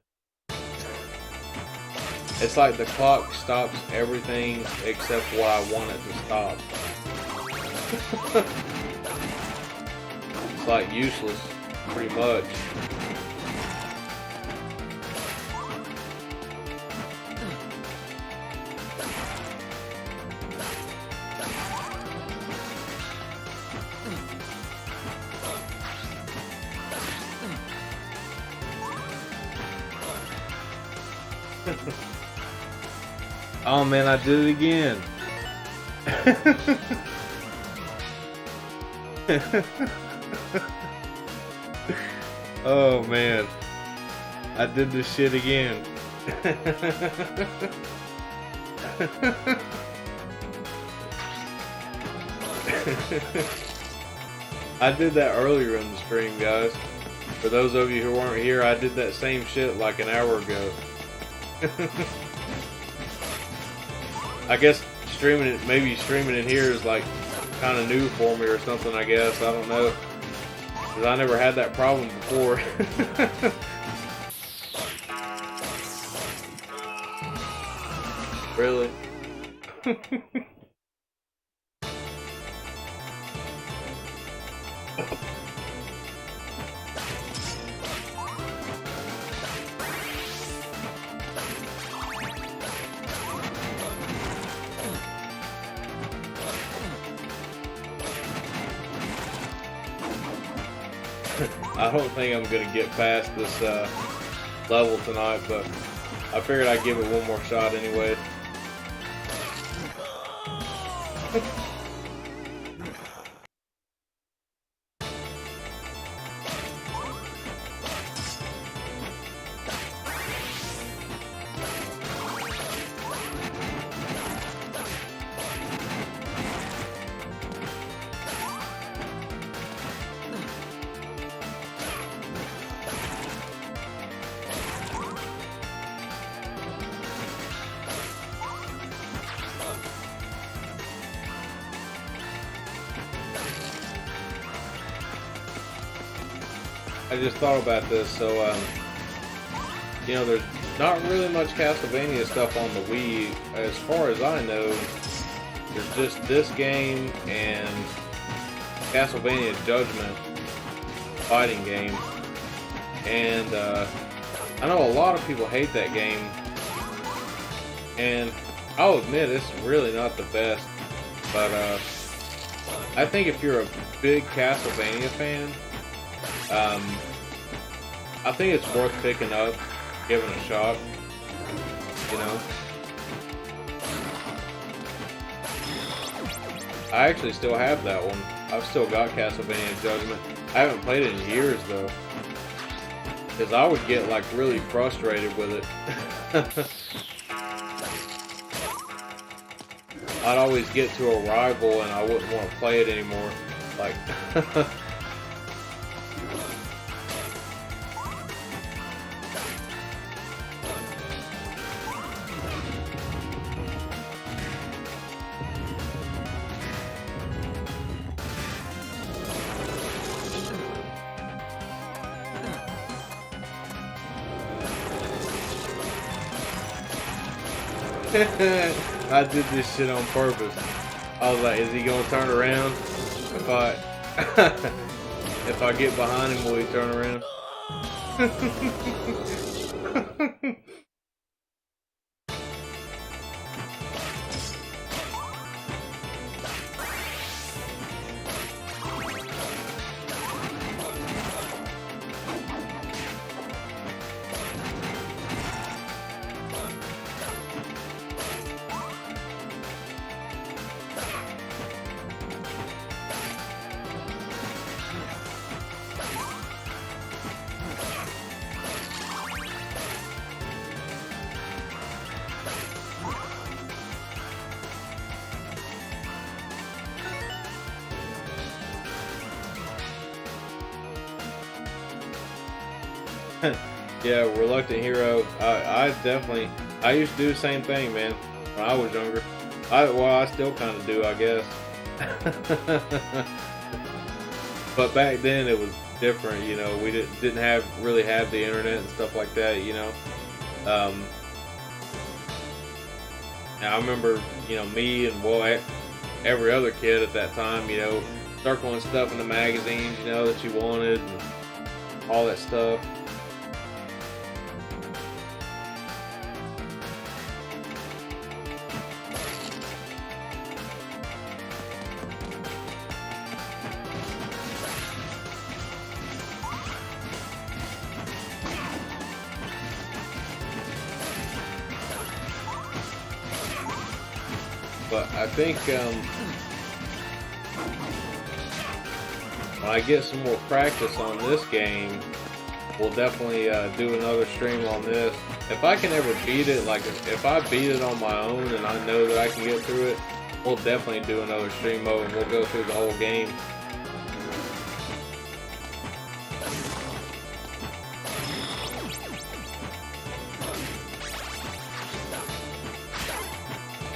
It's like the clock stops everything except what I want it to stop. It's like useless, pretty much. Oh man, I did it again. Oh man, I did this shit again. I did that earlier in the stream, guys. For those of you who weren't here, I did that same shit like an hour ago. I guess streaming it, maybe streaming it here is like kind of new for me or something, I guess. I don't know. Because I never had that problem before. Really? I don't think I'm gonna get past this level tonight, but I figured I'd give it one more shot anyway. I just thought about this, so you know, there's not really much Castlevania stuff on the Wii. As far as I know, there's just this game and Castlevania Judgment fighting game. And I know a lot of people hate that game, and I'll admit it's really not the best, but I think if you're a big Castlevania fan, I think it's worth picking up, giving it a shot, you know. I actually still have that one. I've still got Castlevania Judgment. I haven't played it in years though, because I would get like really frustrated with it. I'd always get to a rival and I wouldn't want to play it anymore. Like I did this shit on purpose. I was like, is he gonna turn around? If I get behind him, will he turn around? Yeah, Reluctant Hero. I used to do the same thing, man, when I was younger. I still kind of do, I guess. But back then it was different, you know. We didn't really have the internet and stuff like that, you know. And I remember, me and well, every other kid at that time, circling stuff in the magazines, that you wanted, and all that stuff. But I think when I get some more practice on this game, we'll definitely do another stream on this. If I can ever beat it, like if I beat it on my own and I know that I can get through it, we'll definitely do another stream mode and we'll go through the whole game.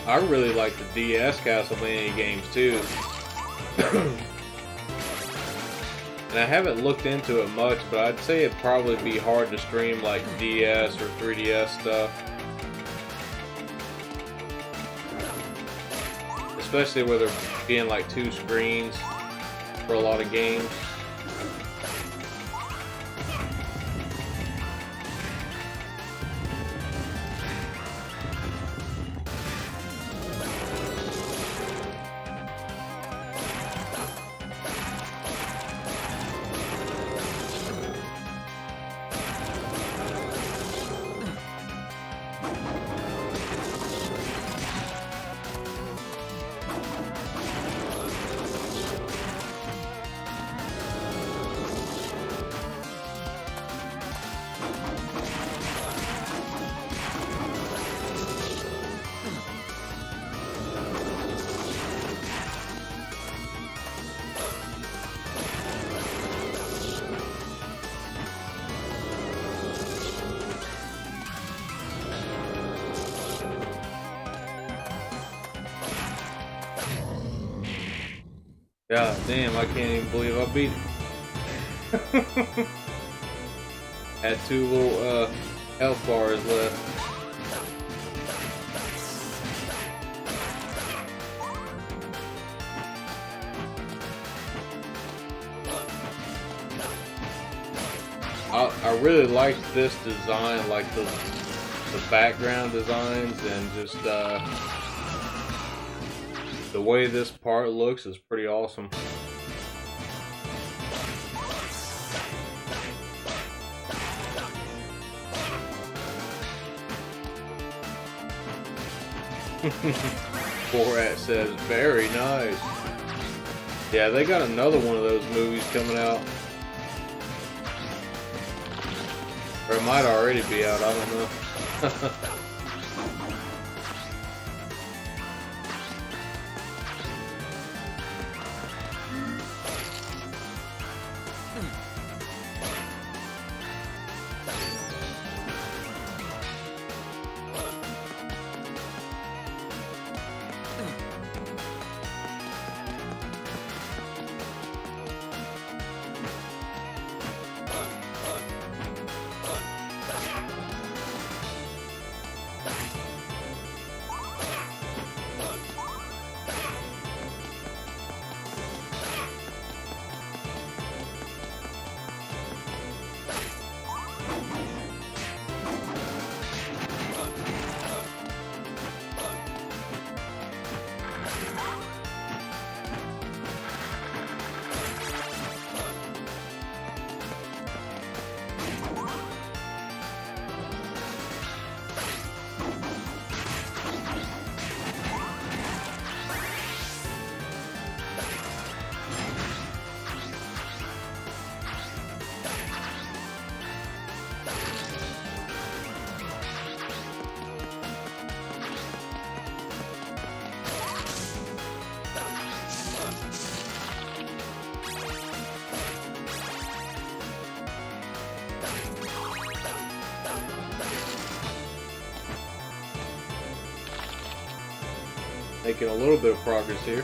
I really like the DS Castlevania games too. And I haven't looked into it much, but I'd say it'd probably be hard to stream like DS or 3DS stuff. Especially with there being like 2 screens for a lot of games. God damn, I can't even believe I beat it. Had 2 little health bars left. I really liked this design, like the background designs, and just the way this part looks is pretty awesome. Borat says, very nice. Yeah, they got another one of those movies coming out. Or it might already be out, I don't know. Making a little bit of progress here.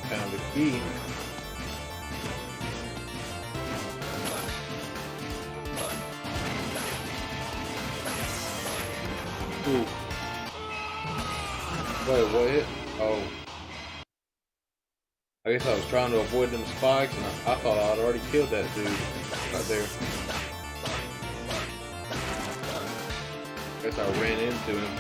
Found the key. Ooh. Wait, what hit? Oh. I guess I was trying to avoid them spikes, and I thought I'd already killed that dude right there. Guess I ran into him.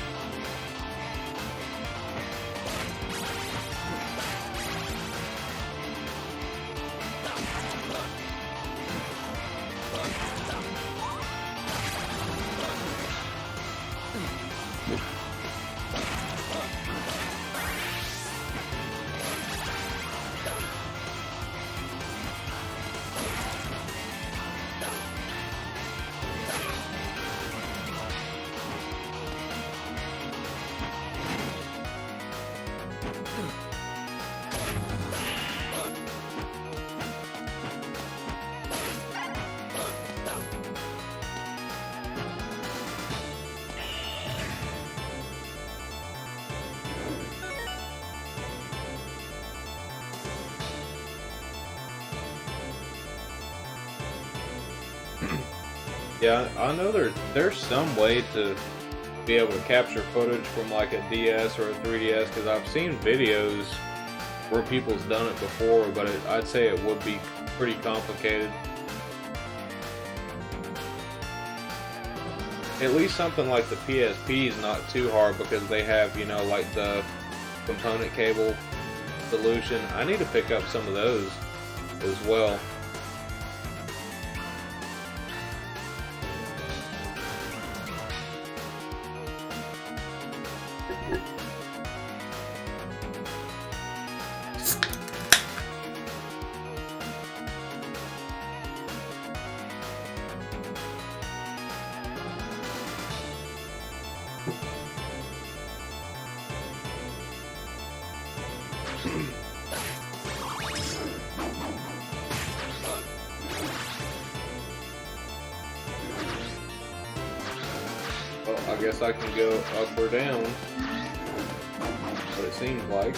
Yeah, I know there's some way to be able to capture footage from like a DS or a 3DS, because I've seen videos where people's done it before, but I'd say it would be pretty complicated. At least something like the PSP is not too hard, because they have, you know, like the component cable solution. I need to pick up some of those as well. Well, I guess I can go up or down, what it seems like.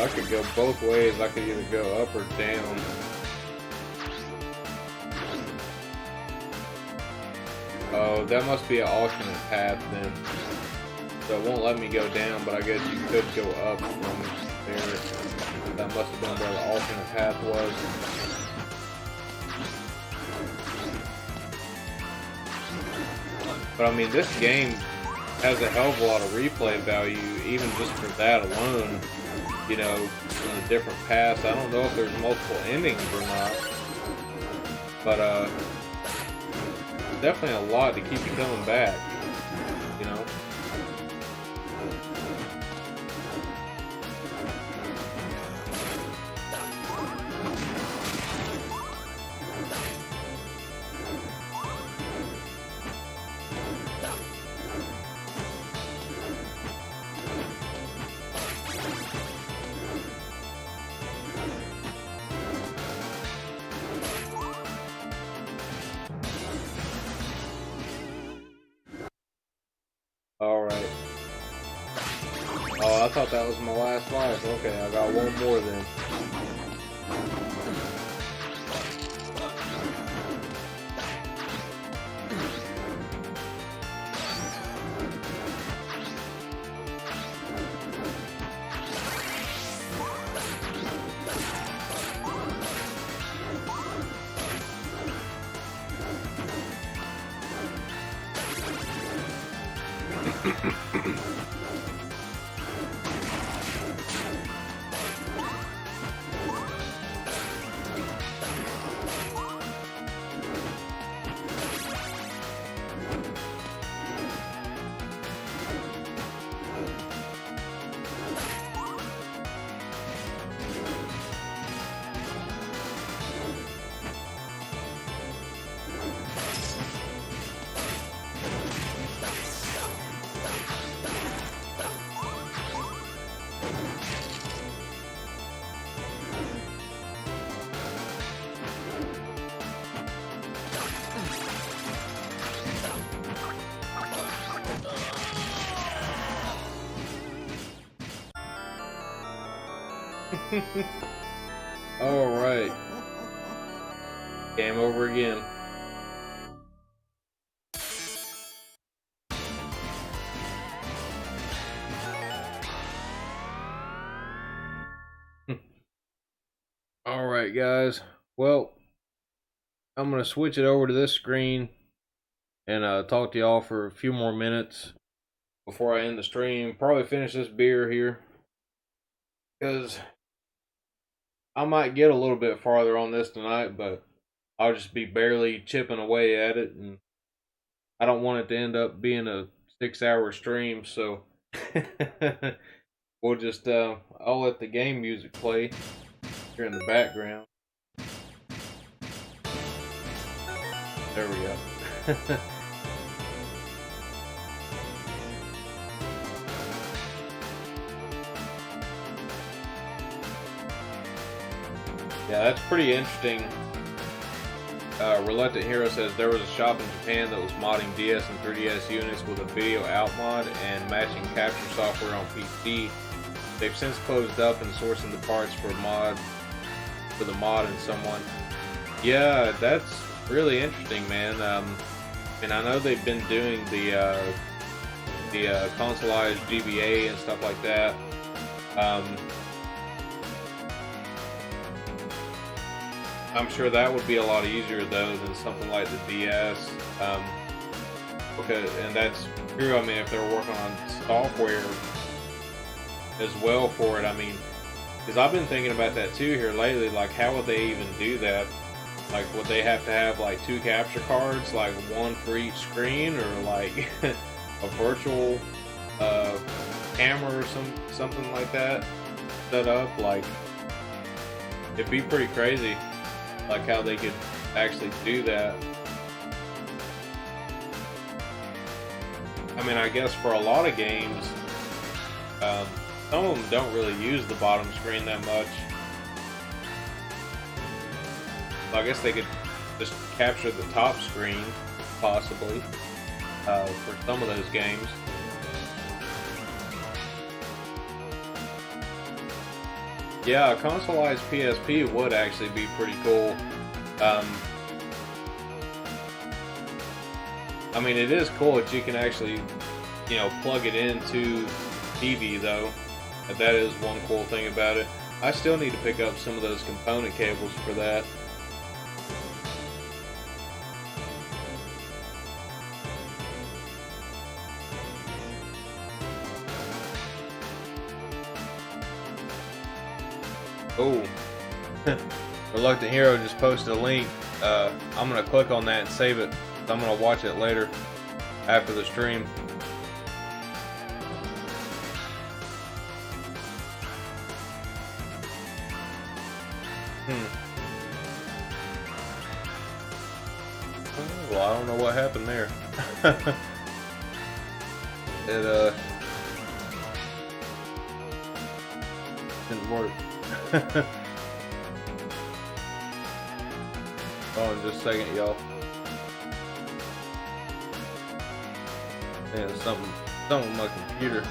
I could go both ways. I could either go up or down. Oh, that must be an alternate path then. So it won't let me go down, but I guess you could go up from there. That must have been where the alternate path was. But I mean, this game has a hell of a lot of replay value, even just for that alone. You know, in the different paths. I don't know if there's multiple endings or not, but definitely a lot to keep you coming back, you know. Alright. Oh, I thought that was my last life. Okay, I got one more then. Alright. Game over again. Alright guys, well, I'm going to switch it over to this screen and talk to y'all for a few more minutes before I end the stream. Probably finish this beer here, because I might get a little bit farther on this tonight, but I'll just be barely chipping away at it, and I don't want it to end up being a 6-hour stream, so we'll just, I'll let the game music play here in the background. There we go. Yeah, that's pretty interesting. Reluctant Hero says there was a shop in Japan that was modding DS and 3DS units with a video out mod and matching capture software on PC. They've since closed up and sourcing the parts for the mod and someone. Yeah, that's really interesting, man. And I know they've been doing the consoleized GBA and stuff like that. I'm sure that would be a lot easier though than something like the DS, and that's true. I mean, if they're working on software as well for it, I mean, because I've been thinking about that too here lately. Like, how would they even do that? Like, would they have to have like 2 capture cards, like one for each screen, or like a virtual camera or something like that set up? Like, it'd be pretty crazy. Like how they could actually do that. I mean, I guess for a lot of games, some of them don't really use the bottom screen that much. So I guess they could just capture the top screen, possibly, for some of those games. Yeah, a consoleized PSP would actually be pretty cool. I mean, it is cool that you can actually, plug it into TV though. That is one cool thing about it. I still need to pick up some of those component cables for that. Oh, Reluctant Hero just posted a link. I'm going to click on that and save it. I'm going to watch it later after the stream. Well, I don't know what happened there. It didn't work. Hold on just a second, y'all. And something Something with my computer.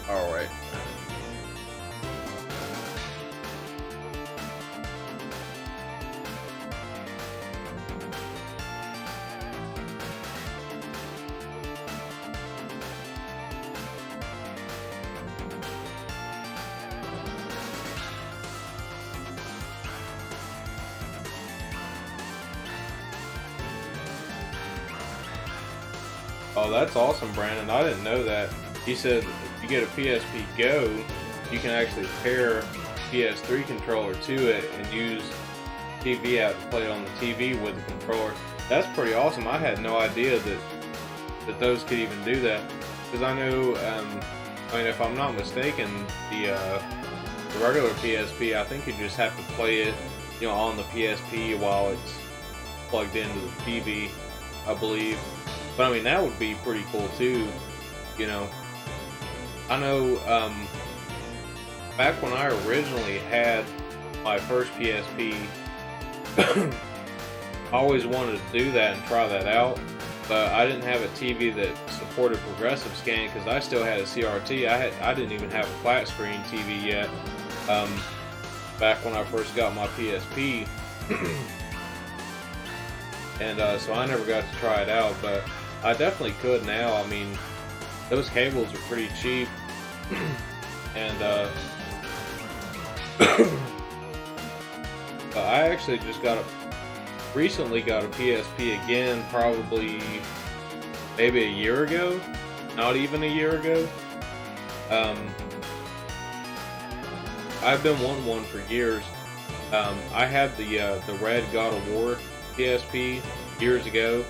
All right. Oh, that's awesome, Brandon. I didn't know that. He said if you get a PSP Go, you can actually pair PS3 controller to it and use TV app to play it on the TV with the controller. That's pretty awesome. I had no idea that those could even do that. Because I know, I mean, if I'm not mistaken, the regular PSP, I think you just have to play it, you know, on the PSP while it's plugged into the TV, I believe. But I mean, that would be pretty cool too, you know. I know, back when I originally had my first PSP, I always wanted to do that and try that out, but I didn't have a TV that supported progressive scan because I still had a CRT. I didn't even have a flat screen TV yet, back when I first got my PSP, and so I never got to try it out, but I definitely could now. I mean, those cables are pretty cheap, and I actually just recently got a PSP again, probably maybe a year ago, not even a year ago. I've been wanting one for years. I had the red God of War PSP years ago,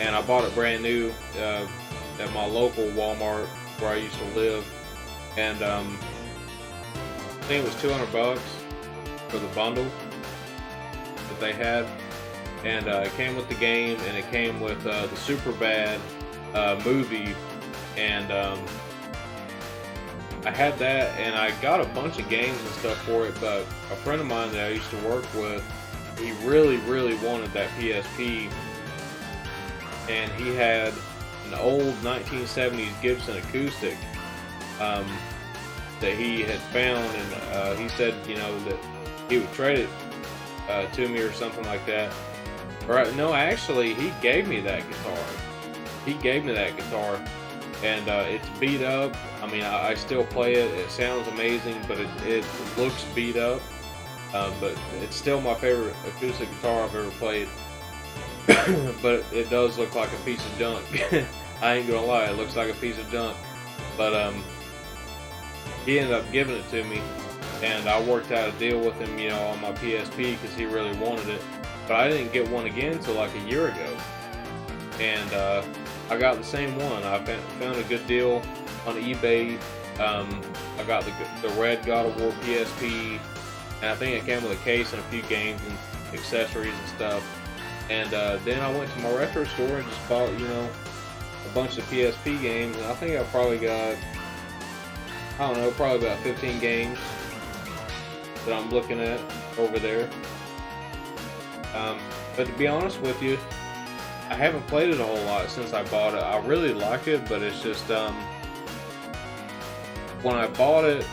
and I bought it brand new at my local Walmart where I used to live, and I think it was $200 for the bundle that they had, and it came with the game, and it came with the Superbad movie, and I had that, and I got a bunch of games and stuff for it, but a friend of mine that I used to work with, he really wanted that PSP, and he had an old 1970s Gibson acoustic that he had found, and he said, you know, that he would trade it to me or something like that. Right? No, actually, he gave me that guitar. He gave me that guitar, and it's beat up. I mean, I still play it. It sounds amazing, but it looks beat up. But it's still my favorite acoustic guitar I've ever played. But it does look like a piece of junk. I ain't gonna lie, it looks like a piece of junk. But he ended up giving it to me, and I worked out a deal with him, you know, on my PSP because he really wanted it. But I didn't get one again until like a year ago, and I got the same one. I found a good deal on eBay. I got the red God of War PSP, and I think it came with a case and a few games and accessories and stuff. And then I went to my retro store and just bought, you know, a bunch of PSP games, and I think I probably got, I don't know, probably about 15 games that I'm looking at over there. But to be honest with you, I haven't played it a whole lot since I bought it. I really like it, but it's just, when I bought it,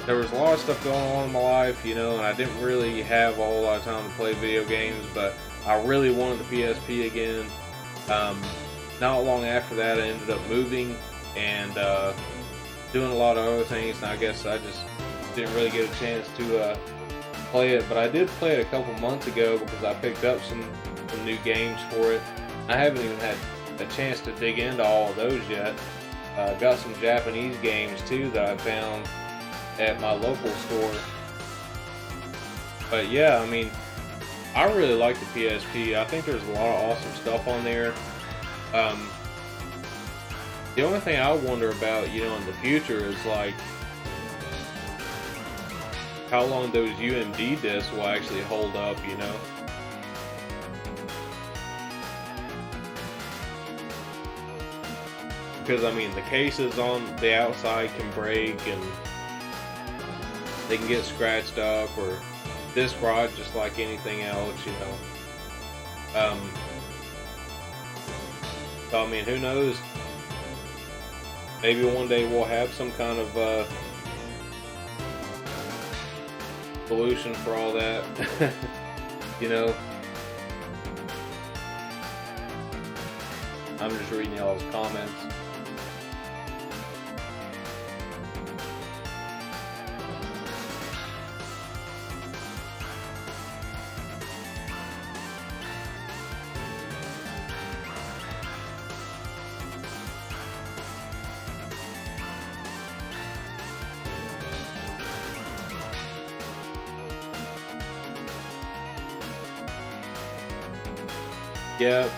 there was a lot of stuff going on in my life, you know, and I didn't really have a whole lot of time to play video games, but I really wanted the PSP again. Not long after that, I ended up moving and doing a lot of other things, and I guess I just didn't really get a chance to play it. But I did play it a couple months ago because I picked up some new games for it. I haven't even had a chance to dig into all of those yet. Got some Japanese games too that I found at my local store. But yeah, I mean, I really like the PSP. I think there's a lot of awesome stuff on there. The only thing I wonder about, you know, in the future is like how long those UMD discs will actually hold up, you know. Because I mean, the cases on the outside can break, and they can get scratched up or disc rot just like anything else, you know. So I mean, who knows? Maybe one day we'll have some kind of solution for all that. You know, I'm just reading y'all's comments. Yeah,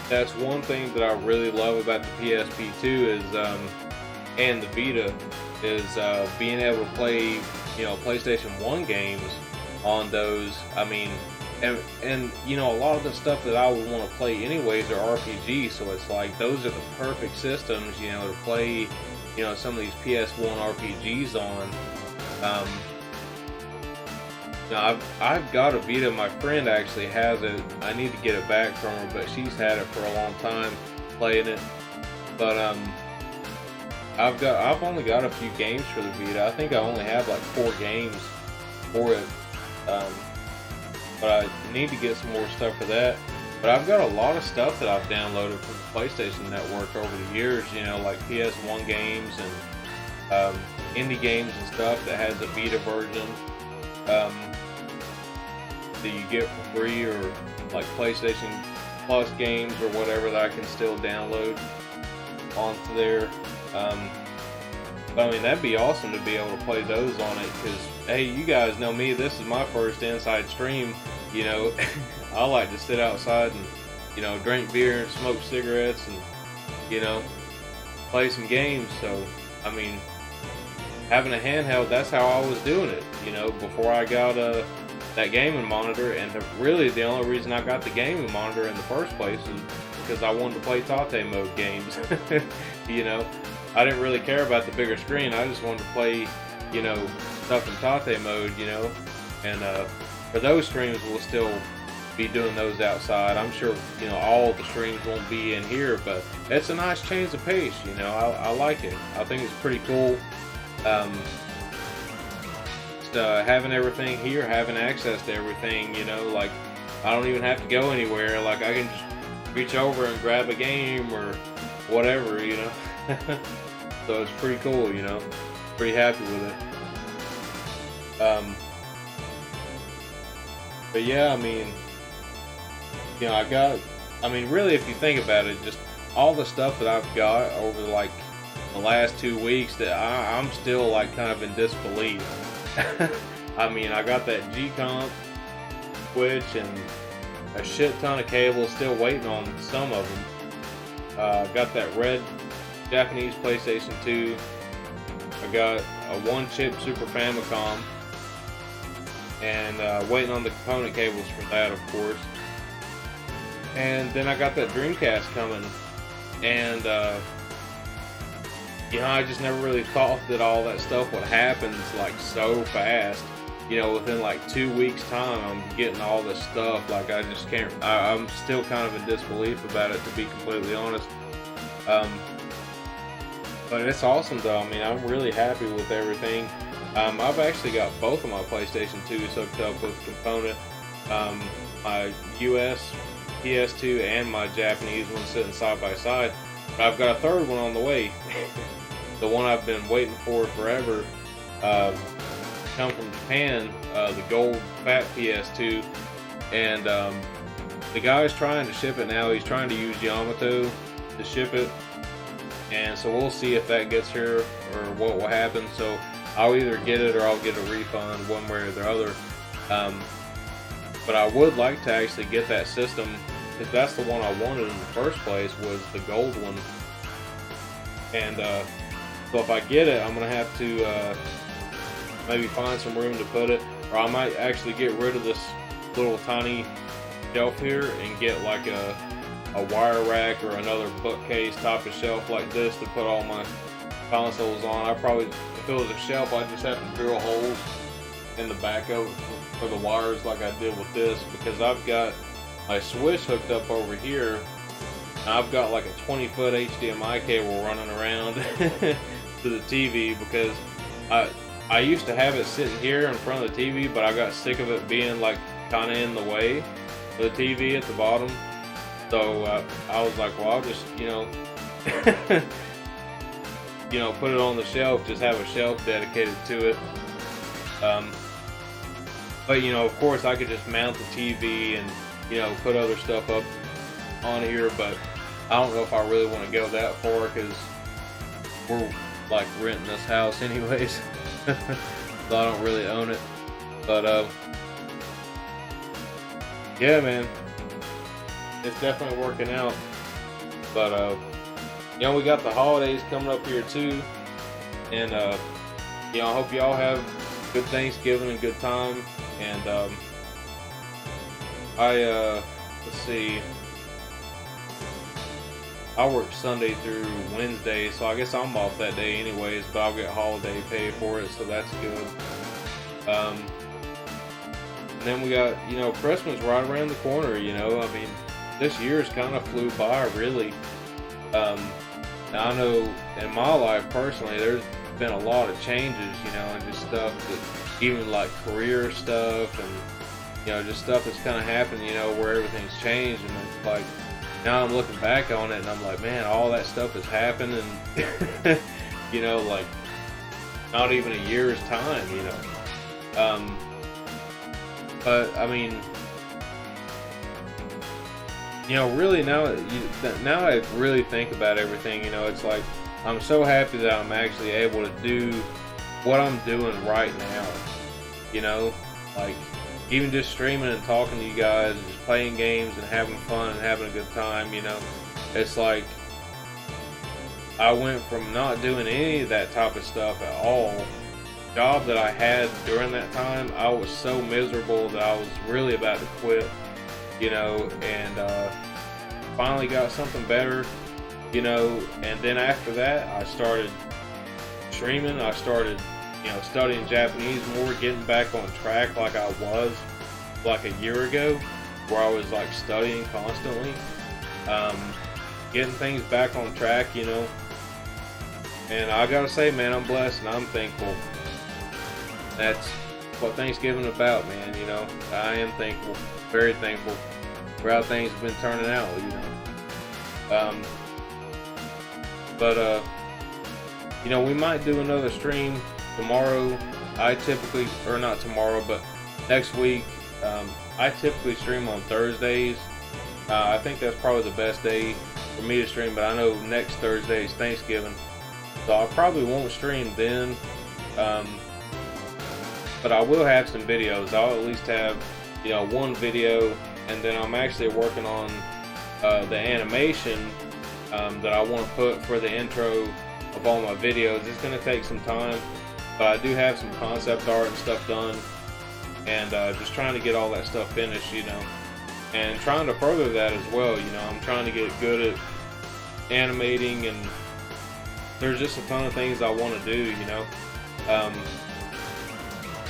that's one thing that I really love about the PSP too is, and the Vita, is being able to play, you know, PlayStation 1 games on those. I mean, and you know, a lot of the stuff that I would want to play anyways are RPGs, so it's like those are the perfect systems, you know, to play, you know, some of these PS1 RPGs on. Now, I've got a Vita. My friend actually has it. I need to get it back from her, but she's had it for a long time, playing it. But I've only got a few games for the Vita. I think I only have like 4 games for it. But I need to get some more stuff for that. But I've got a lot of stuff that I've downloaded from the PlayStation Network over the years. You know, like PS1 games and indie games and stuff that has a Vita version. That you get for free, or like PlayStation Plus games or whatever that I can still download onto there. But I mean, that'd be awesome to be able to play those on it, because hey, you guys know me, this is my first inside stream. You know, I like to sit outside and, you know, drink beer and smoke cigarettes and, you know, play some games. So I mean, having a handheld, that's how I was doing it, you know, before I got that gaming monitor. And really the only reason I got the gaming monitor in the first place is because I wanted to play Tate mode games. You know, I didn't really care about the bigger screen. I just wanted to play, you know, stuff in Tate mode, you know. And for those streams, we'll still be doing those outside. I'm sure, you know, all the streams won't be in here, but it's a nice change of pace, you know. I like it. I think it's pretty cool. Having everything here, having access to everything, you know, like I don't even have to go anywhere. Like I can just reach over and grab a game or whatever, you know. So it's pretty cool, you know. Pretty happy with it. But yeah, I mean, you know, I mean, really, if you think about it, just all the stuff that I've got over like the last 2 weeks, that I'm still like kind of in disbelief. I mean, I got that G-Comp Switch and a shit ton of cables, still waiting on some of them. Got that red Japanese PlayStation 2. I got a 1-chip Super Famicom, and waiting on the component cables for that, of course. And then I got that Dreamcast coming, and you know, I just never really thought that all that stuff would happen like so fast. You know, within like 2 weeks time, I'm getting all this stuff. Like I just can't, I'm still kind of in disbelief about it, to be completely honest. But it's awesome though. I mean, I'm really happy with everything. I've actually got both of my PlayStation 2s hooked up with component. My US PS2 and my Japanese one sitting side by side. But I've got a third one on the way. The one I've been waiting for forever, come from Japan, the gold fat PS2, and the guy's trying to ship it now. He's trying to use Yamato to ship it, and so we'll see if that gets here or what will happen. So I'll either get it or I'll get a refund, one way or the other. But I would like to actually get that system, because that's the one I wanted in the first place, was the gold one. And so if I get it, I'm going to have to maybe find some room to put it, or I might actually get rid of this little tiny shelf here and get like a wire rack or another bookcase top of shelf like this to put all my consoles on. I probably, if it was a shelf, I'd just have to drill holes in the back of it for the wires like I did with this, because I've got my Switch hooked up over here. And I've got like a 20-foot HDMI cable running around to the TV, because I used to have it sitting here in front of the TV, but I got sick of it being like kind of in the way of the TV at the bottom. So I was like, well, I'll just, you know, put it on the shelf, just have a shelf dedicated to it. But, you know, of course I could just mount the TV and, you know, put other stuff up on here, but I don't know if I really want to go that far, because we're like renting this house anyways. So I don't really own it. But yeah, man, it's definitely working out. But you know, we got the holidays coming up here too, and you know, I hope y'all have good Thanksgiving and good time. And let's see, I work Sunday through Wednesday, so I guess I'm off that day anyways, but I'll get holiday pay for it, so that's good. And then we got, you know, Christmas right around the corner, you know. I mean, this year's kind of flew by, really. Now I know in my life personally, there's been a lot of changes, you know, and just stuff that, even like career stuff, and, you know, just stuff that's kind of happened, you know, where everything's changed, and it's like, now I'm looking back on it and I'm like, man, all that stuff has happened in, you know, like, not even a year's time, you know. But, I mean, you know, really now I really think about everything, you know, it's like, I'm so happy that I'm actually able to do what I'm doing right now, you know, like, even just streaming and talking to you guys and just playing games and having fun and having a good time, you know. It's like, I went from not doing any of that type of stuff at all. The job that I had during that time, I was so miserable that I was really about to quit, you know, and finally got something better, you know. And then after that, I started streaming. I started, you know, studying Japanese more, getting back on track like I was like a year ago, where I was like studying constantly, getting things back on track, you know. And I gotta say, man, I'm blessed and I'm thankful. That's what Thanksgiving is about, man, you know. I am thankful, very thankful for how things have been turning out, you know. But you know, we might do another stream tomorrow. I typically, or not tomorrow, but next week. I typically stream on Thursdays. I think that's probably the best day for me to stream, but I know next Thursday is Thanksgiving, so I probably won't stream then. But I will have some videos. I'll at least have, you know, one video, and then I'm actually working on the animation that I want to put for the intro of all my videos. It's going to take some time, but I do have some concept art and stuff done, and just trying to get all that stuff finished, you know, and trying to further that as well, you know. I'm trying to get good at animating, and there's just a ton of things I want to do, you know.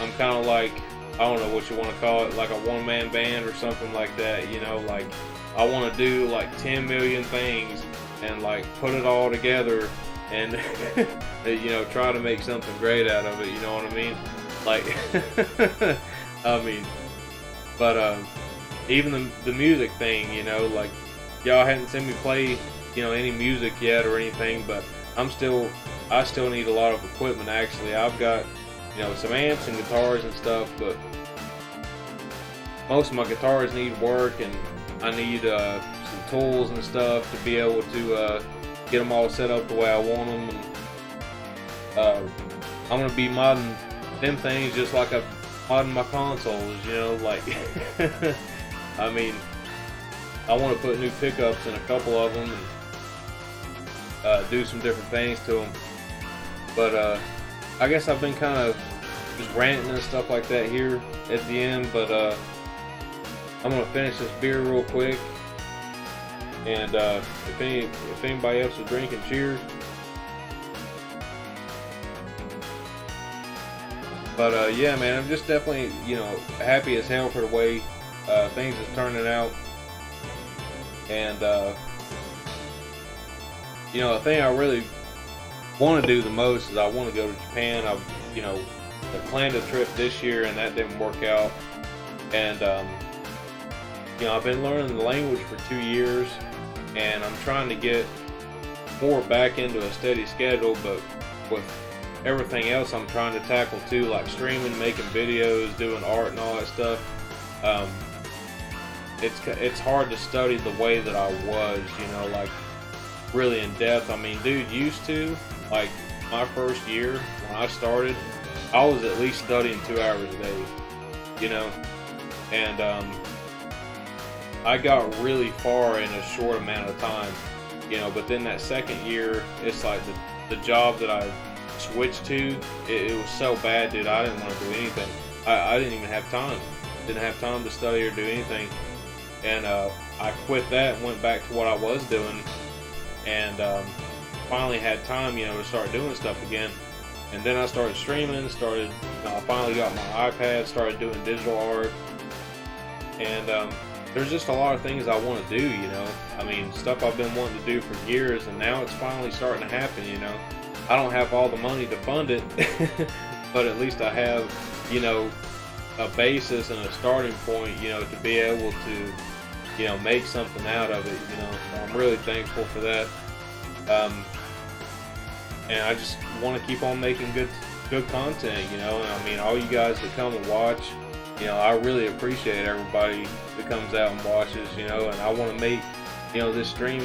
I'm kind of like, I don't know what you want to call it, like a one-man band or something like that, you know. Like, I want to do like 10 million things and like put it all together and you know, try to make something great out of it, you know what I mean? Like, I mean, but even the music thing, you know, like, y'all hadn't seen me play, you know, any music yet or anything, but I still need a lot of equipment. Actually, I've got, you know, some amps and guitars and stuff, but most of my guitars need work, and I need some tools and stuff to be able to get them all set up the way I want them. And I'm gonna be modding them things just like I'm modding my consoles, you know, like I mean, I want to put new pickups in a couple of them and do some different things to them. But I guess I've been kind of just ranting and stuff like that here at the end, but I'm gonna finish this beer real quick, and if anybody else is drinking, cheers. But yeah, man, I'm just definitely, you know, happy as hell for the way things is turning out. And you know, the thing I really want to do the most is I want to go to Japan. I've, you know, planned a trip this year and that didn't work out. And you know, I've been learning the language for 2 years, and I'm trying to get more back into a steady schedule. But with everything else I'm trying to tackle too, like streaming, making videos, doing art and all that stuff, it's hard to study the way that I was, you know, like really in depth. I mean, dude, used to, like my first year when I started, I was at least studying 2 hours a day, you know, and I got really far in a short amount of time, you know. But then that second year, it's like the job that I switched to, it was so bad, dude, I didn't want to do anything. I didn't even have time. Didn't have time to study or do anything. And I quit that and went back to what I was doing, and finally had time, you know, to start doing stuff again. And then I started streaming, I finally got my iPad, started doing digital art, and there's just a lot of things I want to do, you know. I mean, stuff I've been wanting to do for years, and now it's finally starting to happen, you know. I don't have all the money to fund it, but at least I have, you know, a basis and a starting point, you know, to be able to, you know, make something out of it, you know. So I'm really thankful for that. And I just want to keep on making good content, you know. And I mean, all you guys that come and watch, you know, I really appreciate everybody that comes out and watches, you know. And I want to make, you know, this stream,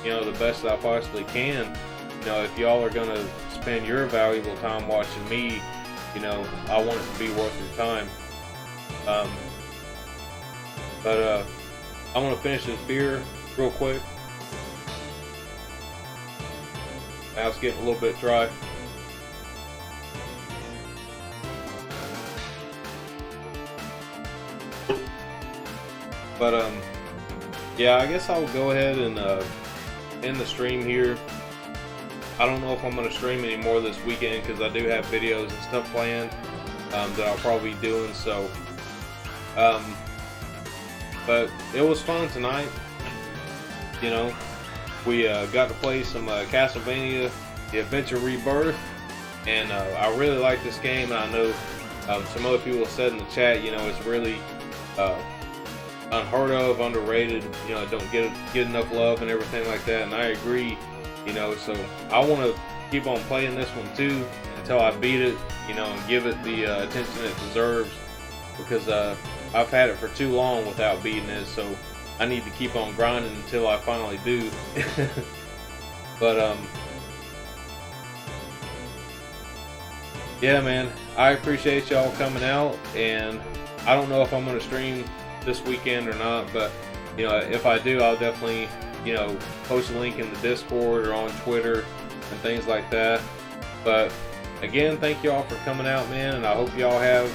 you know, the best that I possibly can. You know, if y'all are gonna spend your valuable time watching me, you know, I want it to be worth your time. But I'm gonna finish this beer real quick. Now it's getting a little bit dry. But yeah, I guess I'll go ahead and end the stream here. I don't know if I'm going to stream anymore this weekend because I do have videos and stuff planned that I'll probably be doing. So, but it was fun tonight. You know, we got to play some Castlevania, the Adventure Rebirth, and I really like this game. And I know some other people have said in the chat, you know, it's really unheard of, underrated. You know, don't get enough love and everything like that. And I agree. You know, so I want to keep on playing this one too until I beat it, you know, and give it the attention it deserves, because I've had it for too long without beating it, so I need to keep on grinding until I finally do. But yeah, man, I appreciate y'all coming out, and I don't know if I'm going to stream this weekend or not, but you know, if I do, I'll definitely, you know, post a link in the Discord or on Twitter and things like that. But again, thank you all for coming out, man, and I hope y'all have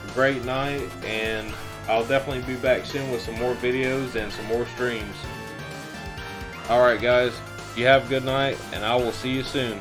a great night, and I'll definitely be back soon with some more videos and some more streams. Alright guys, you have a good night, and I will see you soon.